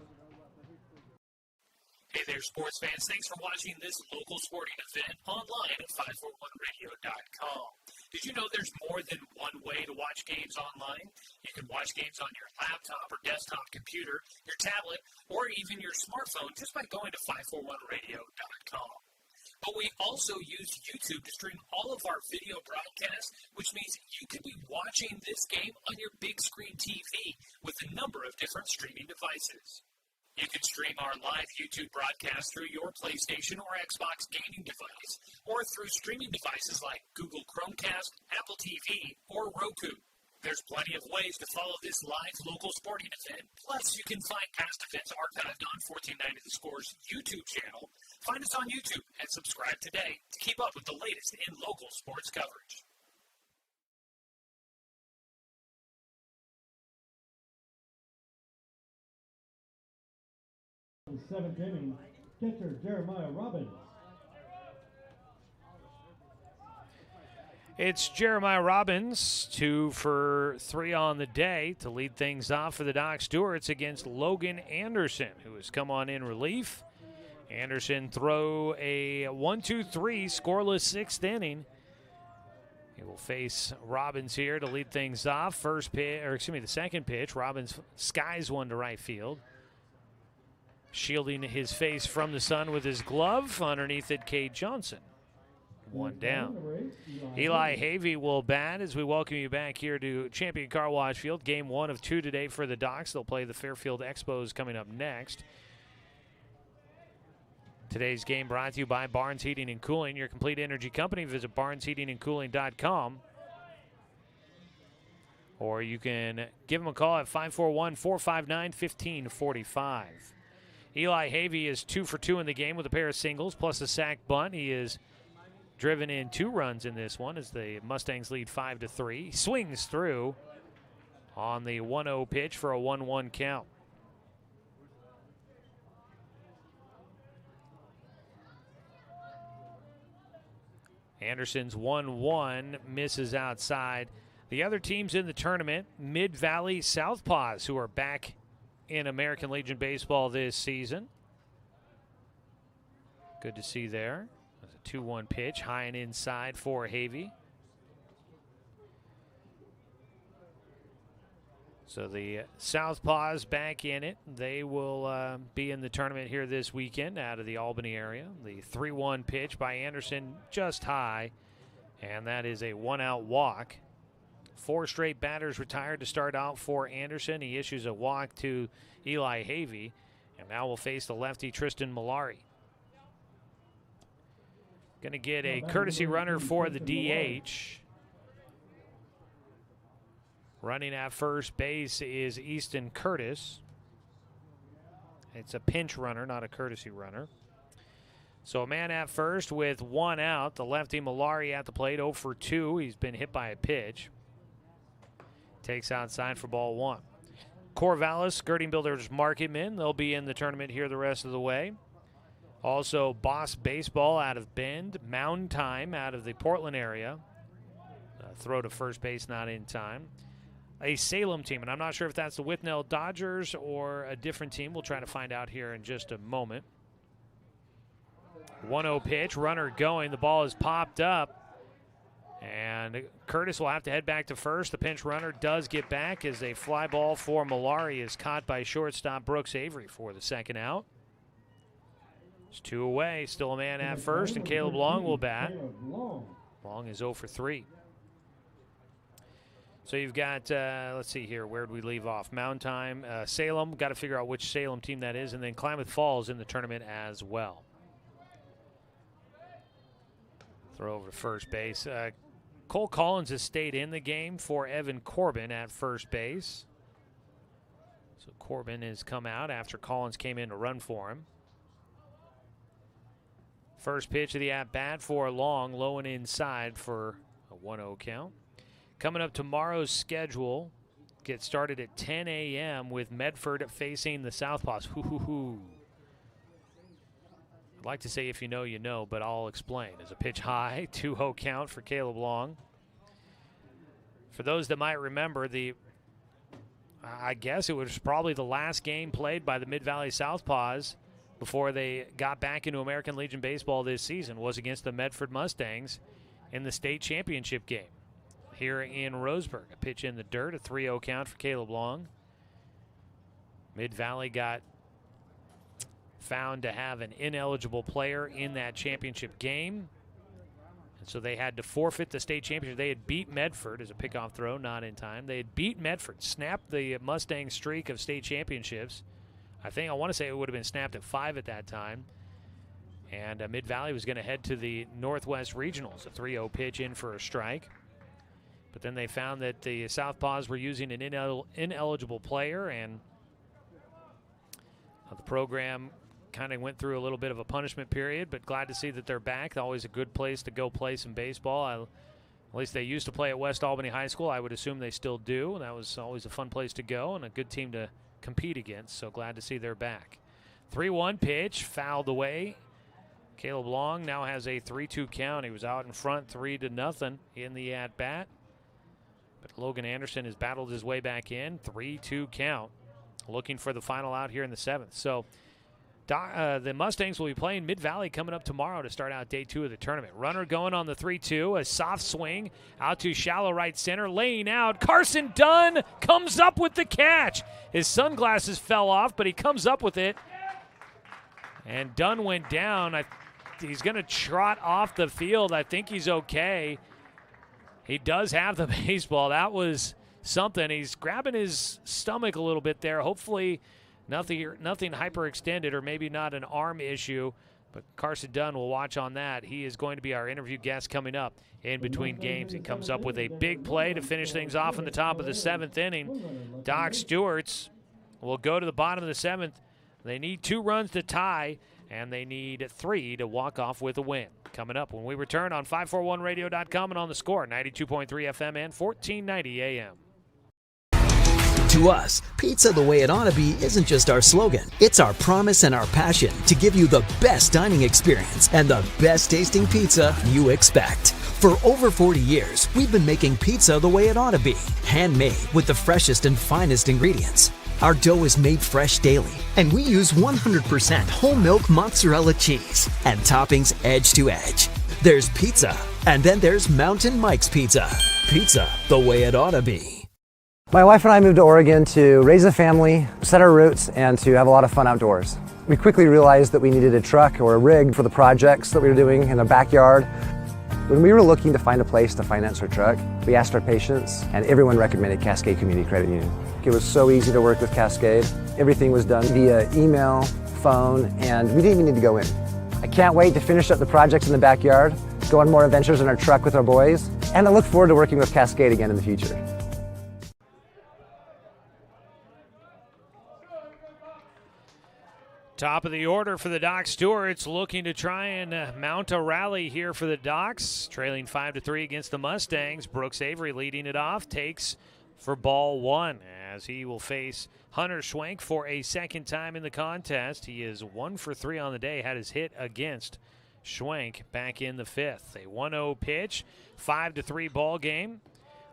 Hey there, sports fans. Thanks for watching this local sporting event online at 541radio.com. Did you know there's more than one way to watch games online? You can watch games on your laptop or desktop computer, your tablet, or even your smartphone just by going to 541radio.com. But we also use YouTube to stream all of our video broadcasts, which means you could be watching this game on your big screen TV with a number of different streaming devices. You can stream our live YouTube broadcast through your PlayStation or Xbox gaming device, or through streaming devices like Google Chromecast, Apple TV, or Roku. There's plenty of ways to follow this live local sporting event. Plus, you can find past events archived on 1490 The Score's YouTube channel. Find us on YouTube and subscribe today to keep up with the latest in local sports coverage. The 7th inning, catcher Jeremiah Robbins. It's Jeremiah Robbins, 2 for 3 on the day to lead things off for the Doc Stewarts against Logan Anderson, who has come on in relief. Anderson throw a 1-2-3 scoreless 6th inning. He will face Robbins here to lead things off. The 2nd pitch. Robbins skies one to right field. Shielding his face from the sun with his glove. Underneath it, Cade Johnson. 1 down. Eli Havey will bat as we welcome you back here to Champion Car Wash Field. Game 1 of 2 today for the Docs. They'll play the Fairfield Expos coming up next. Today's game brought to you by Barnes Heating and Cooling, your complete energy company. Visit barnesheatingandcooling.com. Or you can give them a call at 541-459-1545. Eli Havey is 2 for 2 in the game with a pair of singles plus a sac bunt. He is driven in 2 runs in this one as the Mustangs lead 5-3. He swings through on the 1-0 pitch for a 1-1 count. Anderson's 1-1 misses outside. The other teams in the tournament, Mid-Valley Southpaws, who are back in American Legion Baseball this season. Good to see there. There's a 2-1 pitch, high and inside for Havey. So the Southpaws back in it. They will be in the tournament here this weekend out of the Albany area. The 3-1 pitch by Anderson just high, and that is a 1-out walk. 4 straight batters retired to start out for Anderson. He issues a walk to Eli Havey, and now will face the lefty Tristan Malari. Going to get a courtesy runner for the DH. Running at first base is Easton Curtis. It's a pinch runner, not a courtesy runner. So a man at first with 1 out. The lefty Malari at the plate, 0 for 2. He's been hit by a pitch. Takes outside for ball 1. Corvallis, Skirting Builders Marketmen. They'll be in the tournament here the rest of the way. Also Boss Baseball out of Bend. Mound Time out of the Portland area. Throw to first base not in time. A Salem team, and I'm not sure if that's the Withnell Dodgers or a different team. We'll try to find out here in just a moment. 1-0 pitch, runner going. The ball is popped up, and Curtis will have to head back to first. The pinch runner does get back as a fly ball for Malari is caught by shortstop Brooks Avery for the 2nd out. It's 2 away, still a man at first, and Caleb Long will bat. Long is 0 for 3. So you've got, let's see here, where did we leave off? Mound Time, Salem, got to figure out which Salem team that is, and then Klamath Falls in the tournament as well. Throw over to first base. Cole Collins has stayed in the game for Evan Corbin at first base. So Corbin has come out after Collins came in to run for him. First pitch of the at-bat for Long, low and inside for a 1-0 count. Coming up tomorrow's schedule, get started at 10 a.m. with Medford facing the Southpaws. I'd like to say if you know, you know, but I'll explain. As a pitch high, 2-0 count for Caleb Long. For those that might remember, I guess it was probably the last game played by the Mid-Valley Southpaws before they got back into American Legion Baseball this season was against the Medford Mustangs in the state championship game here in Roseburg. A pitch in the dirt, a 3-0 count for Caleb Long. Mid-Valley got found to have an ineligible player in that championship game, and so they had to forfeit the state championship. They had beat Medford as a pickoff throw, not in time. They had beat Medford, snapped the Mustang streak of state championships. I want to say it would have been snapped at 5 at that time. And Mid-Valley was going to head to the Northwest Regionals, a 3-0 pitch in for a strike. But then they found that the Southpaws were using an ineligible player, and the program kind of went through a little bit of a punishment period, but glad to see that they're back. Always a good place to go play some baseball. At least they used to play at West Albany High School. I would assume they still do, and that was always a fun place to go and a good team to compete against, so glad to see they're back. 3-1 pitch, fouled away. Caleb Long now has a 3-2 count. He was out in front 3-0 in the at-bat. But Logan Anderson has battled his way back in. 3-2 count. Looking for the final out here in the 7th. So the Mustangs will be playing Mid-Valley coming up tomorrow to start out day 2 of the tournament. Runner going on the 3-2. A soft swing out to shallow right center. Laying out. Carson Dunn comes up with the catch. His sunglasses fell off, but he comes up with it. And Dunn went down. He's going to trot off the field. I think he's okay. He does have the baseball. That was something. He's grabbing his stomach a little bit there. Hopefully nothing hyperextended or maybe not an arm issue. But Carson Dunn will watch on that. He is going to be our interview guest coming up in between games. He comes up with a big play to finish things off in the top of the 7th inning. Doc Stewart's will go to the bottom of the 7th. They need 2 runs to tie, and they need 3 to walk off with a win. Coming up when we return on 541radio.com and on the Score, 92.3 FM and 1490 AM. To us, pizza the way it ought to be isn't just our slogan. It's our promise and our passion to give you the best dining experience and the best tasting pizza you expect. For over 40 years, we've been making pizza the way it ought to be. Handmade with the freshest and finest ingredients. Our dough is made fresh daily, and we use 100% whole milk mozzarella cheese and toppings edge to edge. There's pizza, and then there's Mountain Mike's Pizza. Pizza the way it ought to be. My wife and I moved to Oregon to raise a family, set our roots, and to have a lot of fun outdoors. We quickly realized that we needed a truck or a rig for the projects that we were doing in the backyard. When we were looking to find a place to finance our truck, we asked our patients, and everyone recommended Cascade Community Credit Union. It was so easy to work with Cascade. Everything was done via email, phone, and we didn't even need to go in. I can't wait to finish up the projects in the backyard, go on more adventures in our truck with our boys, and I look forward to working with Cascade again in the future. Top of the order for the Doc Stewarts, looking to try and mount a rally here for the Docs. Trailing 5-3 against the Mustangs. Brooks Avery leading it off, takes for ball 1 as he will face Hunter Schwenk for a second time in the contest. He is 1 for 3 on the day, had his hit against Schwenk back in the 5th. A 1-0 pitch, 5-3 ball game.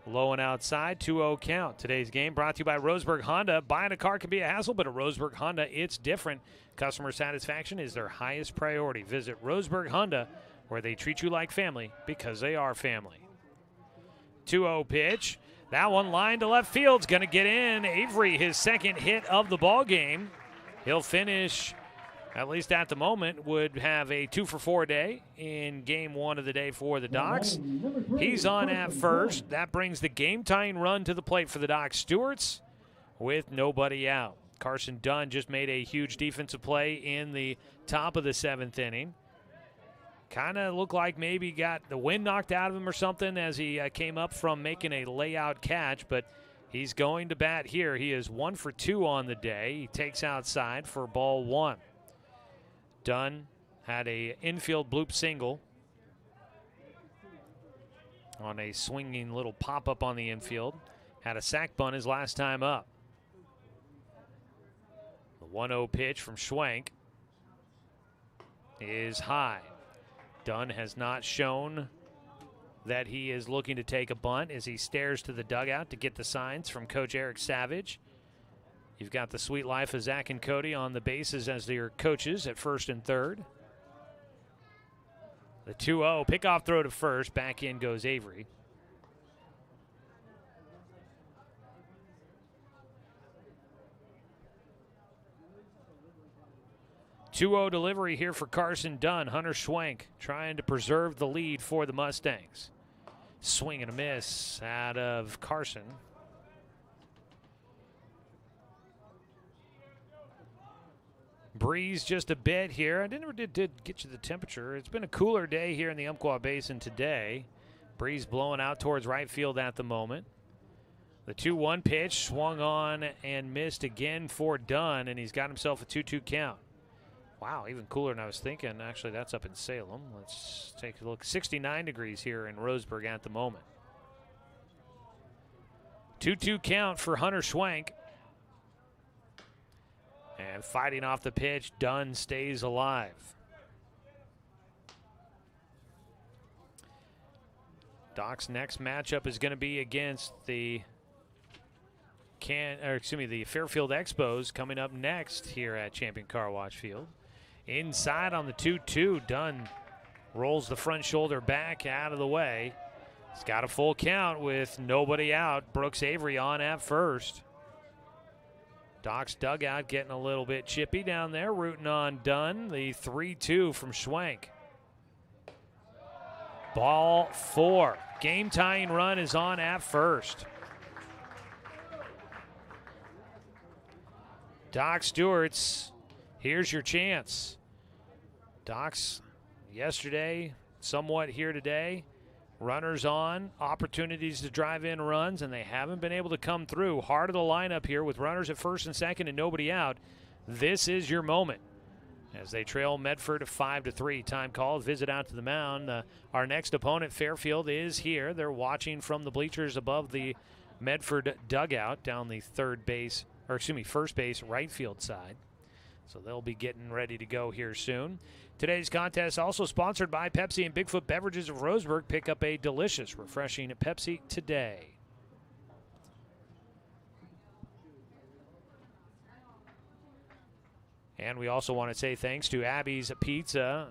Low and outside, 2-0 count. Today's game brought to you by Roseburg Honda. Buying a car can be a hassle, but at Roseburg Honda, it's different. Customer satisfaction is their highest priority. Visit Roseburg Honda, where they treat you like family because they are family. 2-0 pitch. That one line to left field's going to get in. Avery, his second hit of the ball game. He'll finish, at least at the moment, would have a 2-for-4 day in game 1 of the day for the Docs. He's on at first. That brings the game-tying run to the plate for the Doc Stewarts with nobody out. Carson Dunn just made a huge defensive play in the top of the 7th inning. Kind of looked like maybe got the wind knocked out of him or something as he came up from making a layout catch, but he's going to bat here. He is 1 for 2 on the day. He takes outside for ball 1. Dunn had a infield bloop single on a swinging little pop-up on the infield. Had a sac bunt his last time up. The 1-0 pitch from Schwenk is high. Dunn has not shown that he is looking to take a bunt as he stares to the dugout to get the signs from Coach Eric Savage. You've got the sweet life of Zach and Cody on the bases as their coaches at first and third. The 2-0 pickoff throw to first. Back in goes Avery. .2-0 delivery here for Carson Dunn. Hunter Schwenk trying to preserve the lead for the Mustangs. Swing and a miss out of Carson. Breeze just a bit here. I never did get you the temperature. It's been a cooler day here in the Umpqua Basin today. Breeze blowing out towards right field at the moment. The 2-1 pitch swung on and missed again for Dunn, and he's got himself a 2-2 count. Wow, even cooler than I was thinking. Actually, that's up in Salem. Let's take a look. 69 degrees here in Roseburg at the moment. 2-2 count for Hunter Schwenk. And fighting off the pitch, Dunn stays alive. Doc's next matchup is going to be against the Fairfield Expos coming up next here at Champion Car Wash Field. Inside on the 2-2, Dunn rolls the front shoulder back out of the way. He's got a full count with nobody out. Brooks Avery on at first. Doc's dugout getting a little bit chippy down there, rooting on Dunn. The 3-2 from Schwenk. Ball 4. Game-tying run is on at first. Doc Stewart's, here's your chance. Doc's yesterday, somewhat here today. Runners on, opportunities to drive in runs, and they haven't been able to come through. Heart of the lineup here with runners at first and second and nobody out. this is your moment. As they trail Medford 5-3. Time called. Visit out to the mound. Our next opponent, Fairfield, is here. They're watching from the bleachers above the Medford dugout down the first base right field side. So they'll be getting ready to go here soon. Today's contest also sponsored by Pepsi and Bigfoot Beverages of Roseburg. Pick up a delicious, refreshing Pepsi today. And we also want to say thanks to Abby's Pizza.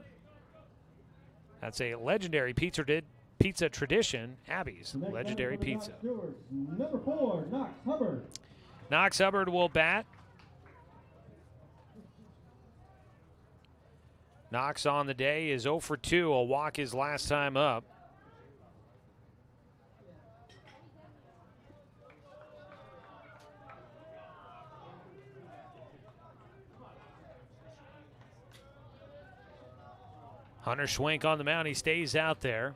That's a legendary pizza tradition. Abby's legendary pizza. Number 4, Knox Hubbard. Knox Hubbard will bat. Knox on the day is 0 for 2. A walk his last time up. Hunter Schwenk on the mound. He stays out there.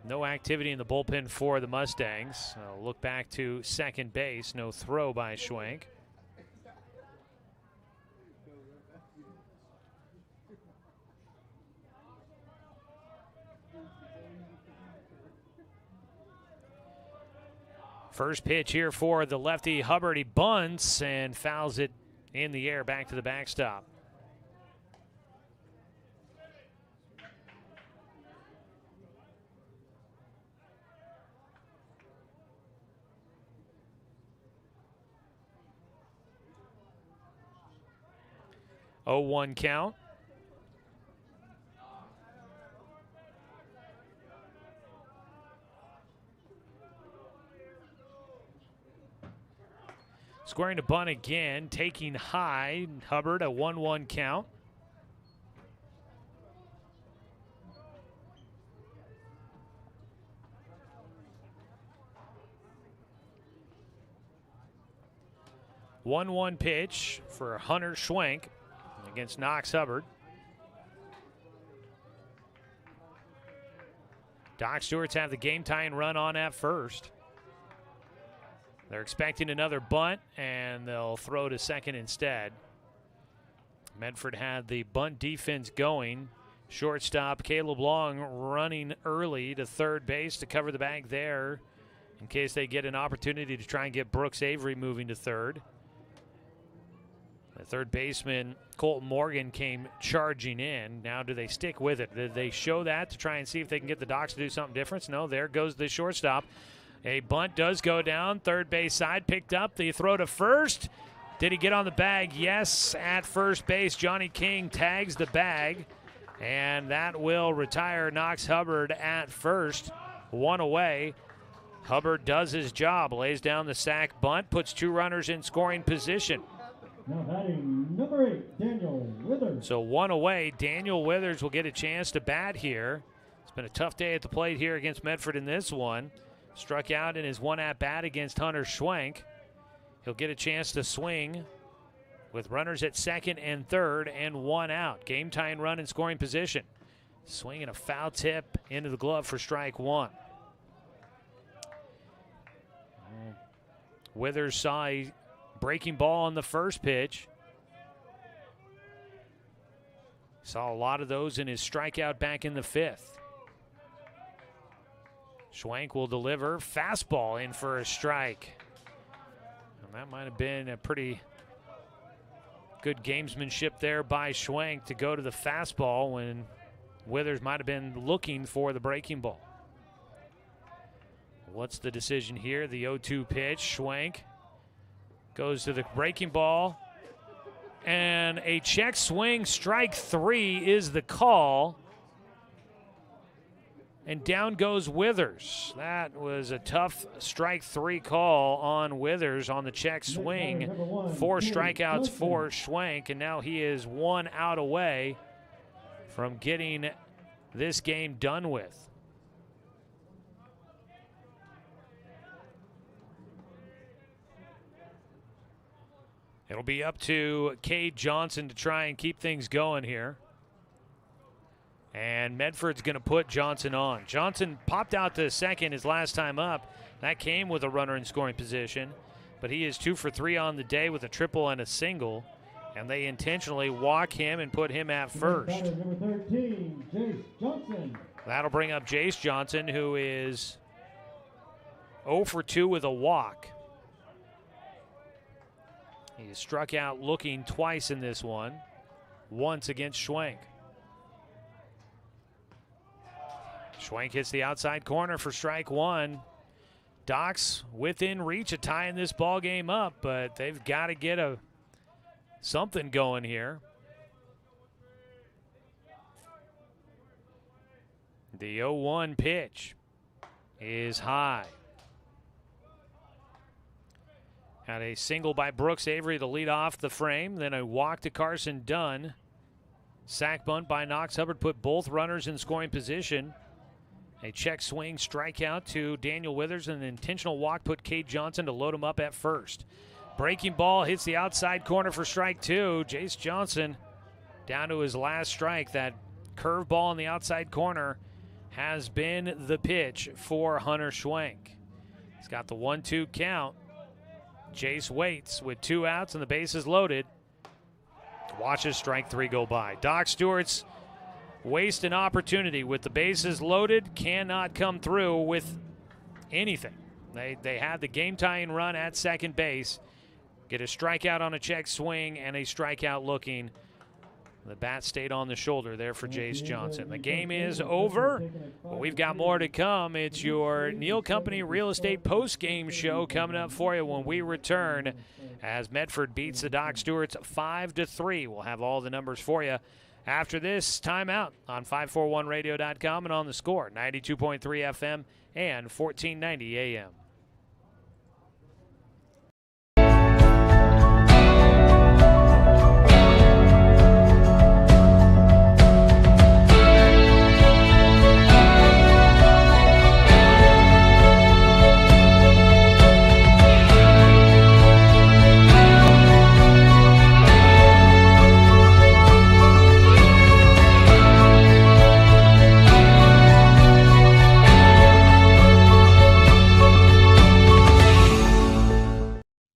No activity in the bullpen for the Mustangs. Look back to second base. No throw by Schwenk. First pitch here for the lefty Hubbard. He bunts and fouls it in the air back to the backstop. Oh, 1 count. Squaring to bunt again, taking high. Hubbard, a 1-1 count. One pitch for Hunter Schwenk against Knox Hubbard. Doc Stewart's have the game-tying run on at first. They're expecting another bunt, and they'll throw to second instead. Medford had the bunt defense going. Shortstop Caleb Long running early to third base to cover the bag there in case they get an opportunity to try and get Brooks Avery moving to third. The third baseman, Colton Morgan, came charging in. Now, do they stick with it? Did they show that to try and see if they can get the Docs to do something different? No, there goes the shortstop. A bunt does go down. Third base side picked up. The throw to first. Did he get on the bag? Yes, at first base. Johnny King tags the bag, and that will retire Knox Hubbard at first. 1 away. Hubbard does his job, lays down the sack bunt, puts 2 runners in scoring position. Now batting number 8, Daniel Withers. So 1 away. Daniel Withers will get a chance to bat here. It's been a tough day at the plate here against Medford in this one. Struck out in his 1 at-bat against Hunter Schwenk. He'll get a chance to swing with runners at second and third and 1 out. Game-tying run in scoring position. Swinging a foul tip into the glove for strike 1. Withers saw a breaking ball on the first pitch. Saw a lot of those in his strikeout back in the 5th. Schwenk will deliver. Fastball in for a strike. And that might have been a pretty good gamesmanship there by Schwenk to go to the fastball when Withers might have been looking for the breaking ball. What's the decision here? The 0-2 pitch. Schwenk goes to the breaking ball. And a check swing. Strike 3 is the call. And down goes Withers. That was a tough strike 3 call on Withers on the check swing. 4 strikeouts for Schwenk, and now he is 1 out away from getting this game done with. It'll be up to Cade Johnson to try and keep things going here. And Medford's going to put Johnson on. Johnson popped out to second his last time up. That came with a runner in scoring position. But he is 2 for 3 on the day with a triple and a single. And they intentionally walk him and put him at first. Number 13, Jace Johnson. That'll bring up Jace Johnson, who is 0 for 2 with a walk. He struck out looking twice in this one, once against Schwenk. Schwenk hits the outside corner for strike one. Doc's within reach of tying this ball game up, but they've got to get something going here. The 0-1 pitch is high. Had a single by Brooks Avery to lead off the frame, then a walk to Carson Dunn. Sack bunt by Knox Hubbard put both runners in scoring position. A check swing strikeout to Daniel Withers, and an intentional walk put Cade Johnson to load him up at first. Breaking ball hits the outside corner for strike two. Jace Johnson down to his last strike. That curve ball in the outside corner has been the pitch for Hunter Schwenk. He's got the 1-2 count. Jace waits with 2 outs and the bases loaded. Watches strike 3 go by. Doc Stewart's waste an opportunity with the bases loaded, cannot come through with anything. They had the game-tying run at second base, get a strikeout on a check swing and a strikeout looking. The bat stayed on the shoulder there for Jace Johnson. The game is over, but we've got more to come. It's your Neal Company Real Estate post-game show coming up for you when we return as Medford beats the Doc Stewarts 5-3. We'll have all the numbers for you after this timeout on 541radio.com and on the Score, 92.3 FM and 1490 AM.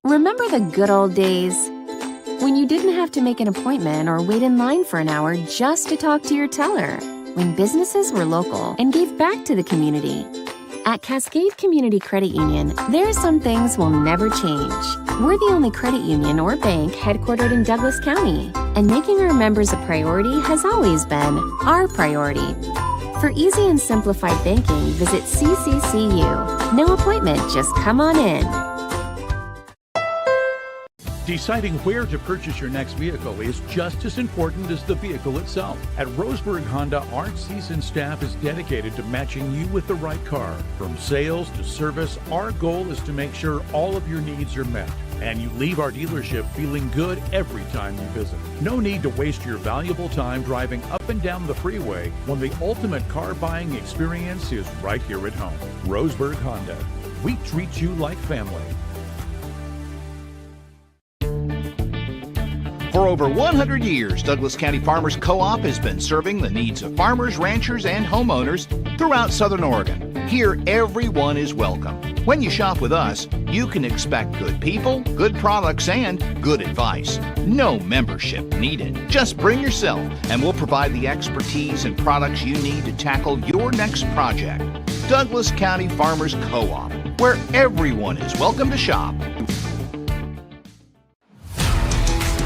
Remember the good old days when you didn't have to make an appointment or wait in line for an hour just to talk to your teller, when businesses were local and gave back to the community. At Cascade Community Credit Union, there are some things will never change. We're the only credit union or bank headquartered in Douglas County, and making our members a priority has always been our priority. For easy and simplified banking, visit CCCU. No appointment, just come on in. Deciding where to purchase your next vehicle is just as important as the vehicle itself. At Roseburg Honda, our seasoned staff is dedicated to matching you with the right car. From sales to service, our goal is to make sure all of your needs are met, and you leave our dealership feeling good every time you visit. No need to waste your valuable time driving up and down the freeway when the ultimate car buying experience is right here at home. Roseburg Honda. We treat you like family. For over 100 years, Douglas County Farmers Co-op has been serving the needs of farmers, ranchers, and homeowners throughout Southern Oregon. Here, everyone is welcome. When you shop with us, you can expect good people, good products, and good advice. No membership needed. Just bring yourself, and we'll provide the expertise and products you need to tackle your next project. Douglas County Farmers Co-op, where everyone is welcome to shop.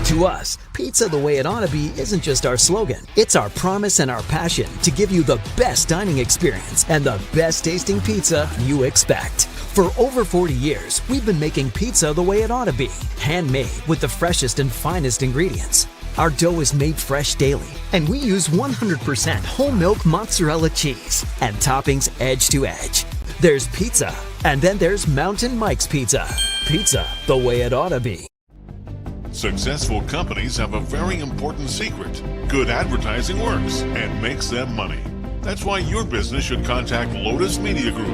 To us, pizza the way it ought to be isn't just our slogan. It's our promise and our passion to give you the best dining experience and the best tasting pizza you expect. For over 40 years, we've been making pizza the way it ought to be. Handmade with the freshest and finest ingredients. Our dough is made fresh daily, and we use 100% whole milk mozzarella cheese and toppings edge to edge. There's pizza, and then there's Mountain Mike's Pizza. Pizza the way it ought to be. Successful companies have a very important secret. Good advertising works and makes them money. That's why your business should contact Lotus Media Group.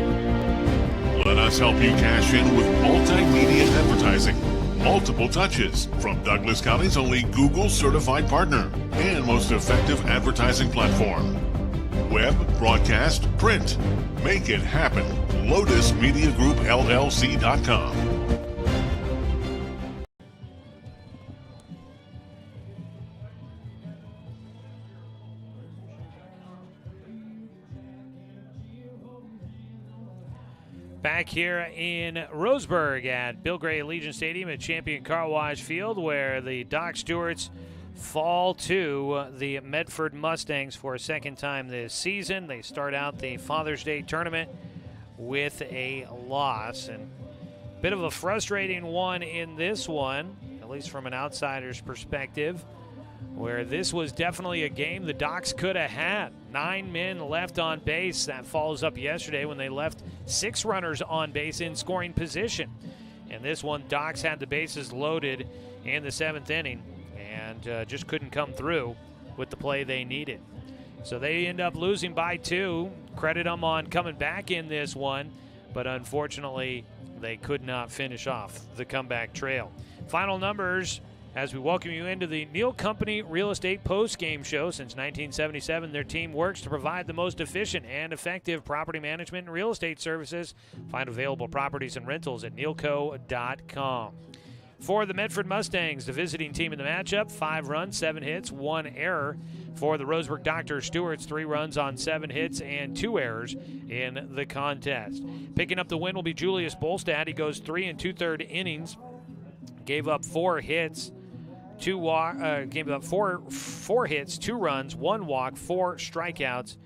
Let us help you cash in with multimedia advertising. Multiple touches from Douglas County's only Google certified partner and most effective advertising platform. Web, broadcast, print. Make it happen. LotusMediaGroupLLC.com. Back here in Roseburg at Bill Gray Legion Stadium at Champion Car Wash Field, where the Doc Stewarts fall to the Medford Mustangs for a second time this season. They start out the Father's Day tournament with a loss, and a bit of a frustrating one in this one, at least from an outsider's perspective, where this was definitely a game the Docs could have had. 9 men left on base. That follows up yesterday when they left 6 runners on base in scoring position. And this one, Docs had the bases loaded in the 7th inning and just couldn't come through with the play they needed. So they end up losing by 2. Credit them on coming back in this one, but unfortunately they could not finish off the comeback trail. Final numbers as we welcome you into the Neal Company Real Estate Post-Game Show. Since 1977, their team works to provide the most efficient and effective property management and real estate services. Find available properties and rentals at nealco.com. For the Medford Mustangs, the visiting team in the matchup, 5 runs, 7 hits, 1 error. For the Roseburg Dr. Stewarts, 3 runs on 7 hits and 2 errors in the contest. Picking up the win will be Julius Bolstad. He goes 3 2/3 innings, gave up 4 hits. Gave up four hits, 2 runs, 1 walk, 4 strikeouts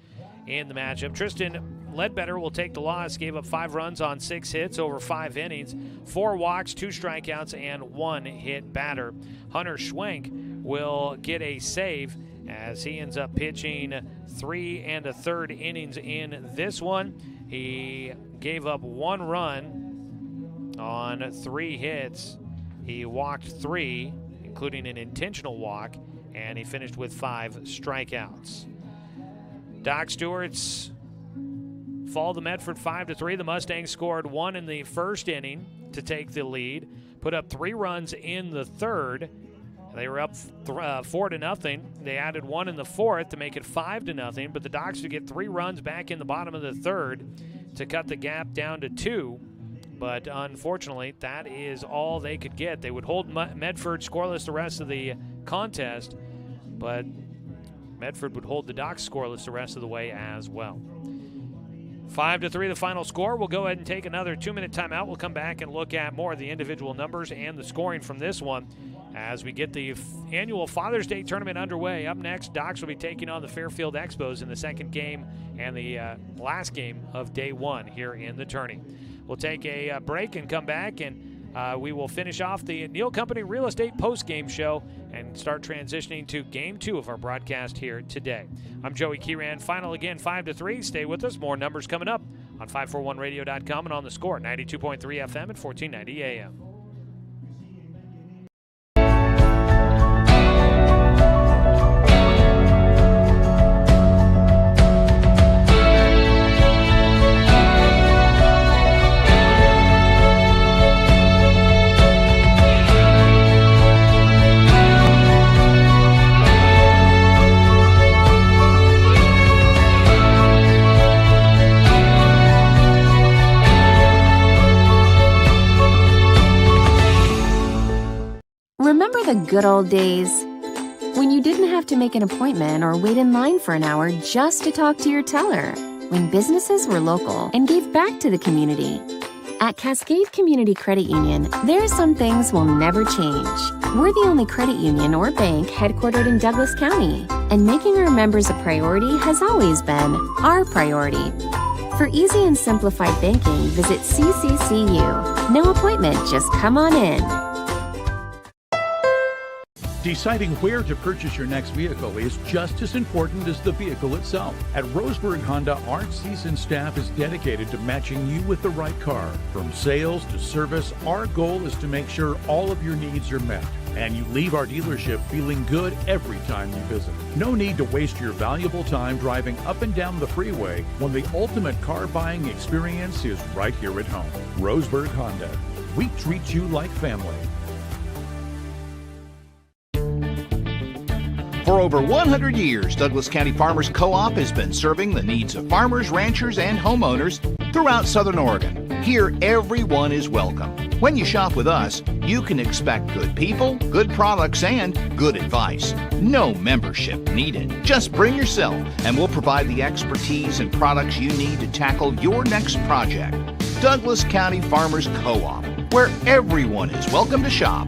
in the matchup. Tristan Ledbetter will take the loss. Gave up 5 runs on 6 hits over 5 innings, 4 walks, 2 strikeouts, and 1 hit batter. Hunter Schwenk will get a save as he ends up pitching 3 1/3 innings in this one. He gave up 1 run on 3 hits. He walked 3, including an intentional walk, and he finished with 5 strikeouts. Doc Stewarts fall to Medford 5-3. The Mustangs scored 1 in the first inning to take the lead, put up 3 runs in the third. They were up 4-0. They added 1 in the fourth to make it 5-0, but the Docs would get 3 runs back in the bottom of the third to cut the gap down to 2. But unfortunately, that is all they could get. They would hold Medford scoreless the rest of the contest, but Medford would hold the Docs scoreless the rest of the way as well. 5-3 the final score. We'll go ahead and take another 2-minute timeout. We'll come back and look at more of the individual numbers and the scoring from this one as we get the annual Father's Day tournament underway. Up next, Docs will be taking on the Fairfield Expos in the second game and the last game of day 1 here in the tourney. We'll take a break and come back, and we will finish off the Neal Company Real Estate Post-Game Show and start transitioning to Game 2 of our broadcast here today. I'm Joey Kieran. Final again, 5-3. Stay with us. More numbers coming up on 541radio.com and on the Score, 92.3 FM and 1490 AM. Remember the good old days? When you didn't have to make an appointment or wait in line for an hour just to talk to your teller? When businesses were local and gave back to the community? At Cascade Community Credit Union, there are some things will never change. We're the only credit union or bank headquartered in Douglas County, and making our members a priority has always been our priority. For easy and simplified banking, visit CCCU. No appointment, just come on in. Deciding where to purchase your next vehicle is just as important as the vehicle itself. At Roseburg Honda, our seasoned staff is dedicated to matching you with the right car. From sales to service, our goal is to make sure all of your needs are met, and you leave our dealership feeling good every time you visit. No need to waste your valuable time driving up and down the freeway when the ultimate car buying experience is right here at home. Roseburg Honda. We treat you like family. For over 100 years, Douglas County Farmers Co-op has been serving the needs of farmers, ranchers, and homeowners throughout Southern Oregon. Here, everyone is welcome. When you shop with us, you can expect good people, good products, and good advice. No membership needed. Just bring yourself, and we'll provide the expertise and products you need to tackle your next project. Douglas County Farmers Co-op, where everyone is welcome to shop.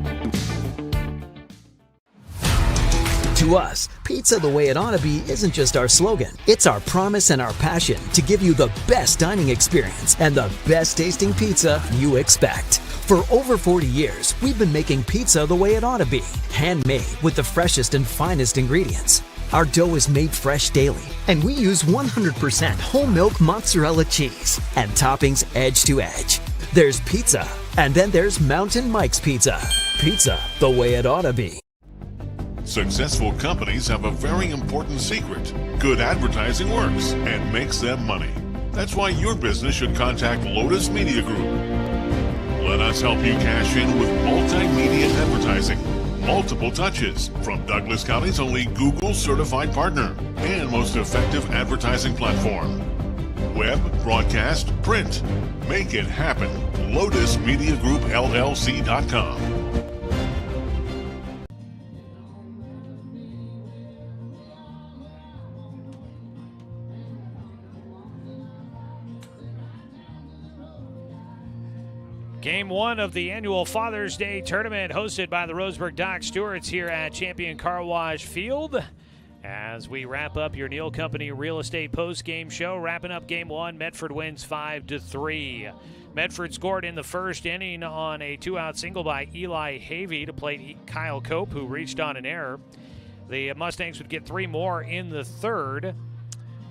To us, pizza the way it ought to be isn't just our slogan. It's our promise and our passion to give you the best dining experience and the best tasting pizza you expect. For over 40 years, we've been making pizza the way it ought to be, handmade with the freshest and finest ingredients. Our dough is made fresh daily, and we use 100% whole milk mozzarella cheese and toppings edge to edge. There's pizza, and then there's Mountain Mike's Pizza. Pizza the way it ought to be. Successful companies have a very important secret. Good advertising works and makes them money. That's why your business should contact Lotus Media Group. Let us help you cash in with multimedia advertising. Multiple touches from Douglas County's only Google certified partner and most effective advertising platform. Web, broadcast, print. Make it happen. LotusMediaGroupLLC.com. Game one of the annual Father's Day tournament hosted by the Roseburg Dock Stewarts here at Champion Car Wash Field. As we wrap up your Neal Company Real Estate post-game show, wrapping up game one, Medford wins 5-3. Medford scored in the first inning on a two-out single by Eli Havey to play Kyle Cope, who reached on an error. The Mustangs would get three more in the third.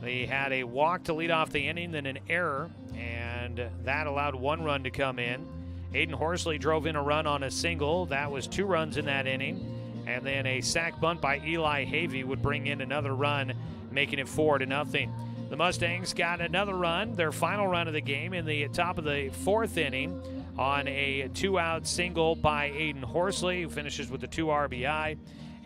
They had a walk to lead off the inning, then an error, and that allowed one run to come in. Aiden Horsley drove in a run on a single. That was two runs in that inning. And then a sac bunt by Eli Havey would bring in another run, making it 4-0. The Mustangs got another run, their final run of the game, in the top of the fourth inning on a two-out single by Aiden Horsley, who finishes with a 2 RBI,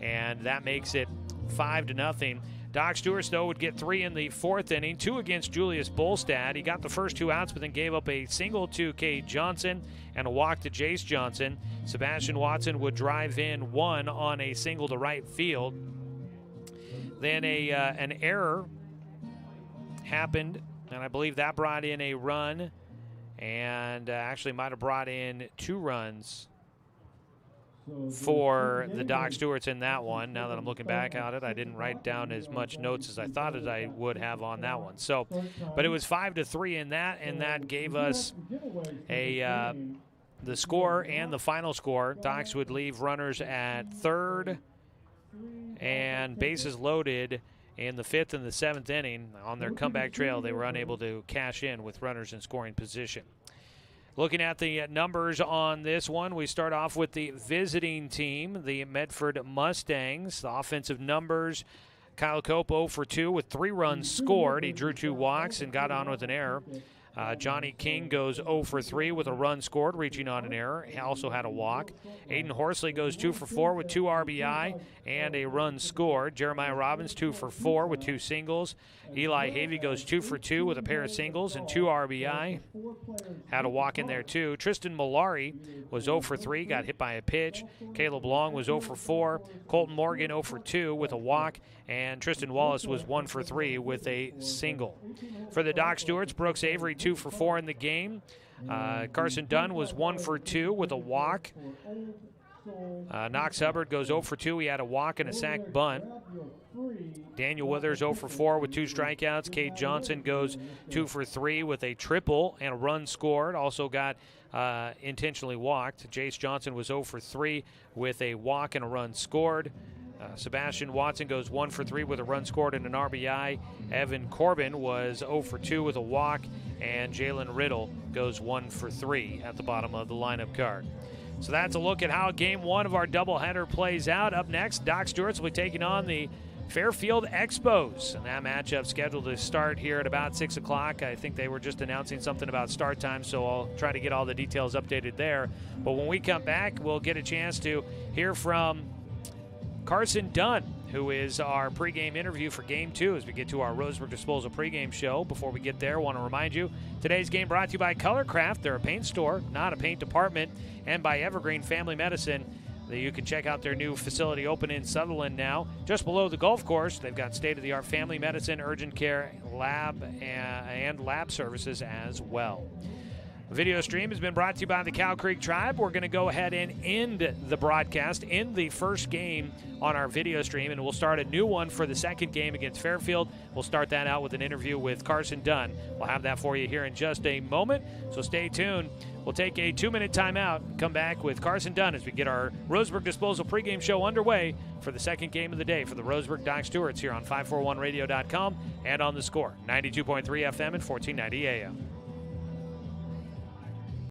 and that makes it 5-0. Doc Stewart's, though, would get three in the fourth inning, two against Julius Bolstad. He got the first two outs, but then gave up a single to Cade Johnson and a walk to Jace Johnson. Sebastian Watson would drive in one on a single to right field. Then an error happened, and I believe that brought in a run, and actually might have brought in two runs for the Doc Stewarts in that one. Now that I'm looking back at it, I didn't write down as much notes as I thought that I would have on that one. So, but it was 5-3 in that, and that gave us the score and the final score. Docs would leave runners at third and bases loaded in the fifth and the seventh inning. On their comeback trail, they were unable to cash in with runners in scoring position. Looking at the numbers on this one, we start off with the visiting team, the Medford Mustangs. The offensive numbers, Kyle Cope 0 for 2 with 3 runs scored. He drew 2 walks and got on with an error. Johnny King goes 0 for 3 with a run scored, reaching on an error. He also had a walk. Aiden Horsley goes 2 for 4 with 2 RBI and a run scored. Jeremiah Robbins 2 for 4 with 2 singles. Eli Havey goes 2 for 2 with a pair of singles and 2 RBI. Had a walk in there too. Tristan Malari was 0 for 3, got hit by a pitch. Caleb Long was 0 for 4. Colton Morgan 0 for 2 with a walk. And Tristan Wallace was 1 for 3 with a single. For the Doc Stewarts, Brooks Avery 2 for 4 in the game. Carson Dunn was 1 for 2 with a walk. Knox Hubbard goes 0 for 2. He had a walk and a sac bunt. Daniel Withers 0 for 4 with 2 strikeouts. Cade Johnson goes 2 for 3 with a triple and a run scored. Also got intentionally walked. Jace Johnson was 0 for 3 with a walk and a run scored. Sebastian Watson goes 1 for 3 with a run scored and an RBI. Evan Corbin was 0 for 2 with a walk. And Jalen Riddle goes 1 for 3 at the bottom of the lineup card. So that's a look at how game one of our doubleheader plays out. Up next, Doc Stewart's will be taking on the Fairfield Expos. And that matchup scheduled to start here at about 6 o'clock. I think they were just announcing something about start time, so I'll try to get all the details updated there. But when we come back, we'll get a chance to hear from Carson Dunn, who is our pregame interview for Game 2 as we get to our Roseburg Disposal pregame show. Before we get there, I want to remind you, today's game brought to you by Colorcraft. They're a paint store, not a paint department, and by Evergreen Family Medicine. You can check out their new facility open in Sutherland now, just below the golf course. They've got state-of-the-art family medicine, urgent care, lab, and lab services as well. Video stream has been brought to you by the Cow Creek Tribe. We're going to go ahead and end the broadcast, end the first game on our video stream, and we'll start a new one for the second game against Fairfield. We'll start that out with an interview with Carson Dunn. We'll have that for you here in just a moment, so stay tuned. We'll take a 2-minute timeout and come back with Carson Dunn as we get our Roseburg Disposal pregame show underway for the second game of the day for the Roseburg Doc Stewarts here on 541radio.com and on The Score, 92.3 FM and 1490 AM.